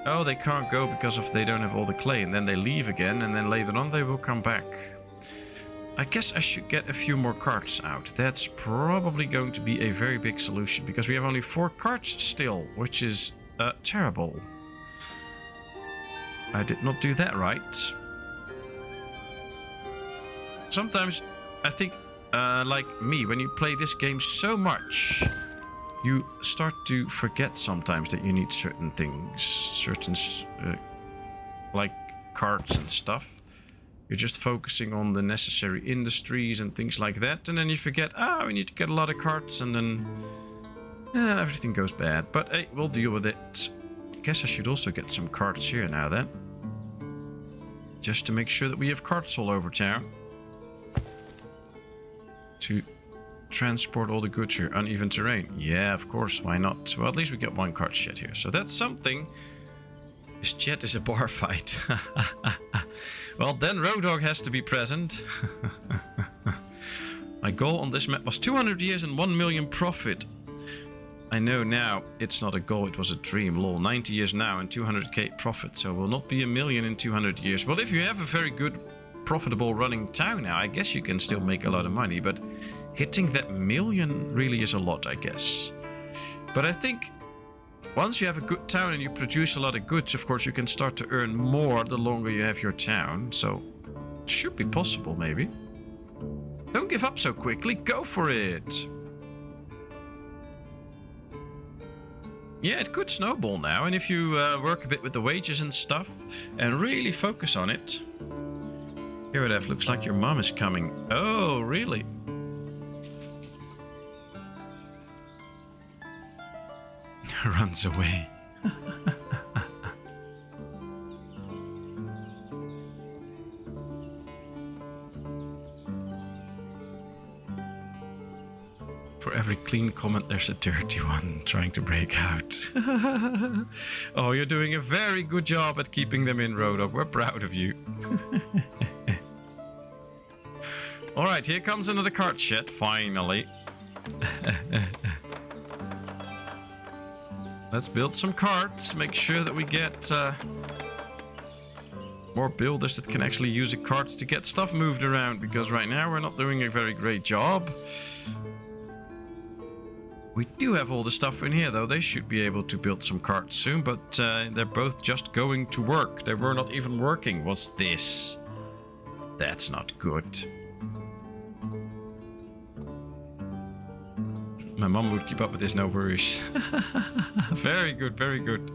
Oh, they can't go because they don't have all the clay, and then they leave again, and then later on they will come back. I guess I should get a few more carts out. That's probably going to be a very big solution, because we have only 4 carts still, which is terrible. I did not do that right. Sometimes I think, like me, when you play this game so much, you start to forget sometimes that you need certain things, certain like carts and stuff. You're just focusing on the necessary industries and things like that, and then you forget, we need to get a lot of carts, and then everything goes bad. But hey, we'll deal with it. I guess I should also get some carts here now then, just to make sure that we have carts all over town to transport all the goods here. Uneven terrain. Yeah, of course, why not? Well, at least we get 1 cart shed here, so that's something. This jet is a bar fight. Well, then Road Dogg has to be present. My goal on this map was 200 years and 1 million profit. I know now it's not a goal, it was a dream. Lol, 90 years now and 200k profit, so will not be a million in 200 years. Well, if you have a very good, profitable running town now, I guess you can still make a lot of money, but hitting that million really is a lot, I guess. But I think once you have a good town and you produce a lot of goods, of course you can start to earn more the longer you have your town. So it should be possible, maybe. Don't give up so quickly, go for it. Yeah, it could snowball now, and if you work a bit with the wages and stuff and really focus on it. Here it looks like your mom is coming. Oh, really? Runs away. For every clean comment, there's a dirty one trying to break out. Oh, you're doing a very good job at keeping them in, Road Dogg. We're proud of you. Alright, here comes another cart shed, finally. Let's build some carts, make sure that we get more builders that can actually use a cart to get stuff moved around, because right now we're not doing a very great job. We do have all the stuff in here though, they should be able to build some carts soon, but they're both just going to work. They were not even working. What's this? That's not good. My mom would keep up with this, no worries. Very good, very good.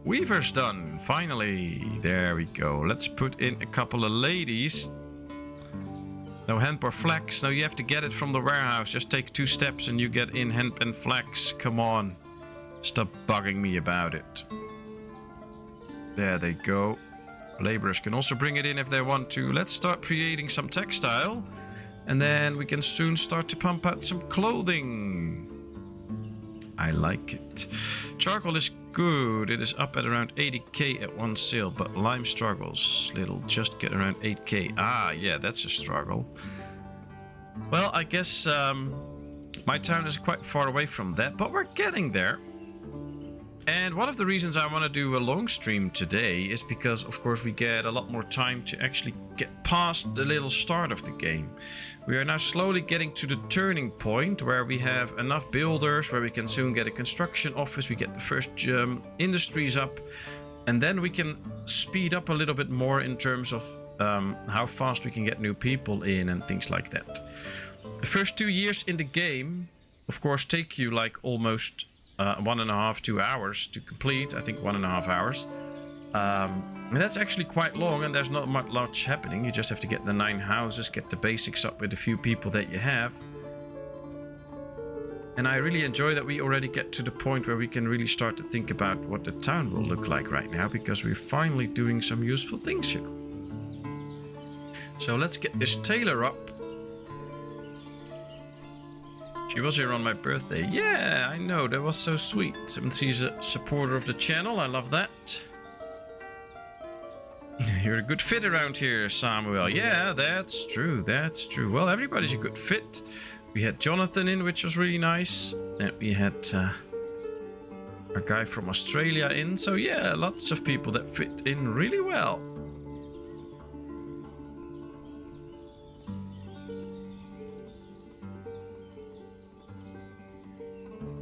Weaver's done, finally. There we go. Let's put in a couple of ladies. No hemp or flax. No, you have to get it from the warehouse. Just take 2 steps and you get in hemp and flax. Come on. Stop bugging me about it. There they go. Laborers can also bring it in if they want to. Let's start creating some textile, and then we can soon start to pump out some clothing. I like it. Charcoal is good. It is up at around 80k at one sale, but lime struggles. It'll just get around 8k. Ah, yeah, that's a struggle. Well, I guess my town is quite far away from that, but we're getting there. And one of the reasons I want to do a long stream today is because, of course, we get a lot more time to actually get past the little start of the game. We are now slowly getting to the turning point where we have enough builders, where we can soon get a construction office, we get the first industries up, and then we can speed up a little bit more in terms of how fast we can get new people in and things like that. The first 2 years in the game of course, take you like almost 1.5, 2 hours to complete. I think 1.5 hours. And that's actually quite long, and there's not much happening. You just have to get the 9 houses, get the basics up with a few people that you have. And I really enjoy that we already get to the point where we can really start to think about what the town will look like right now, because we're finally doing some useful things here. So let's get this tailor up. She was here on my birthday. Yeah, I know, that was so sweet. Since she's a supporter of the channel, I love that. You're a good fit around here, Samuel. Yeah, that's true, that's true. Well, everybody's a good fit. We had Jonathan in, which was really nice. And we had our guy from Australia in. So yeah, lots of people that fit in really well.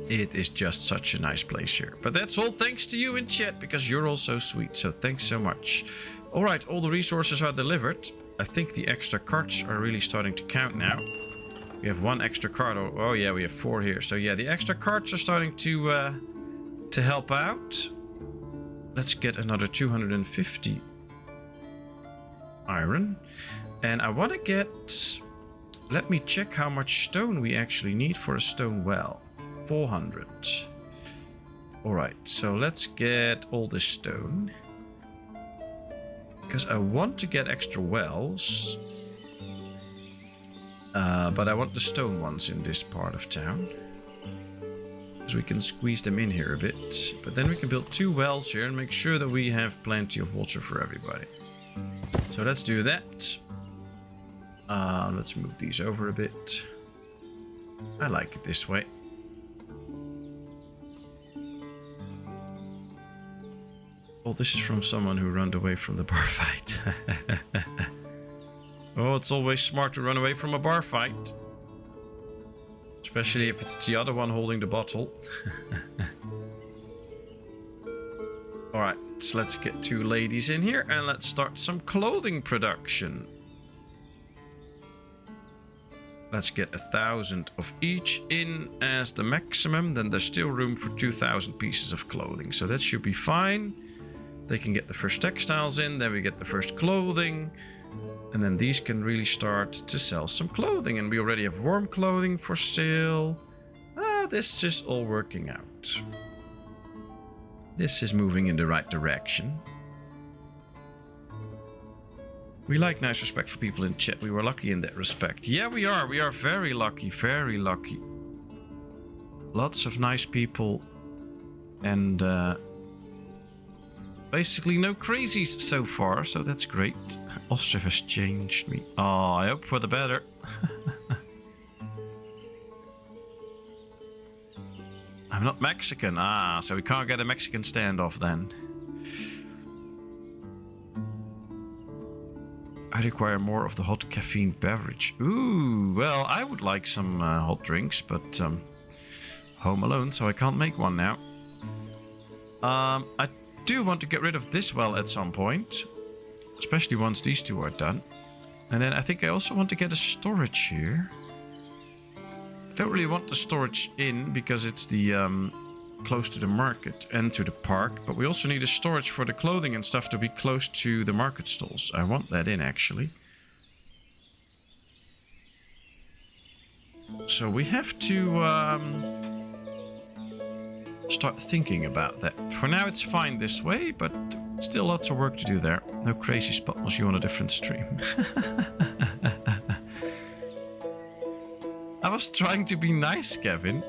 It is just such a nice place here. But that's all thanks to you in chat, because you're all so sweet. So thanks so much. All right, all the resources are delivered. I think the extra carts are really starting to count now. We have 1 extra cart. Oh yeah, we have 4 here. So yeah, the extra carts are starting to help out. Let's get another 250 iron. And I want to get... Let me check how much stone we actually need for a stone well. 400. Alright, so let's get all this stone. Because I want to get extra wells. But I want the stone ones in this part of town. Because we can squeeze them in here a bit. But then we can build 2 wells here and make sure that we have plenty of water for everybody. So let's do that. Let's move these over a bit. I like it this way. Oh, this is from someone who ran away from the bar fight. Oh, it's always smart to run away from a bar fight. Especially if it's the other one holding the bottle. Alright, so let's get 2 ladies in here and let's start some clothing production. Let's get 1,000 of each in as the maximum. Then there's still room for 2,000 pieces of clothing. So that should be fine. They can get the first textiles in, then we get the first clothing. And then these can really start to sell some clothing. And we already have warm clothing for sale. This is all working out. This is moving in the right direction. We like nice, respectful people in chat. We were lucky in that respect. Yeah, we are. We are very lucky. Very lucky. Lots of nice people. And basically no crazies so far. So that's great. Ostriv has changed me. Oh, I hope for the better. I'm not Mexican. So we can't get a Mexican standoff then. I require more of the hot caffeine beverage. Ooh, well, I would like some hot drinks, but home alone, so I can't make one now. I do want to get rid of this well at some point, especially once these 2 are done. And then I think I also want to get a storage here. I don't really want the storage in because it's the close to the market and to the park, but we also need a storage for the clothing and stuff to be close to the market stalls. I want that in actually. So we have to start thinking about that. For now it's fine this way, but still lots of work to do there. No crazy spot was you on a different stream. I was trying to be nice, Kevin.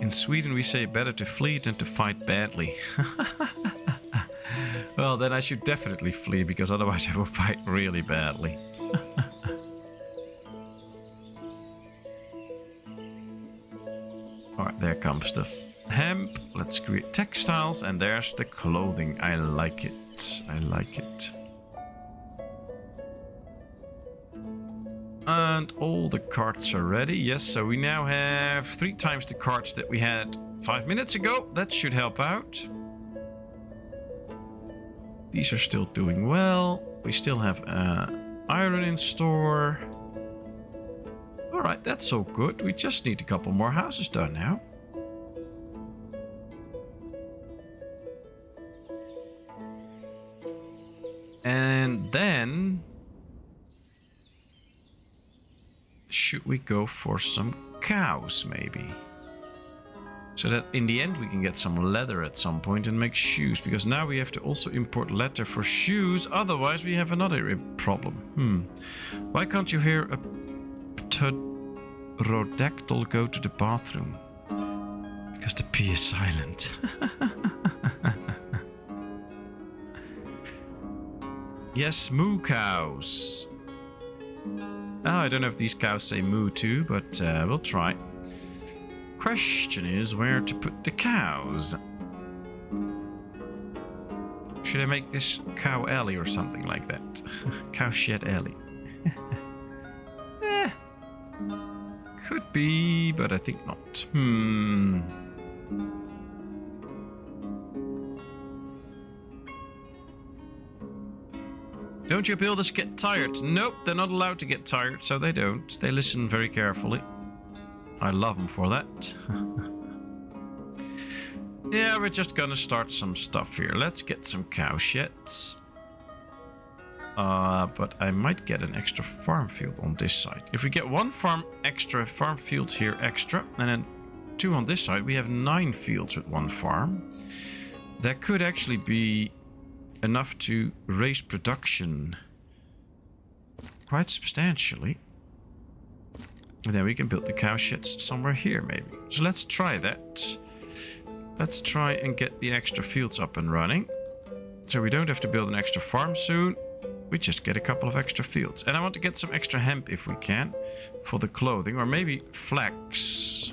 In Sweden we say better to flee than to fight badly. Well, then I should definitely flee, because otherwise I will fight really badly. Alright, there comes the hemp. Let's create textiles, and there's the clothing. I like it. I like it. And all the carts are ready. Yes, so we now have 3 times the carts that we had 5 minutes ago. That should help out. These are still doing well. We still have iron in store. Alright, that's all good. We just need a couple more houses done now. And then... should we go for some cows, maybe? So that in the end we can get some leather at some point and make shoes. Because now we have to also import leather for shoes. Otherwise we have another problem. Why can't you hear a pterodactyl go to the bathroom? Because the P is silent. Yes, moo cows. Oh, I don't know if these cows say moo too, but we'll try. Question is where to put the cows. Should I make this cow alley or something like that? Cow shed alley. Could be, but I think not. Don't your builders get tired? Nope, they're not allowed to get tired, so they don't. They listen very carefully. I love them for that. Yeah, we're just gonna start some stuff here. Let's get some cow sheds. But I might get an extra farm field on this side. If we get one farm field here extra, and then 2 on this side, we have 9 fields with 1 farm. That could actually be enough to raise production quite substantially. And then we can build the cow sheds somewhere here, maybe. So let's try that. Let's try and get the extra fields up and running. So we don't have to build an extra farm soon. We just get a couple of extra fields. And I want to get some extra hemp if we can for the clothing, or maybe flax.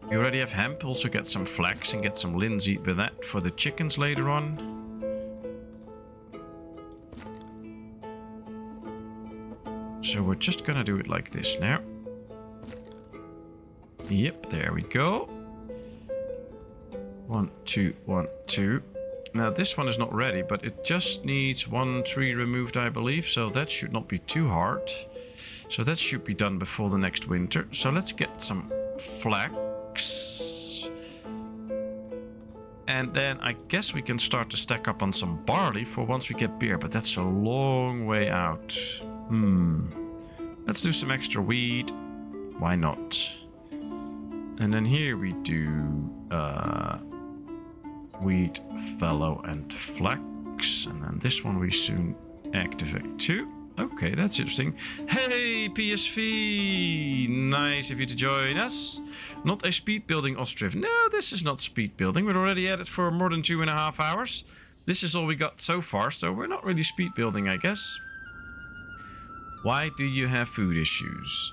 We already have hemp. Also get some flax and get some linseed with that for the chickens later on. So we're just gonna do it like this now. Yep, there we go. 1, 2, 1, 2. Now this one is not ready, but it just needs 1 tree removed, I believe. So that should not be too hard. So that should be done before the next winter. So let's get some flax. And then I guess we can start to stack up on some barley for once we get beer. But that's a long way out. Let's do some extra wheat. Why not? And then here we do wheat, fallow, and flax. And then this one we soon activate too. Okay, that's interesting. Hey, PSV! Nice of you to join us. Not a speed building, Ostriv. No, this is not speed building. We're already at it for more than 2.5 hours. This is all we got so far, so we're not really speed building, I guess. Why do you have food issues?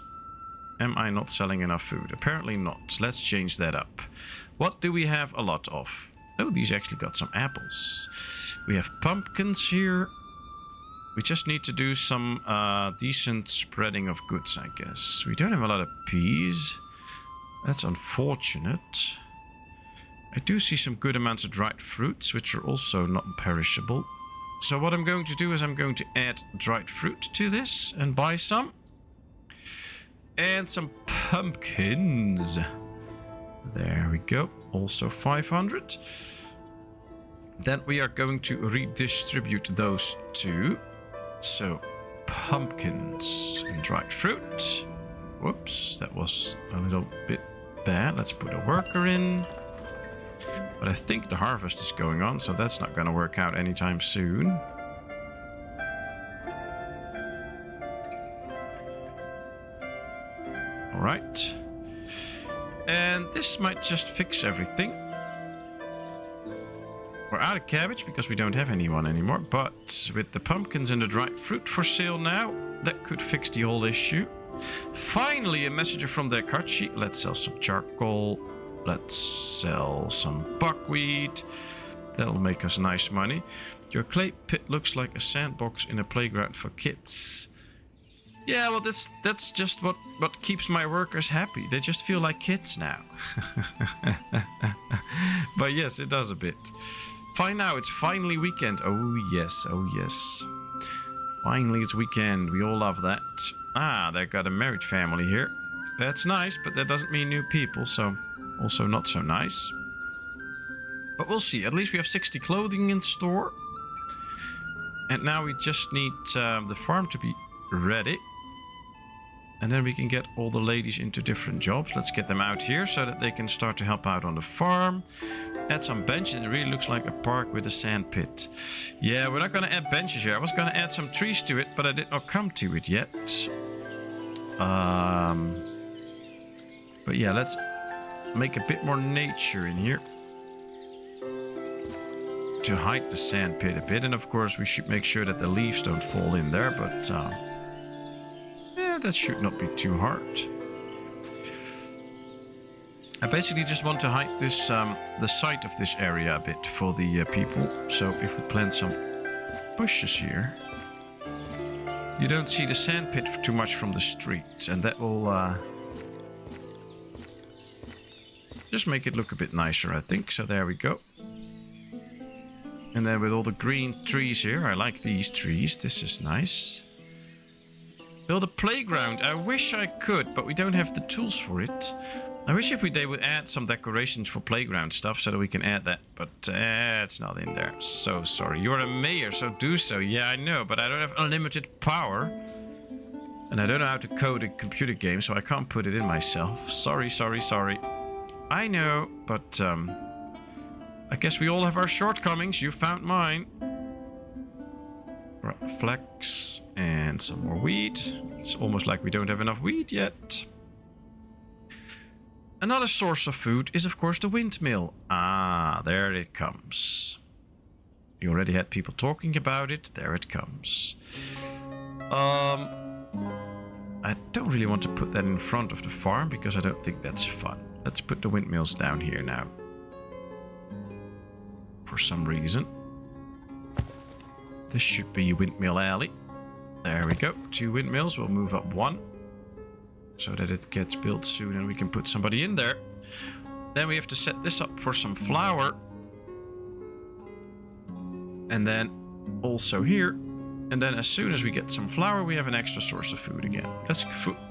Am I not selling enough food? Apparently not. Let's change that up. What do we have a lot of? Oh, these actually got some apples. We have pumpkins here. We just need to do some decent spreading of goods, I guess. We don't have a lot of peas. That's unfortunate. I do see some good amounts of dried fruits, which are also not perishable. So what I'm going to do is I'm going to add dried fruit to this and buy some. And some pumpkins. There we go. Also 500. Then we are going to redistribute those two. So pumpkins and dried fruit. Whoops, that was a little bit bad. Let's put a worker in. But I think the harvest is going on, so that's not going to work out anytime soon. Alright. And this might just fix everything. We're out of cabbage because we don't have anyone anymore. But with the pumpkins and the dried fruit for sale now, that could fix the whole issue. Finally, a messenger from their cart sheet. Let's sell some charcoal. Let's sell some buckwheat. That'll make us nice money. Your clay pit looks like a sandbox in a playground for kids. Yeah, well, that's just what keeps my workers happy. They just feel like kids now. But yes, it does a bit. Fine now, it's finally weekend. Oh yes, oh yes. Finally it's weekend. We all love that. Ah, they got a married family here. That's nice, but that doesn't mean new people, so also not so nice. But we'll see. At least we have 60 clothing in store. And now we just need the farm to be ready. And then we can get all the ladies into different jobs. Let's get them out here so that they can start to help out on the farm. Add some benches. It really looks like a park with a sand pit. Yeah, we're not going to add benches here. I was going to add some trees to it, but I did not come to it yet. But yeah, let's make a bit more nature in here to hide the sand pit a bit. And of course, we should make sure that the leaves don't fall in there, but yeah, that should not be too hard. I basically just want to hide this the site of this area a bit for the people. So if we plant some bushes here, you don't see the sand pit too much from the street, and that will just make it look a bit nicer, I think. So there we go. And then with all the green trees here, I like these trees. This is nice. Build a playground. I wish I could, but we don't have the tools for it. I wish they would add some decorations for playground stuff so that we can add that, but it's not in there. So sorry. You're a mayor, so do so. Yeah, I know, but I don't have unlimited power. And I don't know how to code a computer game, so I can't put it in myself. Sorry, sorry, sorry. I know, but I guess we all have our shortcomings. You found mine. Right, flax and some more wheat. It's almost like we don't have enough wheat yet. Another source of food is, of course, the windmill. Ah, there it comes. You already had people talking about it. There it comes. I don't really want to put that in front of the farm because I don't think that's fun. Let's put the windmills down here now. For some reason. This should be Windmill Alley. There we go. 2 windmills. We'll move up 1. So that it gets built soon and we can put somebody in there. Then we have to set this up for some flour. And then also here. And then as soon as we get some flour, we have an extra source of food again. That's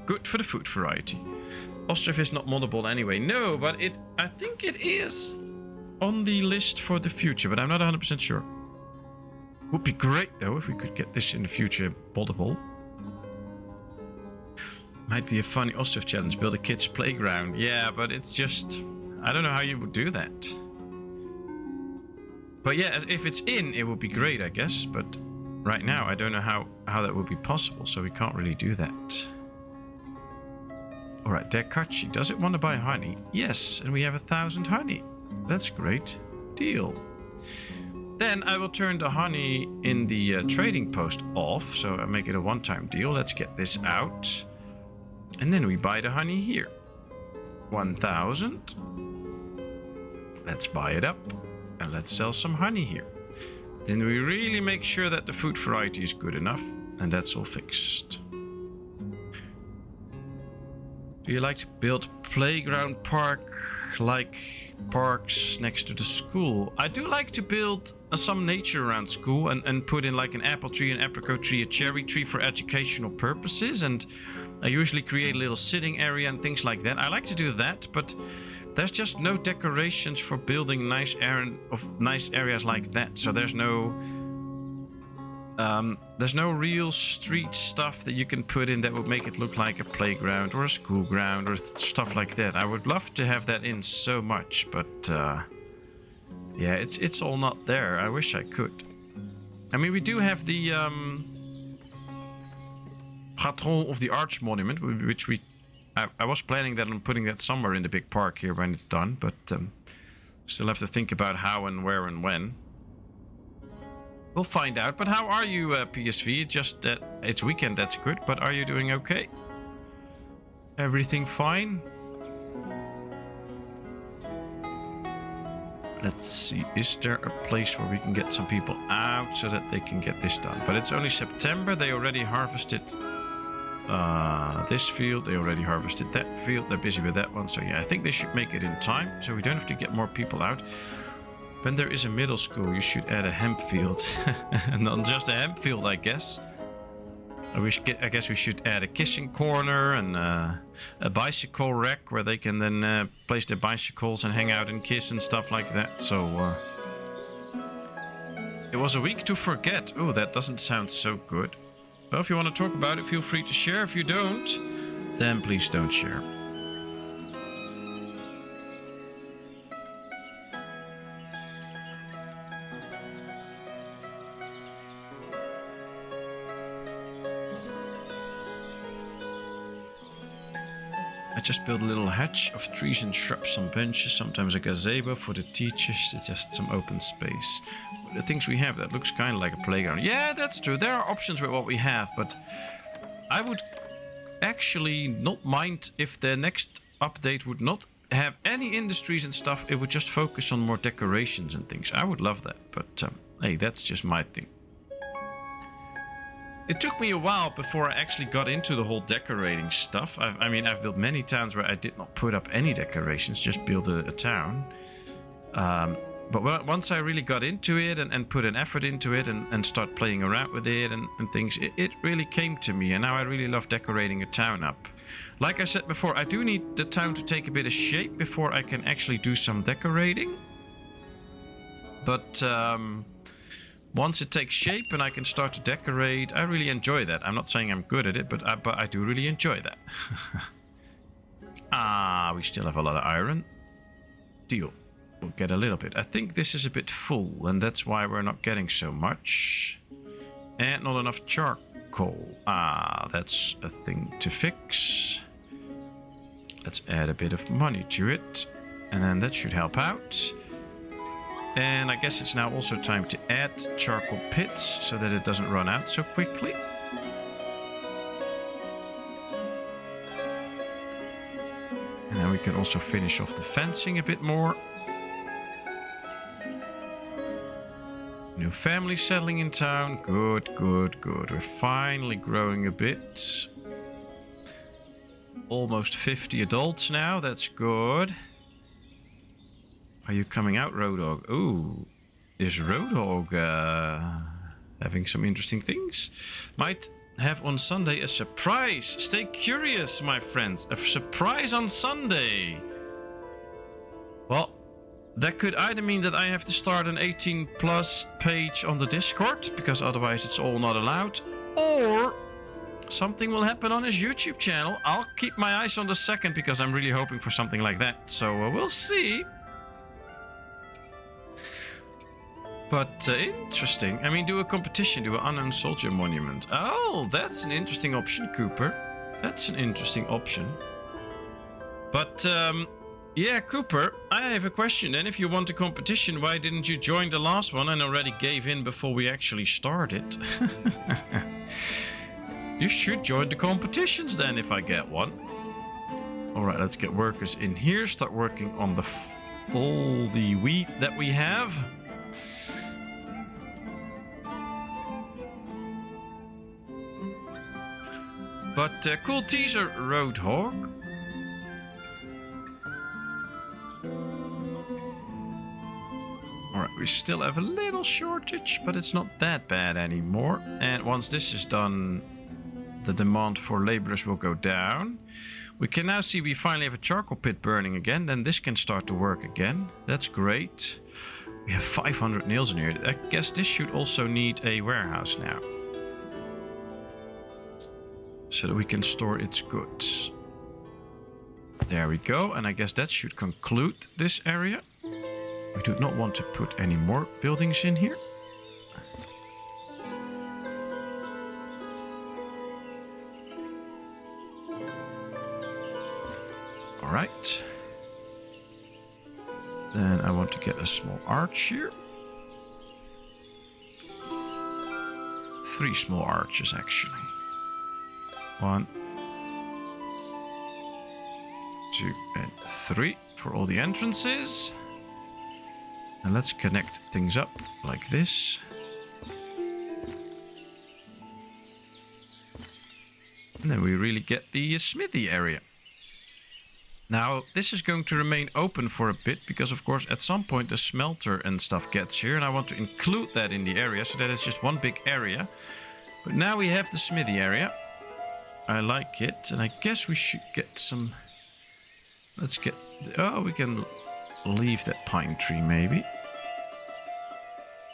good for the food variety. Ostriv is not moddable anyway. No, but I think it is on the list for the future, but I'm not 100% sure. Would be great though if we could get this in the future moddable. Might be a funny Ostriv challenge, build a kids playground. Yeah, but it's just, I don't know how you would do that. But yeah, if it's in, it would be great, I guess. But right now, I don't know how that would be possible, so we can't really do that. Alright, Dekachi, does it want to buy honey? Yes, and we have 1,000 honey. That's great. Deal. Then I will turn the honey in the trading post off, so I make it a one-time deal. Let's get this out. And then we buy the honey here. 1,000. Let's buy it up. And let's sell some honey here. Then we really make sure that the food variety is good enough. And that's all fixed. Do you like to build playground park like parks next to the school? I do like to build some nature around school and put in like an apple tree, an apricot tree, a cherry tree for educational purposes. And I usually create a little sitting area and things like that. I like to do that, but there's just no decorations for building nice areas like that. So there's no real street stuff that you can put in that would make it look like a playground or a school ground or stuff like that. I would love to have that in so much, but yeah, it's all not there. I wish I could. I mean, we do have the Patron of the Arch Monument, which I was planning that on putting that somewhere in the big park here when it's done, but still have to think about how and where and when. We'll find out. But how are you, PSV? Just that it's weekend, that's good. But are you doing okay? Everything fine? Let's see. Is there a place where we can get some people out so that they can get this done? But it's only September. They already harvested this field. They already harvested that field. They're busy with that one. So yeah, I think they should make it in time, so we don't have to get more people out. When there is a middle school, you should add a hemp field. Not just a hemp field, I guess. I guess we should add a kissing corner and a bicycle rack where they can then place their bicycles and hang out and kiss and stuff like that. So it was a week to forget. Oh, that doesn't sound so good. Well, if you want to talk about it, feel free to share. If you don't, then please don't share. I just built a little hedge of trees and shrubs, some benches, sometimes a gazebo for the teachers. It's just some open space. The things we have, that looks kind of like a playground. Yeah, that's true. There are options with what we have, but I would actually not mind if the next update would not have any industries and stuff. It would just focus on more decorations and things. I would love that, but hey, that's just my thing. It took me a while before I actually got into the whole decorating stuff. I mean, I've built many towns where I did not put up any decorations, just build a town. But once I really got into it and put an effort into it and start playing around with it and things, it really came to me. And now I really love decorating a town up. Like I said before, I do need the town to take a bit of shape before I can actually do some decorating. But once it takes shape and I can start to decorate, I really enjoy that. I'm not saying I'm good at it, but I do really enjoy that. We still have a lot of iron. Deal. We'll get a little bit. I think this is a bit full, and that's why we're not getting so much. And not enough charcoal. That's a thing to fix. Let's add a bit of money to it, and then that should help out. And I guess it's now also time to add charcoal pits so that it doesn't run out so quickly. And then we can also finish off the fencing a bit more. New family settling in town. Good, good, good. We're finally growing a bit. Almost 50 adults now. That's good. Are you coming out, Roadhog? Ooh, is Roadhog having some interesting things? Might have on Sunday a surprise. Stay curious, my friends. A surprise on Sunday. Well, that could either mean that I have to start an 18+ page on the Discord, because otherwise it's all not allowed, or something will happen on his YouTube channel. I'll keep my eyes on the second, because I'm really hoping for something like that. So we'll see. But interesting. I mean, do a competition, do an unknown soldier monument. Oh, that's an interesting option, Cooper. That's an interesting option. But, yeah, Cooper, I have a question. And if you want a competition, why didn't you join the last one and already gave in before we actually started? You should join the competitions then, if I get one. Alright, let's get workers in here. Start working on all the wheat that we have. But cool teaser, Roadhog. Alright, we still have a little shortage, but it's not that bad anymore. And once this is done, the demand for laborers will go down. We can now see we finally have a charcoal pit burning again. Then this can start to work again. That's great. We have 500 nails in here. I guess this should also need a warehouse now, so that we can store its goods. There we go, and I guess that should conclude this area. We do not want to put any more buildings in here. Alright. Then I want to get a small arch here. 3 small arches, actually. 1, 2, and 3 for all the entrances. And let's connect things up like this. And then we really get the smithy area. Now, this is going to remain open for a bit because, of course, at some point the smelter and stuff gets here. And I want to include that in the area so that it's just one big area. But now we have the smithy area. I like it. And I guess we should get some... Let's get... Oh, we can leave that pine tree maybe.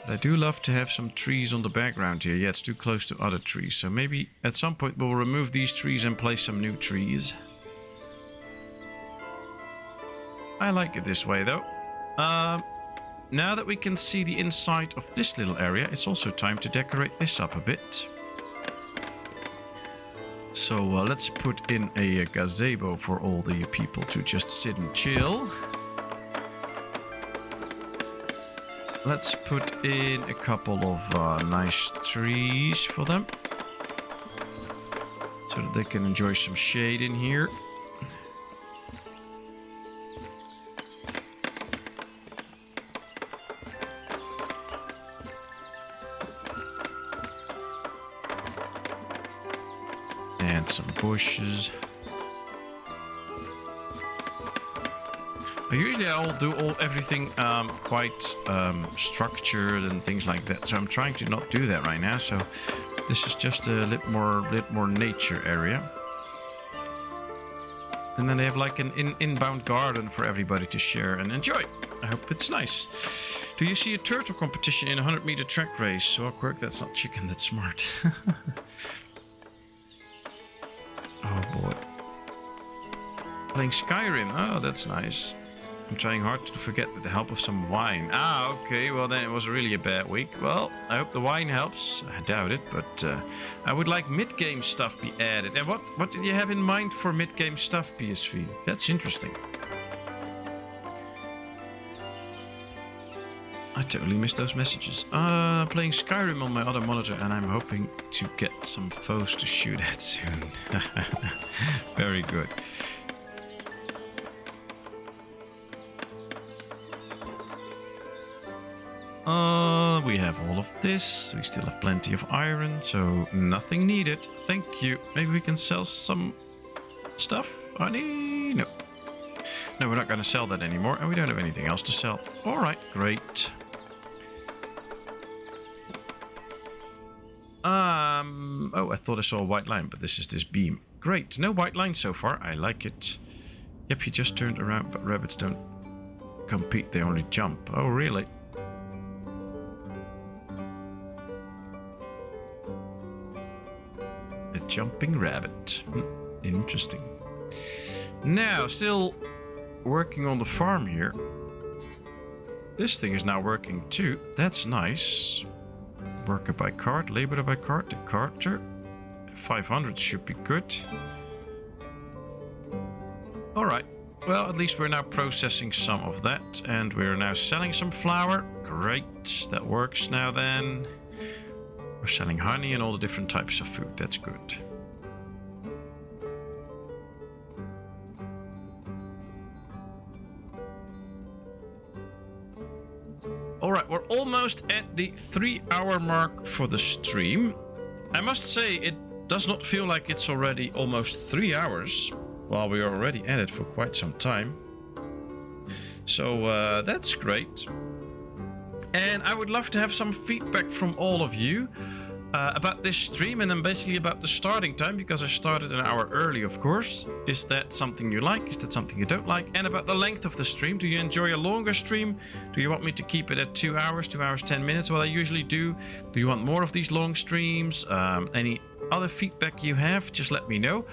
But I do love to have some trees on the background here. Yeah, it's too close to other trees. So maybe at some point we'll remove these trees and place some new trees. I like it this way though. Now that we can see the inside of this little area, it's also time to decorate this up a bit. So let's put in a gazebo for all the people to just sit and chill. Let's put in a couple of nice trees for them. So that they can enjoy some shade in here. And some bushes. Usually I'll do everything quite structured and things like that. So I'm trying to not do that right now. So this is just a little more nature area. And then they have like an inbound garden for everybody to share and enjoy. I hope it's nice. Do you see a turtle competition in a 100-meter track race? Well, Quirk, that's not chicken, that's smart. Oh boy. Playing Skyrim. Oh, that's nice. I'm trying hard to forget with the help of some wine. Ah, okay. Well, then it was really a bad week. Well, I hope the wine helps. I doubt it, but I would like mid-game stuff be added. And what did you have in mind for mid-game stuff, PSV? That's interesting. I totally missed those messages. Playing Skyrim on my other monitor, and I'm hoping to get some foes to shoot at soon. Very good. We have all of this. We still have plenty of iron, so nothing needed. Thank you. Maybe we can sell some stuff, honey? No. No, we're not going to sell that anymore, and we don't have anything else to sell. All right, great. Oh, I thought I saw a white line, but this is this beam. Great. No white line so far. I like it. Yep, he just turned around, but rabbits don't compete. They only jump. Oh, really? A jumping rabbit. Interesting. Now, still working on the farm here. This thing is now working too. That's nice. Worker by cart, laborer by cart, the carter. 500 should be good. Alright. Well, at least we're now processing some of that. And we're now selling some flour. Great. That works now then. We're selling honey and all the different types of food. That's good. Alright, we're almost at the 3-hour mark for the stream. I must say, it does not feel like it's already almost 3 hours, while we are already at it for quite some time. So that's great. And I would love to have some feedback from all of you about this stream, and then basically about the starting time, because I started an hour early, of course. Is that something you like? Is that something you don't like? And about the length of the stream. Do you enjoy a longer stream? Do you want me to keep it at 2 hours, 2 hours, 10 minutes, what I usually do? Do you want more of these long streams? Any other feedback you have, just let me know.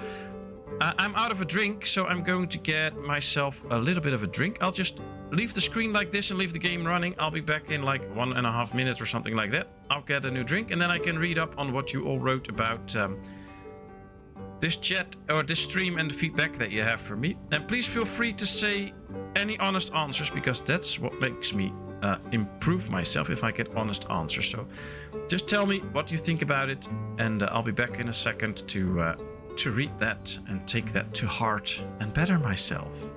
I'm out of a drink, so I'm going to get myself a little bit of a drink. I'll just leave the screen like this and leave the game running. I'll be back in like 1.5 minutes or something like that. I'll get a new drink, and then I can read up on what you all wrote about this chat or this stream and the feedback that you have for me. And please feel free to say any honest answers, because that's what makes me improve myself, if I get honest answers. So just tell me what you think about it, and I'll be back in a second to read that and take that to heart and better myself.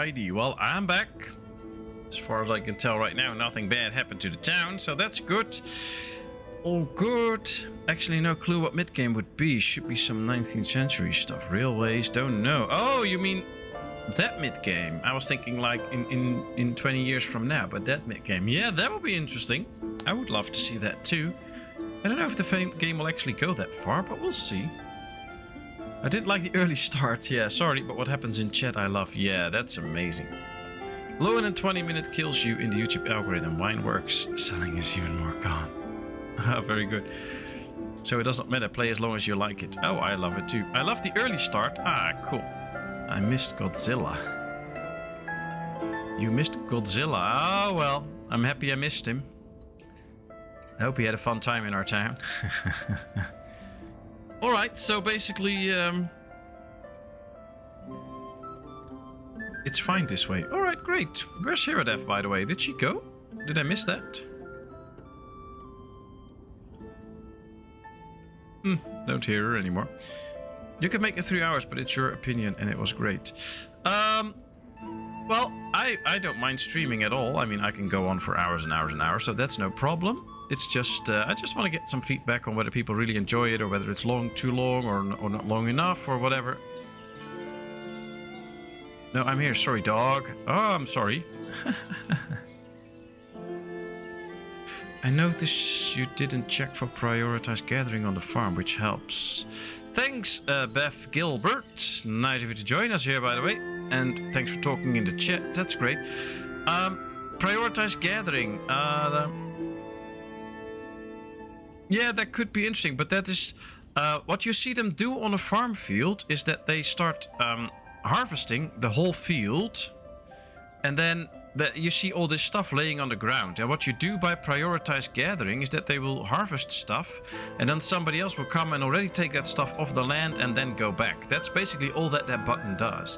Alrighty, well, I'm back. As far as I can tell right now, nothing bad happened to the town, so that's good. All good. Actually, no clue what mid-game would be. Should be some 19th century stuff. Railways, don't know. Oh, you mean that mid-game? I was thinking like in 20 years from now, but that mid-game. Yeah, that would be interesting. I would love to see that too. I don't know if the game will actually go that far, but we'll see. I did like the early start. Yeah, sorry, but what happens in chat I love. Yeah, that's amazing. Lower than 20-minute kills you in the YouTube algorithm. Wine works. Selling is even more gone. Very good. So it does not matter. Play as long as you like it. Oh, I love it too. I love the early start. Ah, cool. I missed Godzilla. You missed Godzilla. Oh, well. I'm happy I missed him. I hope he had a fun time in our town. Alright, so basically... it's fine this way. Alright, great. Where's Herodef, by the way? Did she go? Did I miss that? Don't hear her anymore. You can make it 3 hours, but it's your opinion, and it was great. Well, I don't mind streaming at all. I mean, I can go on for hours and hours and hours, so that's no problem. It's just, I just want to get some feedback on whether people really enjoy it, or whether it's too long, or not long enough, or whatever. No, I'm here. Sorry, dog. Oh, I'm sorry. I noticed you didn't check for prioritized gathering on the farm, which helps. Thanks, Beth Gilbert. Nice of you to join us here, by the way. And thanks for talking in the chat. That's great. Prioritized gathering. Yeah, that could be interesting, but that is... what you see them do on a farm field is that they start harvesting the whole field, and then you see all this stuff laying on the ground. And what you do by prioritized gathering is that they will harvest stuff, and then somebody else will come and already take that stuff off the land and then go back. That's basically all that button does.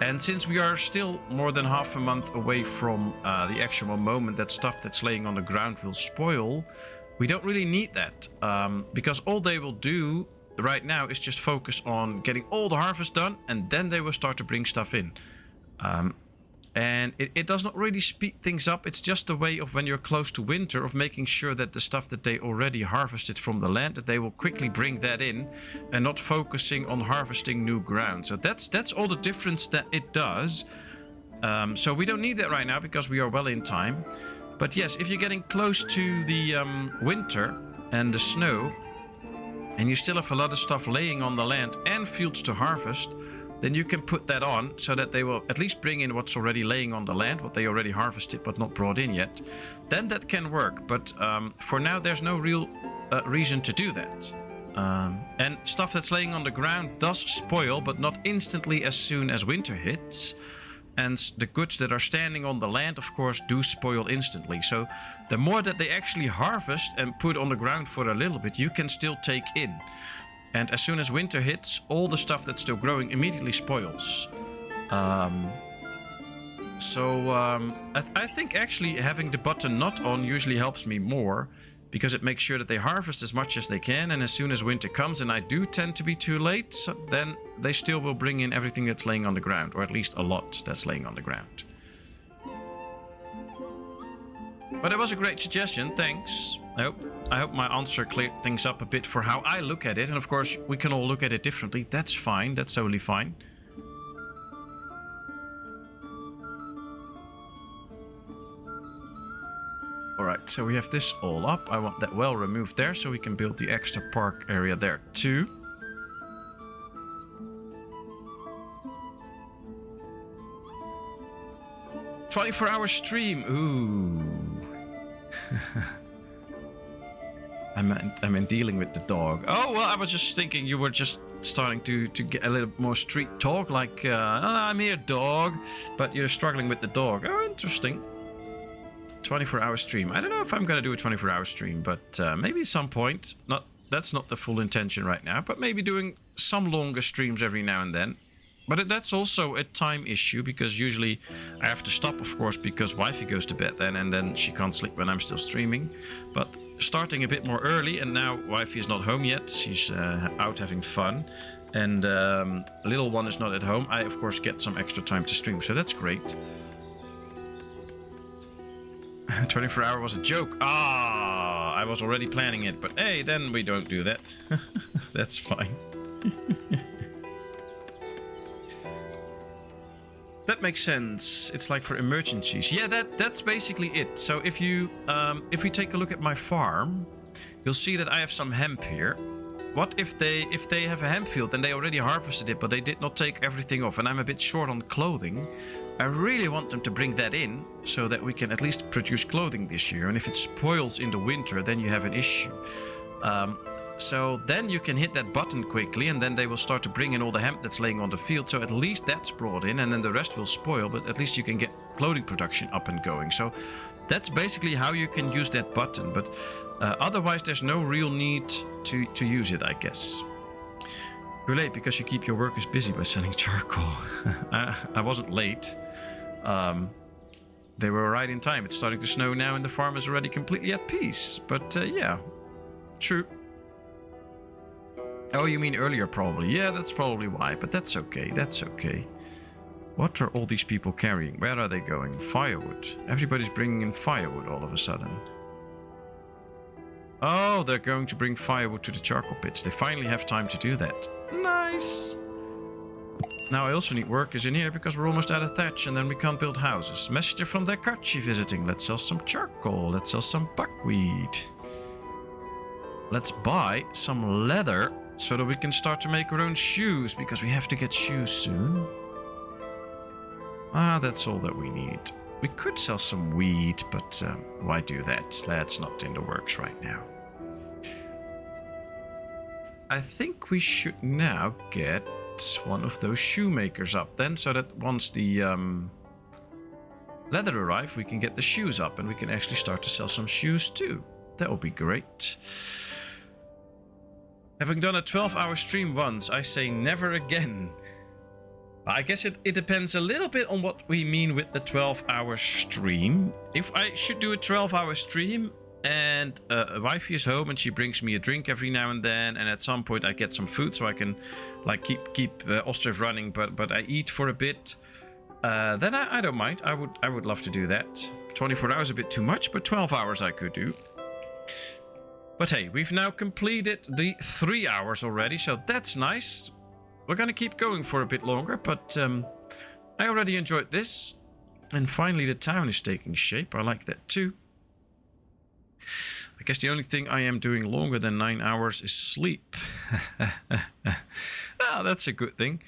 And since we are still more than half a month away from the actual moment that stuff that's laying on the ground will spoil, we don't really need that, because all they will do right now is just focus on getting all the harvest done, and then they will start to bring stuff in. And it does not really speed things up. It's just a way of, when you're close to winter, of making sure that the stuff that they already harvested from the land, that they will quickly bring that in, and not focusing on harvesting new ground. So that's all the difference that it does. So we don't need that right now because we are well in time. But yes, if you're getting close to the winter and the snow, and you still have a lot of stuff laying on the land and fields to harvest, then you can put that on so that they will at least bring in what's already laying on the land, what they already harvested but not brought in yet. Then that can work, but for now there's no real reason to do that. And stuff that's laying on the ground does spoil, but not instantly as soon as winter hits. And the goods that are standing on the land, of course, do spoil instantly. So the more that they actually harvest and put on the ground for a little bit, you can still take in. And as soon as winter hits, all the stuff that's still growing immediately spoils. I think actually having the button not on usually helps me more, because it makes sure that they harvest as much as they can, and as soon as winter comes, and I do tend to be too late, so then they still will bring in everything that's laying on the ground, or at least a lot that's laying on the ground. But it was a great suggestion, thanks. I hope my answer cleared things up a bit for how I look at it, and of course we can all look at it differently. That's fine, that's totally fine. Alright, so we have this all up. I want that well removed there so we can build the extra park area there too. "24-hour stream." Ooh. I meant dealing with the dog. Oh, well, I was just thinking you were just starting to get a little more street talk, like, "I'm here, dog," but you're struggling with the dog. Oh, interesting. 24-hour stream. I don't know if I'm going to do a 24-hour stream, but maybe at some point. That's not the full intention right now, but maybe doing some longer streams every now and then. But that's also a time issue, because usually I have to stop, of course, because wifey goes to bed then, and then she can't sleep when I'm still streaming. But starting a bit more early, and now wifey is not home yet. She's out having fun. and little one is not at home, I of course get some extra time to stream, so that's great. 24-hour was a joke. Ah, I was already planning it, but hey, then we don't do that. That's fine. That makes sense. It's like for emergencies. Yeah, that's basically it. So if we take a look at my farm, you'll see that I have some hemp here. What if they have a hemp field and they already harvested it, but they did not take everything off, and I'm a bit short on clothing? I really want them to bring that in so that we can at least produce clothing this year. And if it spoils in the winter, then you have an issue. So then you can hit that button quickly, and then they will start to bring in all the hemp that's laying on the field. So at least that's brought in, and then the rest will spoil, but at least you can get clothing production up and going. So that's basically how you can use that button. But otherwise, there's no real need to use it, I guess. You're late because you keep your workers busy by selling charcoal. I wasn't late. They were right in time. It's starting to snow now, and the farm is already completely at peace. But yeah, true. Oh, you mean earlier probably. Yeah, that's probably why, but that's okay. That's okay. What are all these people carrying? Where are they going? Firewood. Everybody's bringing in firewood all of a sudden. Oh, they're going to bring firewood to the charcoal pits. They finally have time to do that. Nice. Now I also need workers in here because we're almost out of thatch and then we can't build houses. Messenger from Dakachi visiting. Let's sell some charcoal. Let's sell some buckwheat. Let's buy some leather so that we can start to make our own shoes, because we have to get shoes soon. Ah, that's all that we need. We could sell some weed, but why do that? That's not in the works right now. I think we should now get one of those shoemakers up then, so that once the leather arrives, we can get the shoes up and we can actually start to sell some shoes too. That would be great. Having done a 12-hour stream once, I say never again. I guess it depends a little bit on what we mean with the 12-hour stream. If I should do a 12-hour stream and wifey is home and she brings me a drink every now and then, and at some point I get some food so I can like keep Ostriv running, but I eat for a bit, then I don't mind. I would love to do that. 24 hours a bit too much, but 12 hours I could do. But hey, we've now completed the 3 hours already, so that's nice. We're gonna keep going for a bit longer, but I already enjoyed this. And finally the town is taking shape. I like that too. I guess the only thing I am doing longer than 9 hours is sleep. Ah, that's a good thing.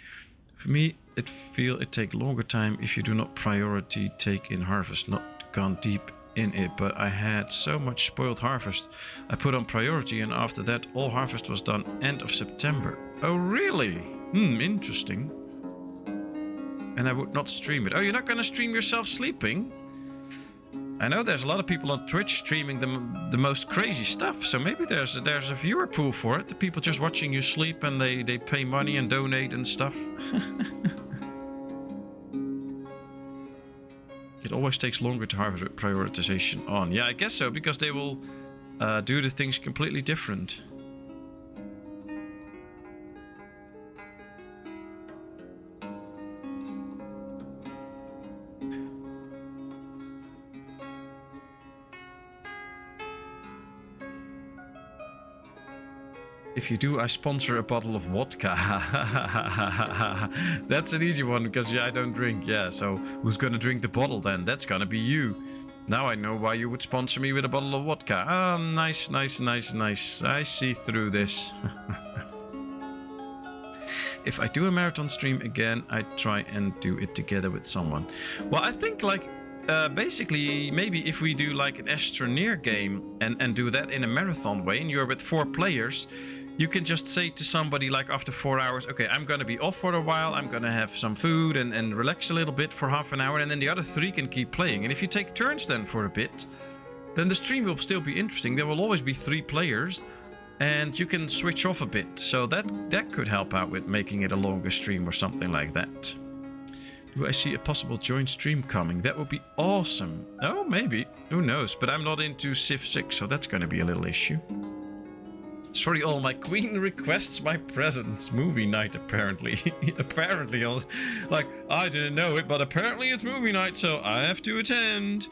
For me, it take longer time if you do not priority take in harvest, not gone deep in it, but I had so much spoiled harvest. I put on priority, and after that all harvest was done end of September. Oh really? Interesting. And I would not stream it. Oh, you're not gonna stream yourself sleeping? I know there's a lot of people on Twitch streaming the most crazy stuff, so maybe there's a viewer pool for it. The people just watching you sleep and they pay money and donate and stuff. It always takes longer to harvest with prioritization on. Yeah, I guess so, because they will do the things completely different. If you do, I sponsor a bottle of vodka. That's an easy one, because yeah, I don't drink. Yeah, so who's gonna drink the bottle then? That's gonna be you. Now I know why you would sponsor me with a bottle of vodka. Ah, nice, nice, nice, nice. I see through this. If I do a marathon stream again, I try and do it together with someone. Well, I think like basically maybe if we do like an Astroneer game and do that in a marathon way, and you're with 4 players, you can just say to somebody like after 4 hours, okay, I'm gonna be off for a while, I'm gonna have some food and relax a little bit for half an hour, and then the other 3 can keep playing. And if you take turns then for a bit, then the stream will still be interesting. There will always be 3 players, and you can switch off a bit. So that could help out with making it a longer stream or something like that. Do I see a possible joint stream coming? That would be awesome. Oh, maybe. Who knows? But I'm not into Civ 6, so that's going to be a little issue. Sorry, all my queen requests my presence. Movie night, apparently. Apparently, like, I didn't know it, but apparently it's movie night, so I have to attend.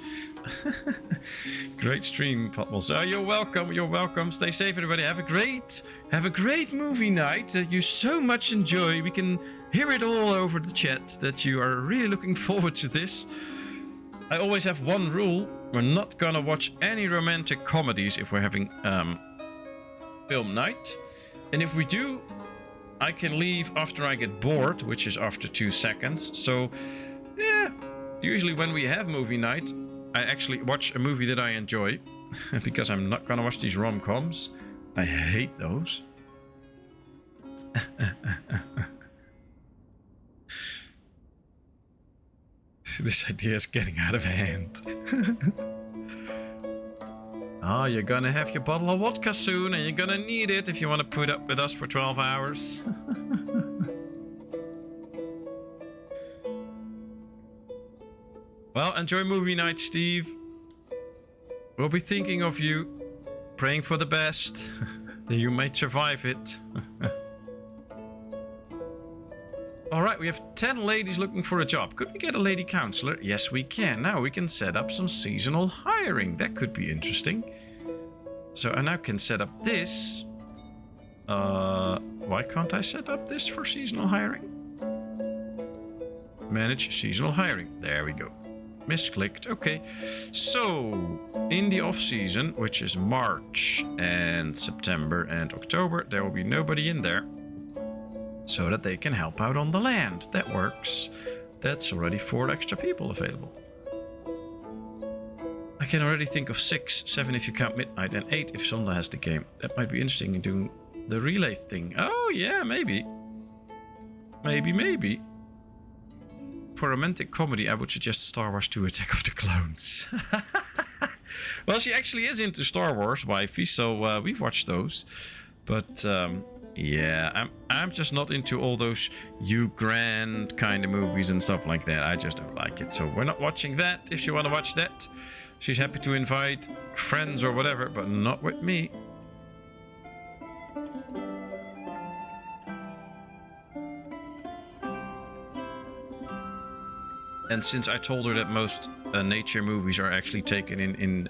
Great stream, Patmos. Oh, you're welcome. You're welcome. Stay safe, everybody. Have a great movie night that you so much enjoy. We can hear it all over the chat that you are really looking forward to this. I always have one rule. We're not gonna watch any romantic comedies if we're having film night. And if we do, I can leave after I get bored, which is after 2 seconds. So, yeah, usually when we have movie night, I actually watch a movie that I enjoy. Because I'm not gonna watch these rom-coms. I hate those. This idea is getting out of hand. Oh, you're gonna have your bottle of vodka soon, and you're gonna need it if you want to put up with us for 12 hours. Well, enjoy movie night, Steve. We'll be thinking of you, praying for the best, that you may survive it. Alright, we have 10 ladies looking for a job. Could we get a lady counselor? Yes, we can. Now we can set up some seasonal hiring. That could be interesting. So I now can set up this. Why can't I set up this for seasonal hiring? Manage seasonal hiring. There we go. Misclicked. Okay. So, in the off-season, which is March and September and October, there will be nobody in there. So that they can help out on the land. That works. That's already 4 extra people available. I can already think of 6, 7 if you count midnight, and 8 if Sonda has the game. That might be interesting in doing the relay thing. Oh yeah, maybe. Maybe. For romantic comedy, I would suggest Star Wars 2 Attack of the Clones. Well, she actually is into Star Wars, wifey, so we've watched those. But yeah, I'm just not into all those Hugh Grant kind of movies and stuff like that. I just don't like it. So we're not watching that. If you want to watch that, she's happy to invite friends or whatever, but not with me. And since I told her that most nature movies are actually taken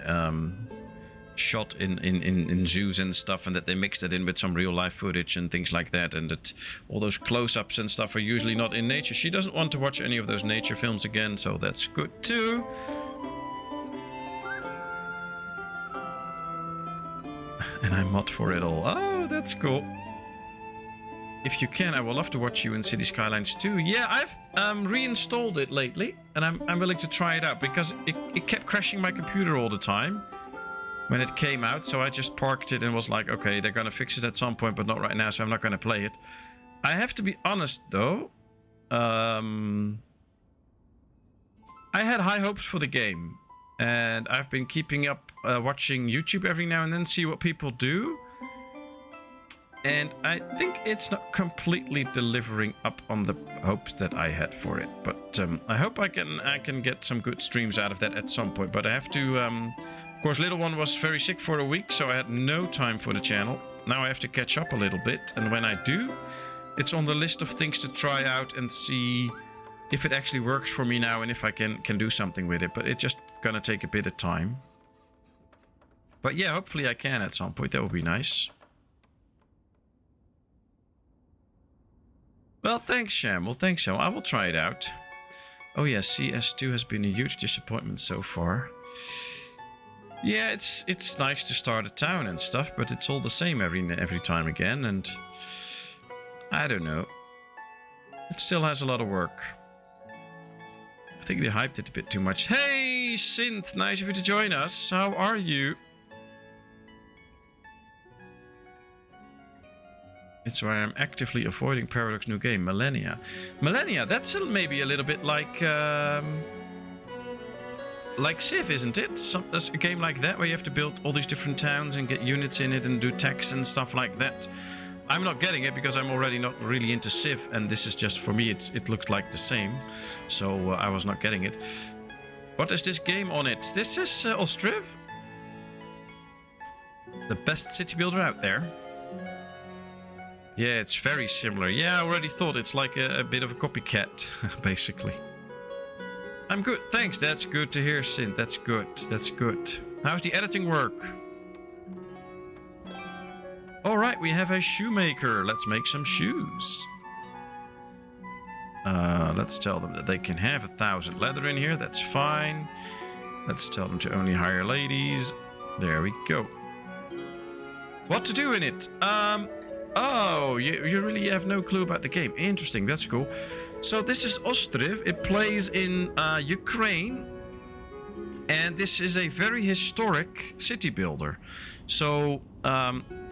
shot in zoos and stuff, and that they mixed it in with some real life footage and things like that, and that all those close-ups and stuff are usually not in nature. She doesn't want to watch any of those nature films again, so that's good too. And I'm not for it all. Oh, that's cool. If you can, I would love to watch you in City Skylines 2. Yeah, I've reinstalled it lately, and I'm willing to try it out, because it kept crashing my computer all the time when it came out, so I just parked it and was like, okay, they're gonna fix it at some point, but not right now, so I'm not gonna play it. I have to be honest, though. I had high hopes for the game, and I've been keeping up watching YouTube every now and then, see what people do. And I think it's not completely delivering up on the hopes that I had for it. But I hope I can get some good streams out of that at some point. But I have to... of course, little one was very sick for a week, so I had no time for the channel. Now I have to catch up a little bit. And when I do, it's on the list of things to try out and see if it actually works for me now and if I can do something with it. But it's just gonna take a bit of time. But yeah, hopefully I can at some point. That would be nice. Well, thanks, Sham. Well, thanks, Sham. I will try it out. Oh, yeah, CS2 has been a huge disappointment so far. Yeah, it's nice to start a town and stuff, but it's all the same every time again, and I don't know. It still has a lot of work. I think they hyped it a bit too much. Hey, Synth, nice of you to join us. How are you? It's why I'm actively avoiding Paradox new game, Millennia. Millennia, that's maybe a little bit like Civ, isn't it? A game like that where you have to build all these different towns and get units in it and do tax and stuff like that. I'm not getting it because I'm already not really into Civ, and this is just, for me, it looks like the same. So I was not getting it. What is this game on it? This is Ostriv. The best city builder out there. Yeah, it's very similar. Yeah, I already thought it's like a bit of a copycat, basically. I'm good. Thanks. That's good to hear, Sint. That's good. That's good. How's the editing work? All right, we have a shoemaker. Let's make some shoes. Let's tell them that they can have 1,000 leather in here. That's fine. Let's tell them to only hire ladies. There we go. What to do in it? Oh, you really have no clue about the game. Interesting. That's cool. So this is Ostriv. It plays in Ukraine. And this is a very historic city builder. So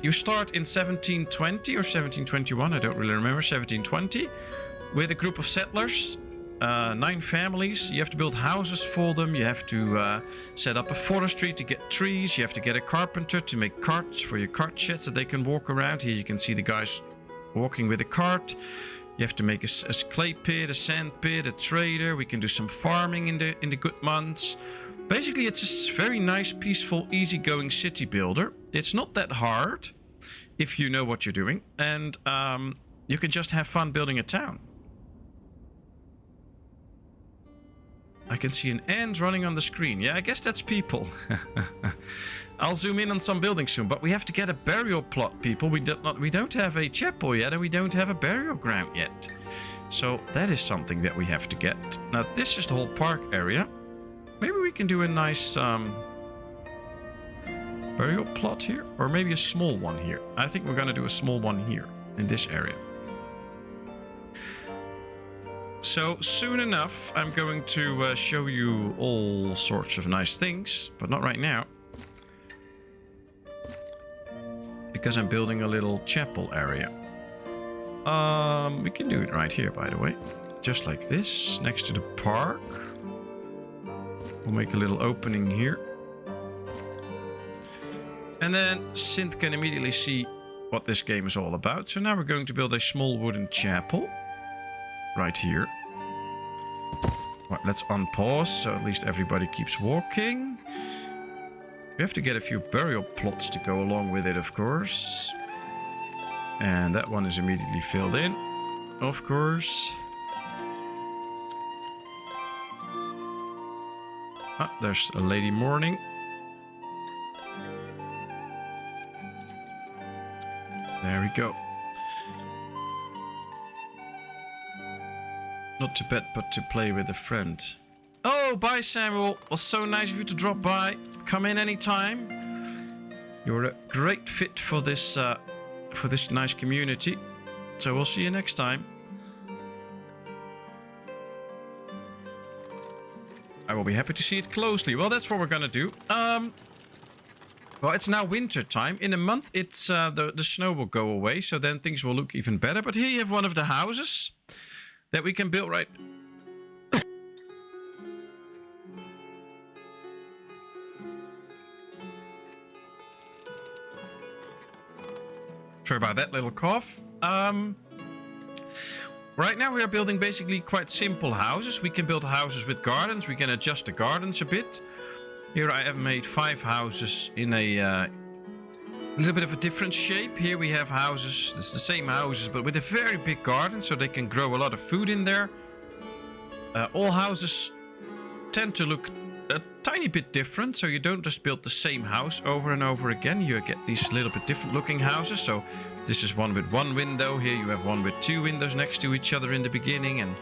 you start in 1720 or 1721. I don't really remember. 1720. With a group of settlers. 9 families. You have to build houses for them. You have to set up a forestry to get trees. You have to get a carpenter to make carts for your cart sheds that they can walk around. Here you can see the guys walking with a cart. You have to make a clay pit, a sand pit, a trader. We can do some farming in the good months. Basically, it's a very nice, peaceful, easygoing city builder. It's not that hard if you know what you're doing. And you can just have fun building a town. I can see an ant running on the screen. Yeah, I guess that's people. I'll zoom in on some buildings soon, but we have to get a burial plot, people. We don't have a chapel yet, and we don't have a burial ground yet. So that is something that we have to get. Now, this is the whole park area. Maybe we can do a nice burial plot here, or maybe a small one here. I think we're going to do a small one here in this area. So soon enough, I'm going to show you all sorts of nice things, but not right now. Because I'm building a little chapel area. We can do it right here, by the way. Just like this, next to the park. We'll make a little opening here. And then Sint can immediately see what this game is all about. So now we're going to build a small wooden chapel. Right here. Right, let's unpause so at least everybody keeps walking. We have to get a few burial plots to go along with it, of course. And that one is immediately filled in, of course. Ah, there's a lady mourning. There we go. Not to bet, but to play with a friend. Oh, bye, Samuel. It was so nice of you to drop by. Come in anytime. You're a great fit for this nice community. So we'll see you next time. I will be happy to see it closely. Well, that's what we're gonna do. Well, it's now winter time. In a month, it's the snow will go away, so then things will look even better. But here you have one of the houses that we can build right. Sorry about that little cough. Right now we are building basically quite simple houses. We can build houses with gardens. We can adjust the gardens a bit. Here I have made 5 houses in a little bit of a different shape. Here we have houses, it's the same houses, but with a very big garden, so they can grow a lot of food in there. All houses tend to look a tiny bit different, so you don't just build the same house over and over again. You get these little bit different looking houses. So this is one with 1 window. Here you have one with 2 windows next to each other in the beginning, and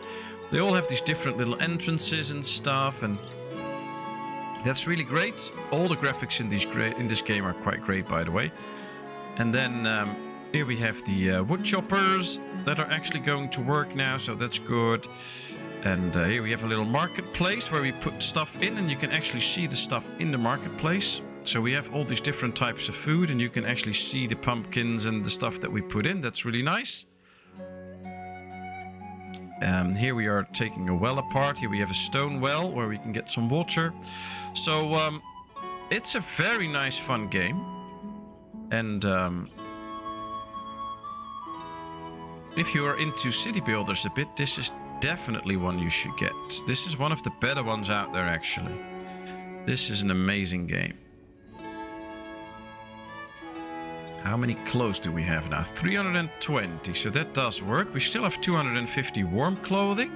they all have these different little entrances and stuff, and that's really great. All the graphics in this game are quite great, by the way. And then here we have the wood choppers that are actually going to work now, so that's good. And here we have a little marketplace where we put stuff in, and you can actually see the stuff in the marketplace. So we have all these different types of food, and you can actually see the pumpkins and the stuff that we put in. That's really nice. Here we are taking a well apart. Here we have a stone well where we can get some water. So it's a very nice, fun game. And if you are into city builders a bit, this is definitely one you should get. This is one of the better ones out there, actually. This is an amazing game. How many clothes do we have now? 320, so that does work. We still have 250 warm clothing.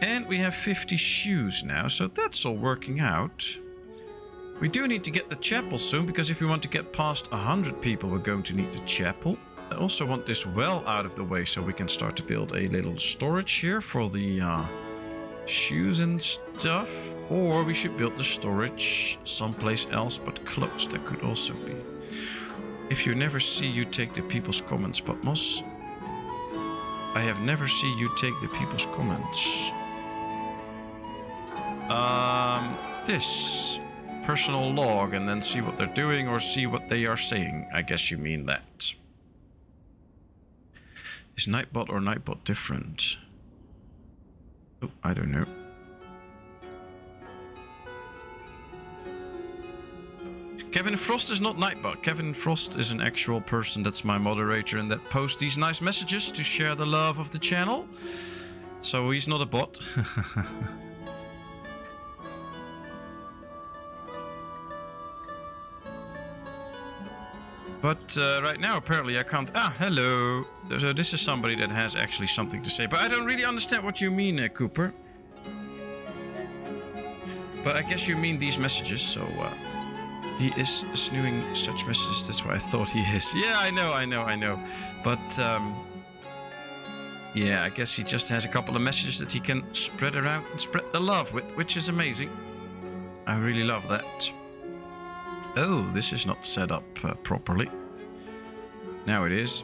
And we have 50 shoes now, so that's all working out. We do need to get the chapel soon, because if we want to get past 100 people, we're going to need the chapel. I also want this well out of the way so we can start to build a little storage here for the shoes and stuff. Or we should build the storage someplace else but close. That could also be. If you never see you take the people's comments, Patmos. I have never seen you take the people's comments. This personal log and then see what they're doing or see what they are saying. I guess you mean that. Is Nightbot or Nightbot different? Oh, I don't know. Kevin Frost is not Nightbot. Kevin Frost is an actual person that's my moderator and that posts these nice messages to share the love of the channel. So he's not a bot. But right now, apparently, I can't... Ah, hello. So this is somebody that has actually something to say. But I don't really understand what you mean, Cooper. But I guess you mean these messages, so... he is snewing such messages, that's why I thought he is. Yeah, I know. But, yeah, I guess he just has a couple of messages that he can spread around and spread the love with, which is amazing. I really love that. Oh, this is not set up properly. Now it is.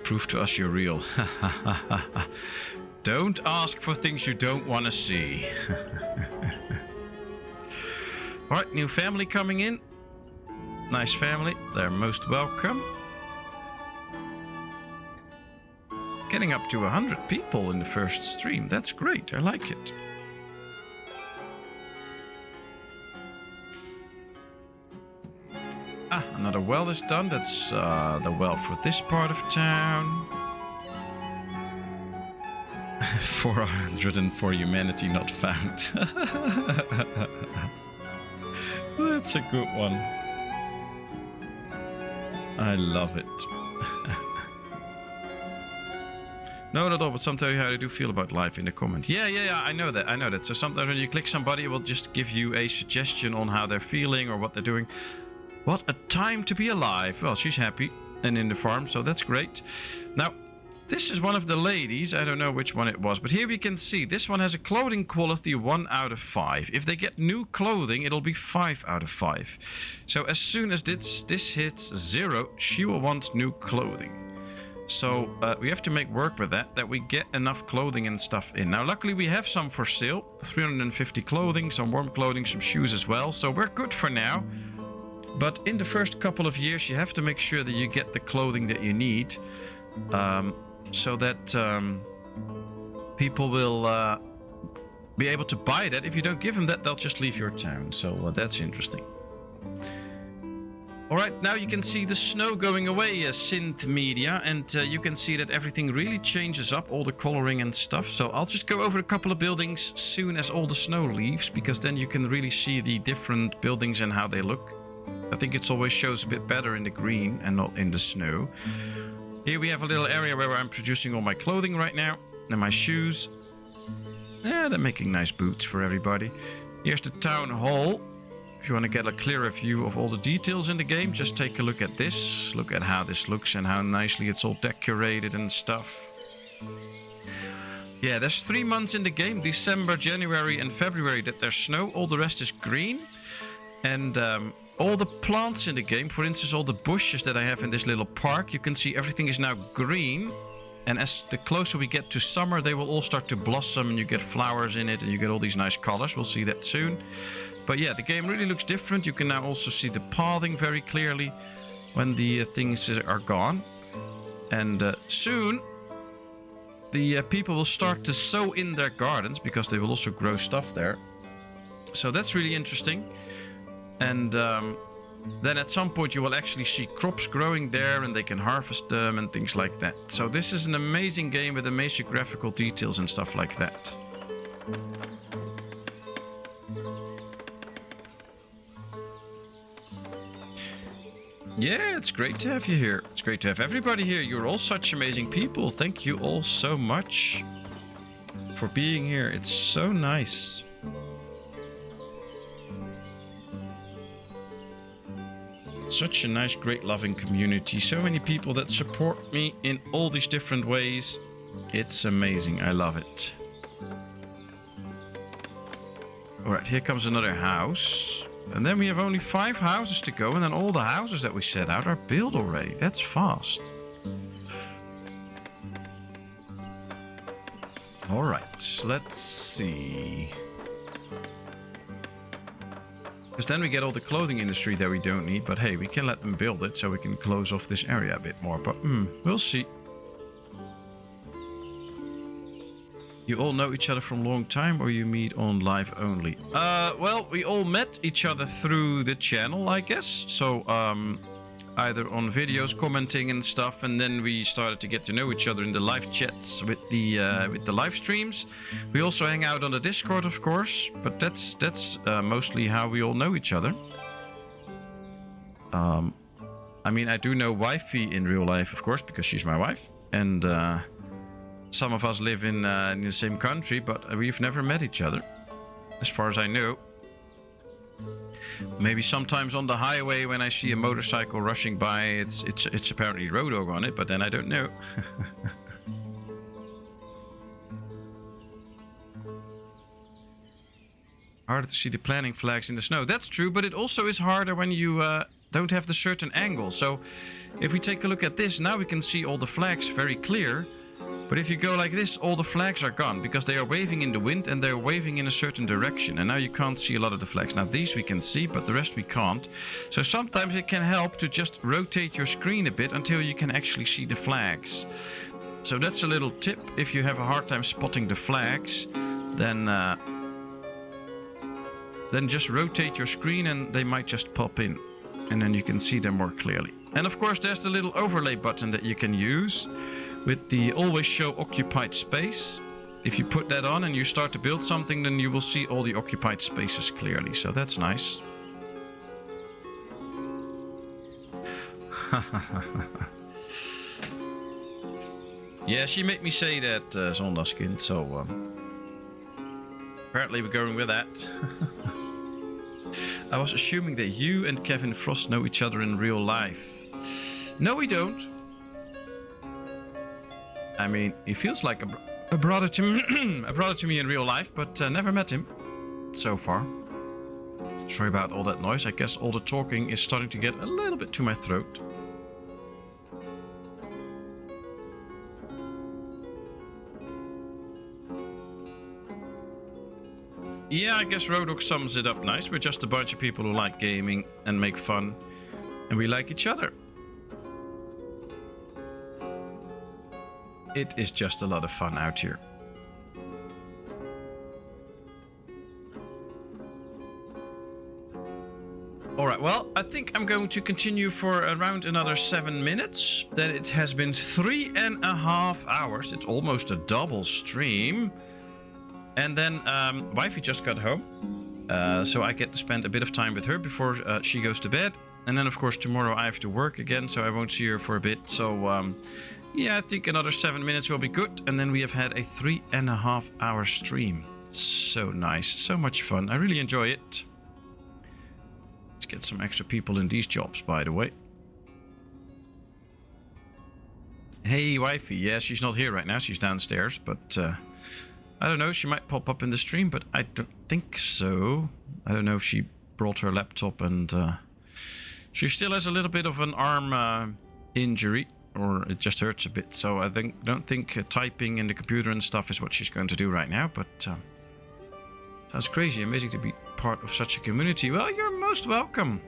Prove to us you're real. Don't ask for things you don't want to see. Alright, new family coming in. Nice family. They're most welcome. Getting up to 100 people in the first stream. That's great. I like it. Ah, another well is done. That's the well for this part of town. 400 for humanity not found. That's a good one. I love it. No, not at all, but sometimes how I do feel about life in the comment. Yeah, I know that. So sometimes when you click somebody, it will just give you a suggestion on how they're feeling or what they're doing. What a time to be alive. Well, she's happy and in the farm, so that's great. Now, this is one of the ladies. I don't know which one it was, but here we can see this one has a clothing quality 1 out of 5. If they get new clothing, it'll be 5 out of 5. So as soon as this hits 0, she will want new clothing. So we have to make work with that we get enough clothing and stuff in. Now, luckily we have some for sale. 350 clothing, some warm clothing, some shoes as well. So we're good for now. But in the first couple of years, you have to make sure that you get the clothing that you need. So that people will be able to buy that. If you don't give them that, they'll just leave your town. So that's interesting. All right, now you can see the snow going away, Synth Media, and you can see that everything really changes up, all the coloring and stuff. So I'll just go over a couple of buildings soon as all the snow leaves, because then you can really see the different buildings and how they look. I think it always shows a bit better in the green and not in the snow. Here we have a little area where I'm producing all my clothing right now. And my shoes. Yeah, they're making nice boots for everybody. Here's the town hall. If you want to get a clearer view of all the details in the game, just take a look at this. Look at how this looks and how nicely it's all decorated and stuff. Yeah, there's 3 months in the game. December, January and February that there's snow. All the rest is green. And all the plants in the game, for instance, all the bushes that I have in this little park, you can see everything is now green. And as the closer we get to summer, they will all start to blossom and you get flowers in it and you get all these nice colors. We'll see that soon. But yeah, the game really looks different. You can now also see the pathing very clearly when the things are gone. And soon, the people will start to sow in their gardens because they will also grow stuff there. So that's really interesting. And then at some point you will actually see crops growing there and they can harvest them and things like that. So this is an amazing game with amazing graphical details and stuff like that. Yeah, it's great to have you here. It's great to have everybody here. You're all such amazing people. Thank you all so much for being here. It's so nice. Such a nice, great, loving community. So many people that support me in all these different ways. It's amazing. I love it. Alright, here comes another house. And then we have only 5 houses to go. And then all the houses that we set out are built already. That's fast. Alright, let's see. Because then we get all the clothing industry that we don't need. But hey, we can let them build it so we can close off this area a bit more. But we'll see. You all know each other from a long time or you meet on live only? Well, we all met each other through the channel, I guess. So, either on videos, commenting and stuff, and then we started to get to know each other in the live chats with the live streams. We also hang out on the Discord, of course, but that's mostly how we all know each other. I mean, I do know Wifey in real life, of course, because she's my wife, and some of us live in the same country, but we've never met each other, as far as I know. Maybe sometimes on the highway when I see a motorcycle rushing by, it's apparently Road Dogg on it, but then I don't know. Harder to see the planting flags in the snow. That's true, but it also is harder when you don't have the certain angle. So if we take a look at this, now we can see all the flags very clear. But if you go like this, all the flags are gone because they are waving in the wind and they're waving in a certain direction. And now you can't see a lot of the flags. Now these we can see, but the rest we can't. So sometimes it can help to just rotate your screen a bit until you can actually see the flags. So that's a little tip. If you have a hard time spotting the flags, then just rotate your screen and they might just pop in. And then you can see them more clearly. And of course there's the little overlay button that you can use with the always show occupied space. If you put that on and you start to build something, then you will see all the occupied spaces clearly. So that's nice. Yeah, she made me say that, Zondagskind, so apparently we're going with that. I was assuming that you and Kevin Frost know each other in real life. No, we don't. I mean, he feels like a brother to me, a brother to me in real life, but never met him so far. Sorry about all that noise. I guess all the talking is starting to get a little bit to my throat. Yeah, I guess Road Dogg sums it up nice. We're just a bunch of people who like gaming and make fun, and we like each other. It is just a lot of fun out here. Alright, well, I think I'm going to continue for around another 7 minutes. Then it has been 3.5 hours. It's almost a double stream. And then Wifey just got home. So I get to spend a bit of time with her before she goes to bed. And then, of course, tomorrow I have to work again, so I won't see her for a bit. So, yeah, I think another 7 minutes will be good. And then we have had a 3.5 hour stream. So nice. So much fun. I really enjoy it. Let's get some extra people in these jobs, by the way. Hey, Wifey. Yeah, she's not here right now. She's downstairs, but I don't know. She might pop up in the stream, but I don't think so. I don't know if she brought her laptop and she still has a little bit of an arm injury, or it just hurts a bit. So I don't think typing in the computer and stuff is what she's going to do right now, but sounds crazy. Amazing to be part of such a community. Well, you're most welcome.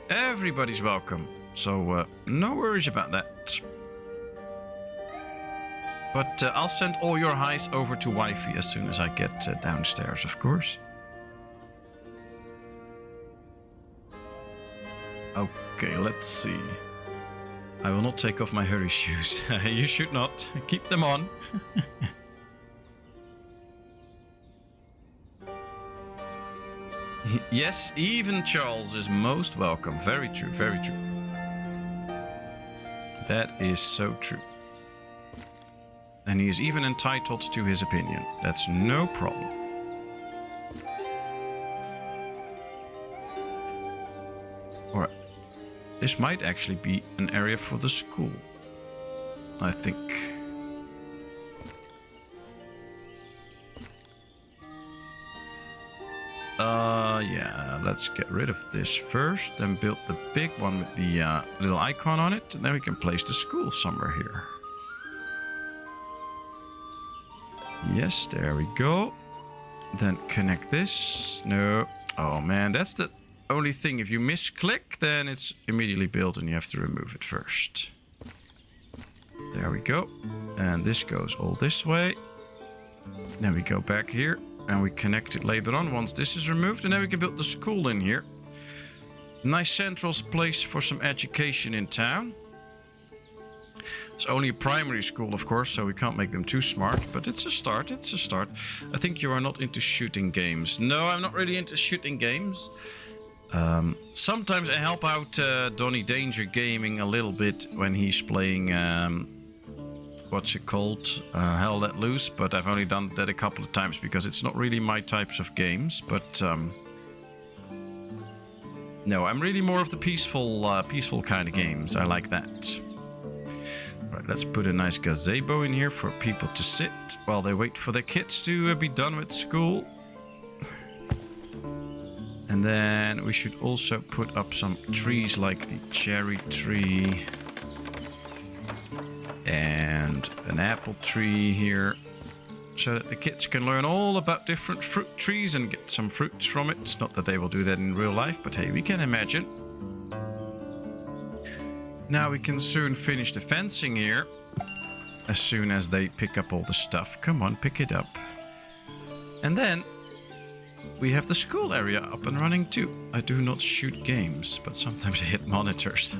Everybody's welcome. So no worries about that. But I'll send all your highs over to Wifey as soon as I get downstairs, of course. Okay, let's see. I will not take off my hurry shoes. You should not. Keep them on. Yes, even Charles is most welcome. Very true, very true. That is so true. And he is even entitled to his opinion. That's no problem. Alright. This might actually be an area for the school, I think. Yeah, let's get rid of this first, then build the big one with the little icon on it, and then we can place the school somewhere here. Yes, there we go. Then connect this. No. Oh man, that's the only thing. If you misclick, then it's immediately built and you have to remove it first. There we go. And this goes all this way. Then we go back here. And we connect it later on once this is removed. And then we can build the school in here. Nice central place for some education in town. It's only a primary school, of course, so we can't make them too smart. But it's a start, it's a start. I think you are not into shooting games. No, I'm not really into shooting games. Sometimes I help out Donny Danger Gaming a little bit when he's playing... what's it called? Hell Let Loose, but I've only done that a couple of times because it's not really my types of games. But no, I'm really more of the peaceful kind of games. I like that. Right, let's put a nice gazebo in here for people to sit while they wait for their kids to be done with school. And then we should also put up some trees like the cherry tree. And an apple tree here, so that the kids can learn all about different fruit trees and get some fruits from it. It's not that they will do that in real life, but hey, we can imagine. Now we can soon finish the fencing here, as soon as they pick up all the stuff. Come on, pick it up. And then we have the school area up and running too. I do not shoot games, but sometimes I hit monitors.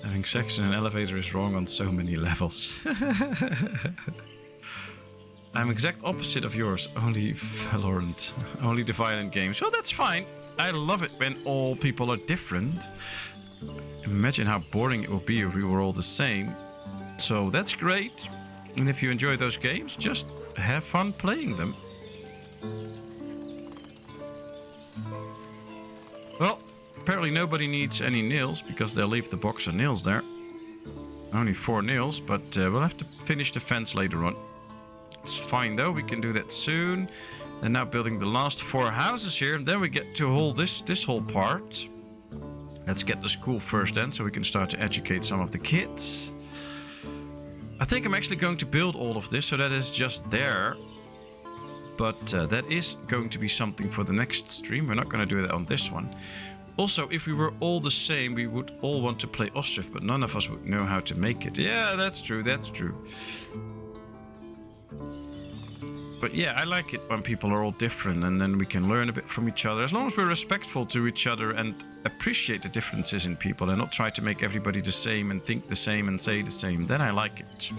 Having sex in an elevator is wrong on so many levels. I'm exact opposite of yours. Only Valorant. Only the violent games. Well, that's fine. I love it when all people are different. Imagine how boring it would be if we were all the same. So that's great. And if you enjoy those games, just have fun playing them. Well, apparently nobody needs any nails because they'll leave the box of nails there. Only 4 nails, but we'll have to finish the fence later on. It's fine though, we can do that soon. They're now building the last 4 houses here, and then we get to hold this whole part. Let's get the school first then, so we can start to educate some of the kids. I think I'm actually going to build all of this, so that is just there. But that is going to be something for the next stream. We're not going to do that on this one. Also, if we were all the same, we would all want to play Ostriv, but none of us would know how to make it. Yeah, that's true, that's true. But yeah, I like it when people are all different and then we can learn a bit from each other. As long as we're respectful to each other and appreciate the differences in people and not try to make everybody the same and think the same and say the same, then I like it.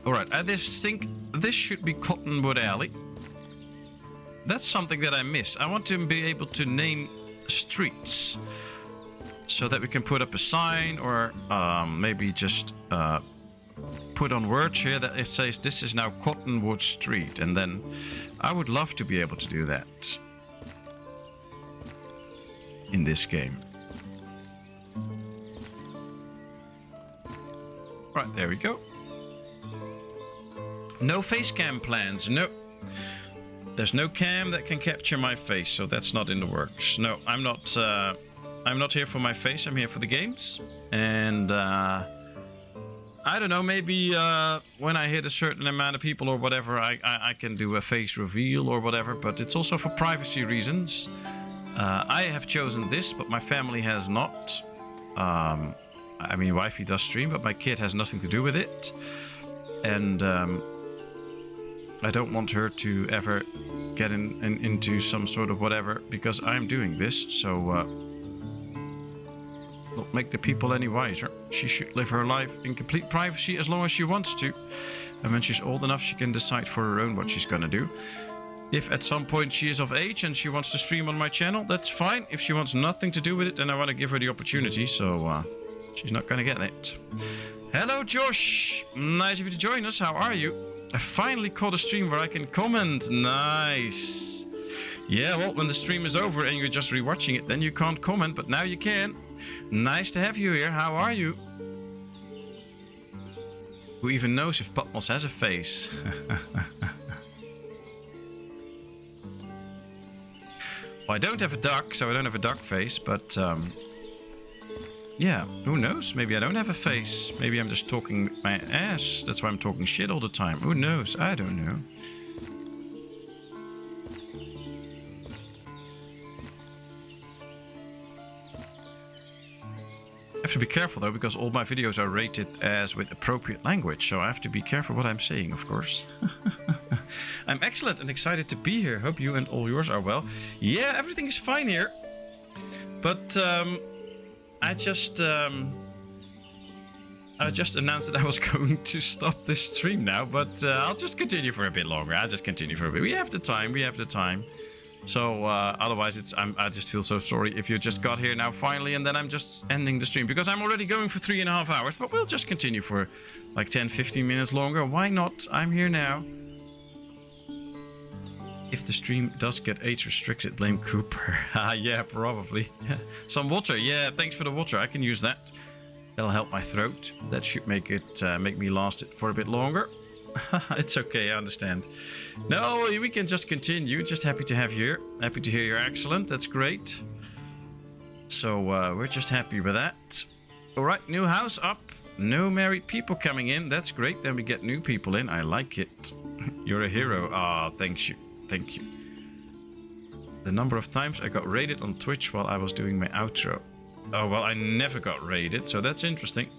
Alright, I just think this should be Cottonwood Alley. That's something that I miss. I want to be able to name streets so that we can put up a sign or maybe just put on words here that it says this is now Cottonwood Street, and then I would love to be able to do that in this game. Right, there we go. No face cam plans, no. There's no cam that can capture my face, so that's not in the works. No, I'm not here for my face, I'm here for the games. And I don't know, maybe when I hit a certain amount of people or whatever, I can do a face reveal or whatever, but it's also for privacy reasons. I have chosen this, but my family has not. I mean, wifey does stream, but my kid has nothing to do with it. And I don't want her to ever get into some sort of whatever, because I'm doing this, so... oh, make the people any wiser. She should live her life in complete privacy as long as she wants to. And when she's old enough, she can decide for her own what she's gonna do. If at some point she is of age and she wants to stream on my channel, that's fine. If she wants nothing to do with it, then I want to give her the opportunity. So she's not gonna get it. Hello, Josh. Nice of you to join us. How are you? I finally caught a stream where I can comment. Nice. Yeah, well, when the stream is over and you're just rewatching it, then you can't comment, but now you can. Nice to have you here. How are you? Who even knows if Patmos has a face? Well, I don't have a duck, so I don't have a duck face, but yeah, who knows? Maybe I don't have a face. Maybe I'm just talking my ass. That's why I'm talking shit all the time. Who knows? I don't know. I have to be careful though, because all my videos are rated as with appropriate language, so I have to be careful what I'm saying, of course. I'm excellent and excited to be here. Hope you and all yours are well. Yeah, everything is fine here. But I just announced that I was going to stop this stream now, but I'll just continue for a bit longer. I'll just continue for a bit. We have the time. We have the time. So otherwise, I just feel so sorry if you just got here now finally, and then I'm just ending the stream because I'm already going for 3.5 hours. But we'll just continue for like 10-15 minutes longer. Why not? I'm here now. If the stream does get age restricted, blame Cooper. Yeah, probably. Some water. Yeah, thanks for the water. I can use that. That'll help my throat. That should make it make me last it for a bit longer. It's okay, I understand. No, we can just continue. Just happy to have you here. Happy to hear you're excellent. That's great. So we're just happy with that. All right, new house up. No married people coming in. That's great. Then we get new people in. I like it. You're a hero. Ah, thank you. Thank you. The number of times I got raided on Twitch while I was doing my outro. Oh, well, I never got raided, so that's interesting.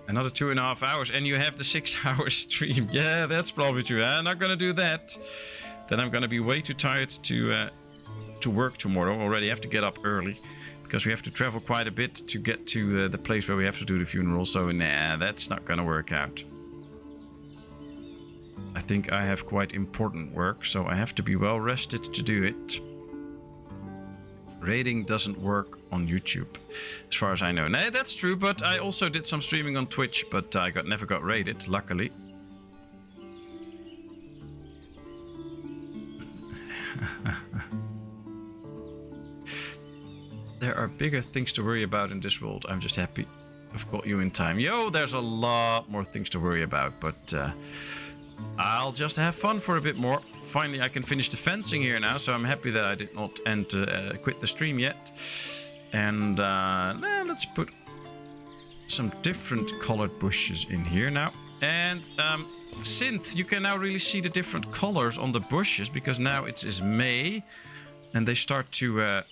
Another 2.5 hours, and you have the 6-hour stream. Yeah, that's probably true. I'm not gonna do that. Then I'm gonna be way too tired to work tomorrow. Already have to get up early because we have to travel quite a bit to get to the place where we have to do the funeral. So nah, that's not gonna work out. I think I have quite important work, so I have to be well rested to do it. Raiding doesn't work on YouTube, as far as I know. No, that's true, but I also did some streaming on Twitch, but I never got raided, luckily. There are bigger things to worry about in this world. I'm just happy I've got you in time. Yo, there's a lot more things to worry about, but I'll just have fun for a bit more. Finally, I can finish the fencing here now, so I'm happy that I did not quit the stream yet. And let's put some different colored bushes in here now. And Synth, you can now really see the different colors on the bushes, because now it is May, and they start to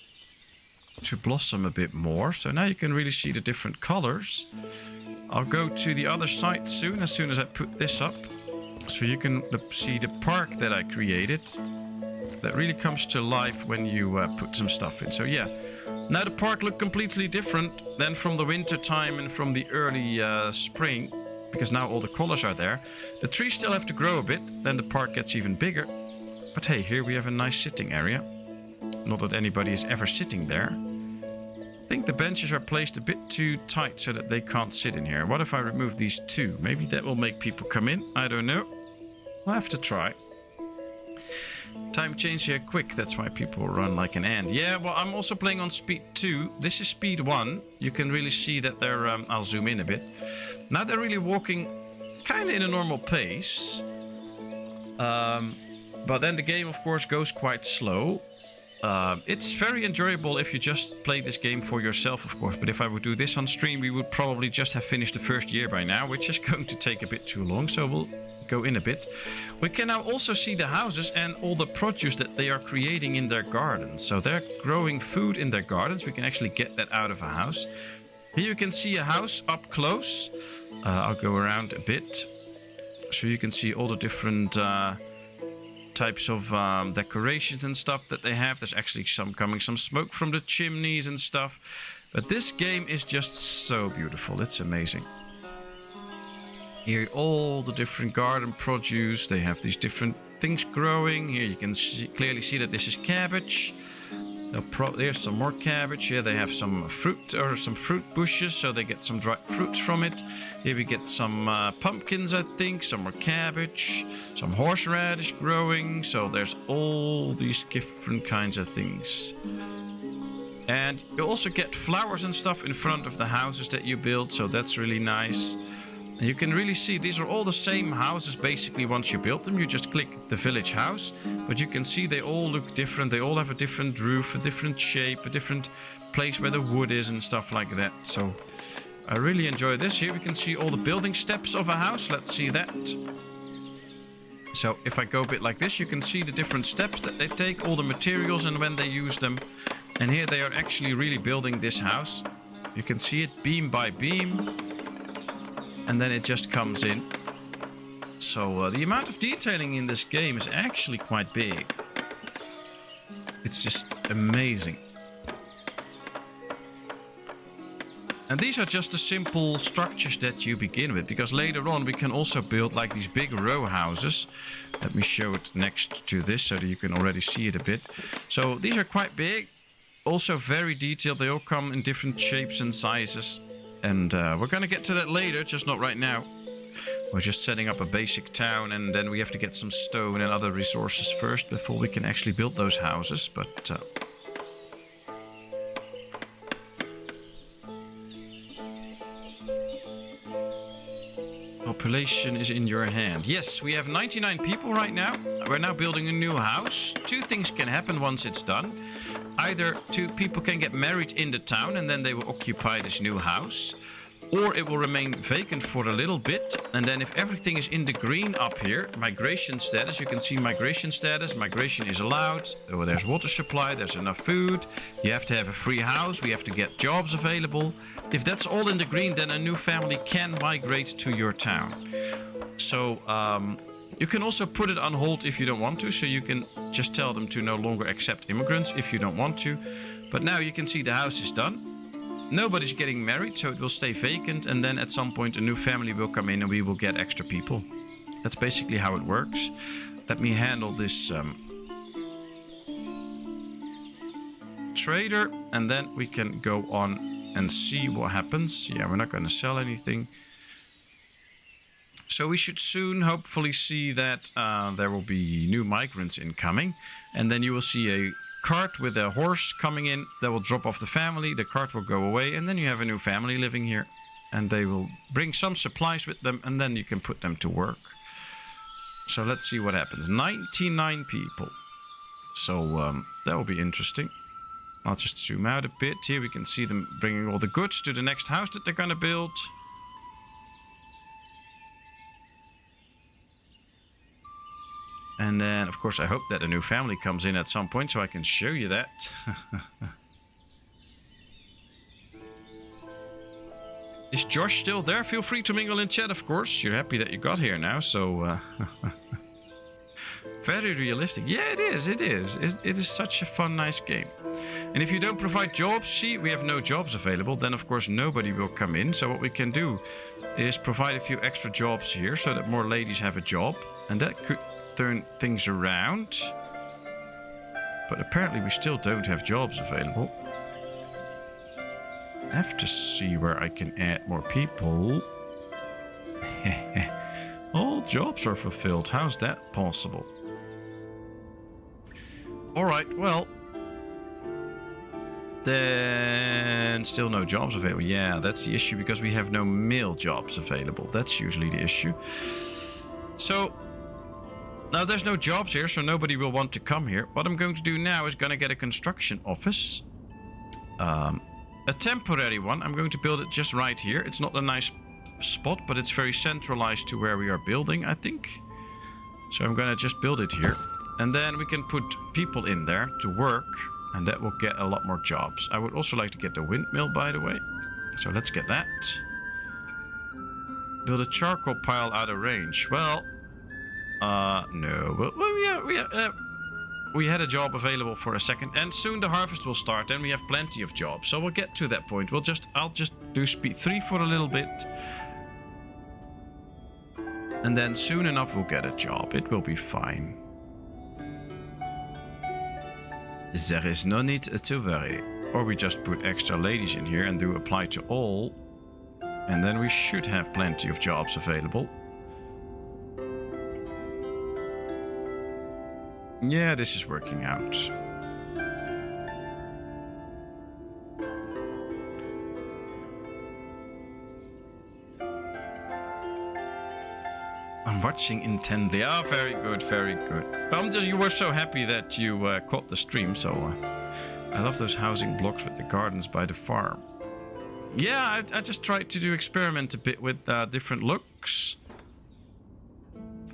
blossom a bit more. So now you can really see the different colors. I'll go to the other side soon, as soon as I put this up. So you can see the park that I created. That really comes to life when you put some stuff in. So yeah, now the park looked completely different than from the winter time and from the early spring, because now all the colors are there. The trees still have to grow a bit, then the park gets even bigger. But hey, here we have a nice sitting area. Not that anybody is ever sitting there. I think the benches are placed a bit too tight so that they can't sit in here. What if I remove these two? Maybe that will make people come in. I don't know. I'll have to try. Time change here quick. That's why people run like an ant. Yeah, well, I'm also playing on speed 2. This is speed 1. You can really see that they're... I'll zoom in a bit. Now they're really walking kind of in a normal pace. But then the game, of course, goes quite slow. It's very enjoyable if you just play this game for yourself, of course. But if I would do this on stream, we would probably just have finished the first year by now, which is going to take a bit too long. So we'll go in a bit. We can now also see the houses and all the produce that they are creating in their gardens. So they're growing food in their gardens. We can actually get that out of a house. Here you can see a house up close. I'll go around a bit so you can see all the different types of decorations and stuff that they have. There's actually some smoke from the chimneys and stuff. But this game is just so beautiful. It's amazing. Here, all the different garden produce. They have these different things growing. Here you can clearly see that this is cabbage. There's some more cabbage. Here they have some fruit or some fruit bushes, so they get some dried fruits from it. Here we get some pumpkins, I think, some more cabbage, some horseradish growing. So there's all these different kinds of things. And you also get flowers and stuff in front of the houses that you build, so that's really nice. And you can really see these are all the same houses basically once you build them. You just click the village house, but you can see they all look different. They all have a different roof, a different shape, a different place where the wood is and stuff like that. So I really enjoy this. Here we can see all the building steps of a house. Let's see that. So if I go a bit like this, you can see the different steps that they take, all the materials and when they use them. And here they are actually really building this house. You can see it beam by beam. And then it just comes in. So the amount of detailing in this game is actually quite big. It's just amazing. And these are just the simple structures that you begin with, because later on we can also build like these big row houses. Let me show it next to this so that you can already see it a bit. So these are quite big, also very detailed. They all come in different shapes and sizes. And we're going to get to that later, just not right now. We're just setting up a basic town, and then we have to get some stone and other resources first before we can actually build those houses. But population is in your hand. Yes, we have 99 people right now. We're now building a new house. Two things can happen once it's done. Either two people can get married in the town and then they will occupy this new house, or it will remain vacant for a little bit. And then if everything is in the green up here, migration status, you can see migration status. Migration is allowed. Oh, there's water supply, there's enough food. You have to have a free house. We have to get jobs available. If that's all in the green, then a new family can migrate to your town. So you can also put it on hold if you don't want to. So you can just tell them to no longer accept immigrants if you don't want to. But now you can see the house is done. Nobody's getting married, so it will stay vacant. And then at some point a new family will come in and we will get extra people. That's basically how it works. Let me handle this trader, and then we can go on and see what happens. Yeah, we're not going to sell anything. So we should soon hopefully see that there will be new migrants incoming. And then you will see a cart with a horse coming in that will drop off the family. The cart will go away, and then you have a new family living here. And they will bring some supplies with them, and then you can put them to work. So let's see what happens. 99 people. So that will be interesting. I'll just zoom out a bit. Here we can see them bringing all the goods to the next house that they're going to build. And then, of course, I hope that a new family comes in at some point so I can show you that. Is Josh still there? Feel free to mingle in chat, of course. You're happy that you got here now, so... Very realistic. Yeah, it is. It is. It is such a fun, nice game. And if you don't provide jobs, see, we have no jobs available, then, of course, nobody will come in. So what we can do is provide a few extra jobs here so that more ladies have a job. And that could turn things around. But apparently we still don't have jobs available. I have to see where I can add more people. All jobs are fulfilled. How's that possible? Alright, well. Then still no jobs available. Yeah, that's the issue because we have no male jobs available. That's usually the issue. So... now there's no jobs here, so nobody will want to come here. What I'm going to do now is going to get a construction office. A temporary one. I'm going to build it just right here. It's not a nice spot, but it's very centralized to where we are building, I think. So I'm going to just build it here. And then we can put people in there to work, and that will get a lot more jobs. I would also like to get the windmill, by the way. So let's get that. Build a charcoal pile out of range. Well... No. Well, we had a job available for a second, and soon the harvest will start, and we have plenty of jobs. So we'll get to that point. I'll just do speed 3 for a little bit. And then soon enough we'll get a job. It will be fine. There is no need to worry. Or we just put extra ladies in here and do apply to all. And then we should have plenty of jobs available. Yeah, this is working out. I'm watching intently. Ah, very good, very good. You were so happy that you caught the stream, so I love those housing blocks with the gardens by the farm. Yeah, I just tried to experiment a bit with different looks.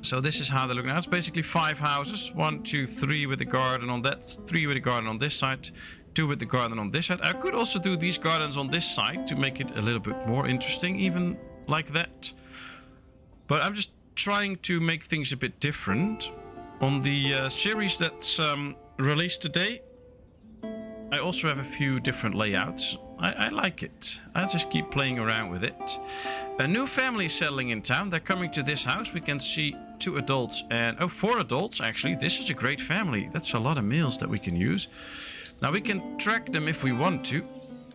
So this is how they look now. It's basically 5 houses. 1, 2, 3 with the garden on that. 3 with the garden on this side. 2 with the garden on this side. I could also do these gardens on this side to make it a little bit more interesting, even like that. But I'm just trying to make things a bit different. On the series that's released today, I also have a few different layouts. I like it. I just keep playing around with it. A new family is settling in town. They're coming to this house. We can see 2 adults and 4 adults actually. This is a great family. That's a lot of meals that we can use. Now we can track them if we want to.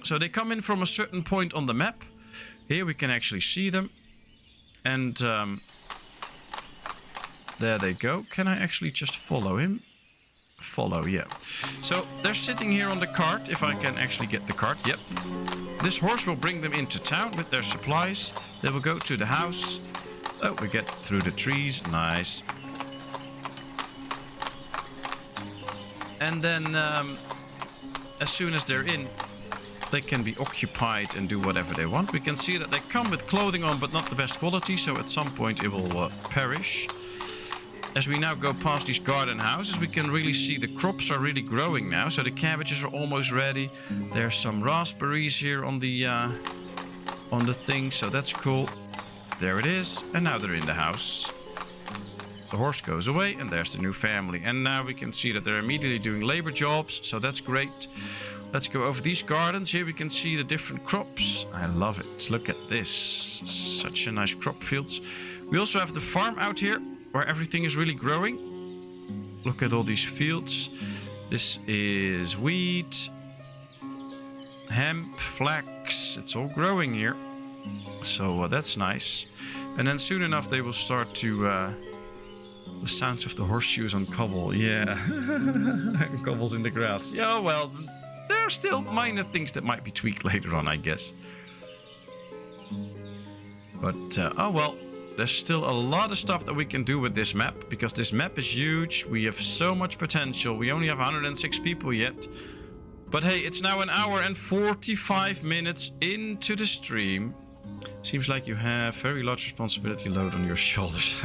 So they come in from a certain point on the map. Here we can actually see them. And there they go. Can I actually just follow him? Follow, yeah. So they're sitting here on the cart, if I can actually get the cart. Yep. This horse will bring them into town with their supplies. They will go to the house. Oh, we get through the trees. Nice. And then as soon as they're in, they can be occupied and do whatever they want. We can see that they come with clothing on, but not the best quality, so at some point it will perish. As we now go past these garden houses, we can really see the crops are really growing now. So the cabbages are almost ready. There's some raspberries here on the thing, so that's cool. There it is, and now they're in the house. The horse goes away, and there's the new family. And now we can see that they're immediately doing labor jobs, so that's great. Let's go over these gardens. Here we can see the different crops. I love it. Look at this. Such a nice crop fields. We also have the farm out here, where everything is really growing. Look at all these fields. This is wheat, hemp, flax. It's all growing here. So that's nice. And then soon enough they will start to... the sounds of the horseshoes on cobble. Yeah. Cobbles in the grass. Yeah, well, there are still minor things that might be tweaked later on, I guess. But, oh well. There's still a lot of stuff that we can do with this map, because this map is huge. We have so much potential. We only have 106 people yet. But hey, it's now 1 hour and 45 minutes into the stream. Seems like you have very large responsibility load on your shoulders.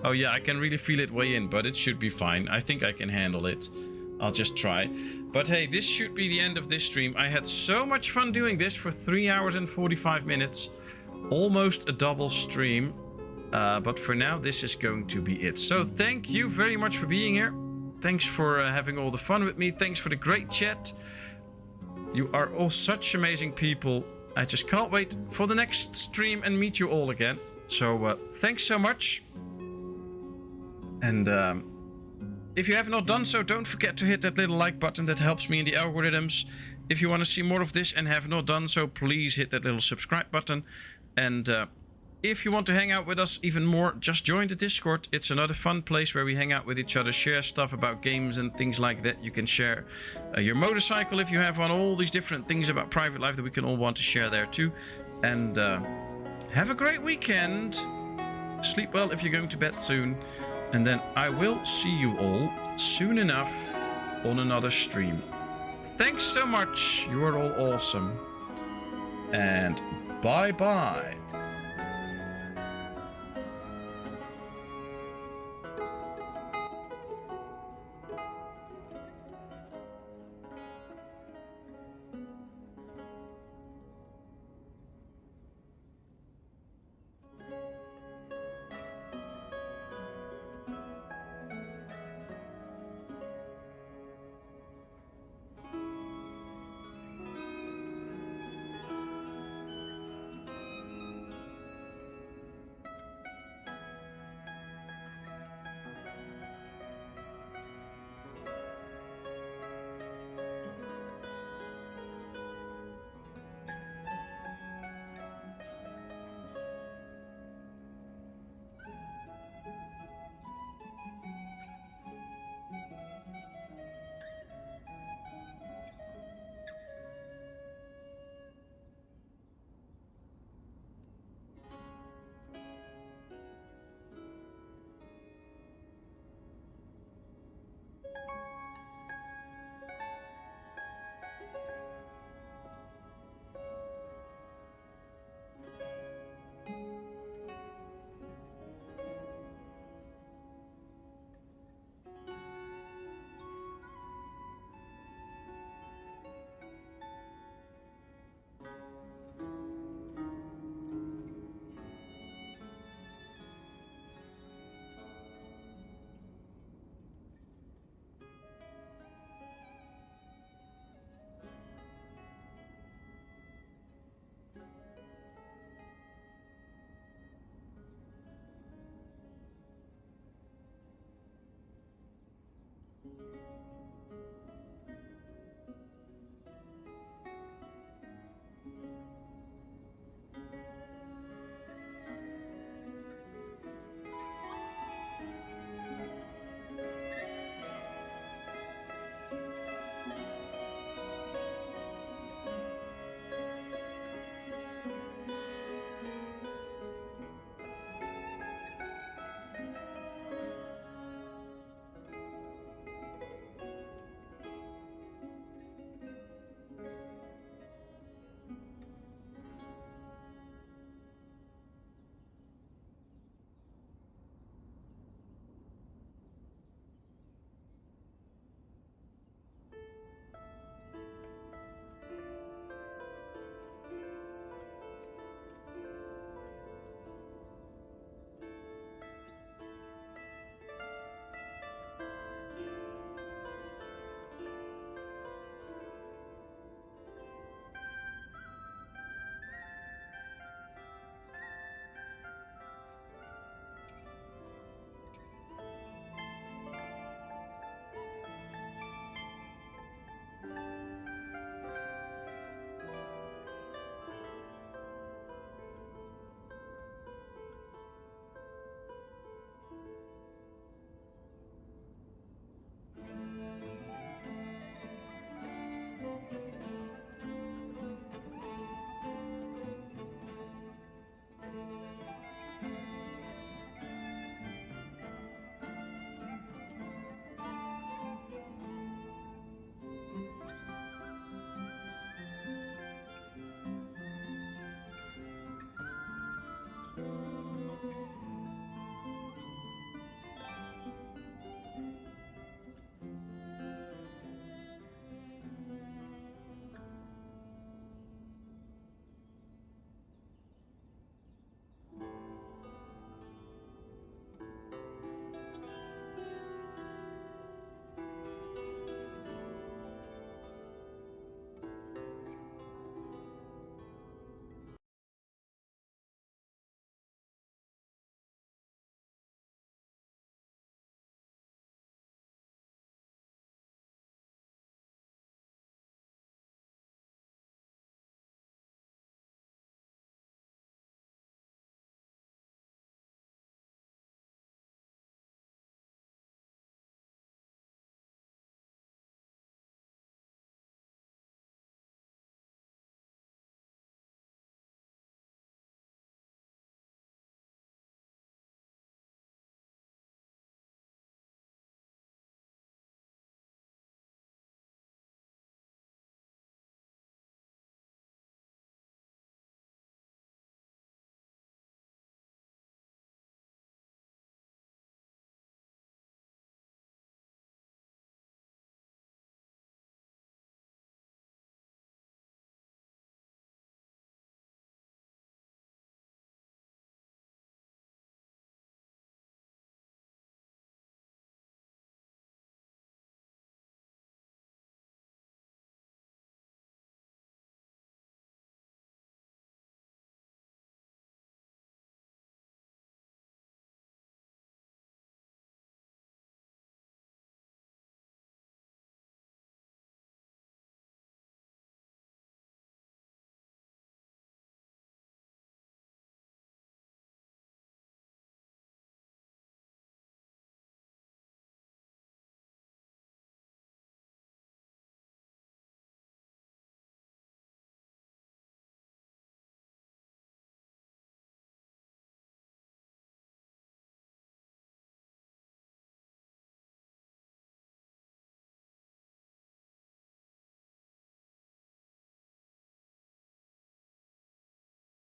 Oh yeah, I can really feel it weigh in, but it should be fine. I think I can handle it. I'll just try. But hey, this should be the end of this stream. I had so much fun doing this for 3 hours and 45 minutes. Almost a double stream. But for now, this is going to be it. So thank you very much for being here. Thanks for having all the fun with me. Thanks for the great chat. You are all such amazing people. I just can't wait for the next stream and meet you all again. So thanks so much. And if you have not done so, don't forget to hit that little like button. That helps me in the algorithms. If you want to see more of this and have not done so, please hit that little subscribe button. And if you want to hang out with us even more, just join the Discord. It's another fun place where we hang out with each other, share stuff about games and things like that. You can share your motorcycle if you have one, all these different things about private life that we can all want to share there too. And have a great weekend. Sleep well if you're going to bed soon. And then I will see you all soon enough on another stream. Thanks so much. You are all awesome. And bye-bye.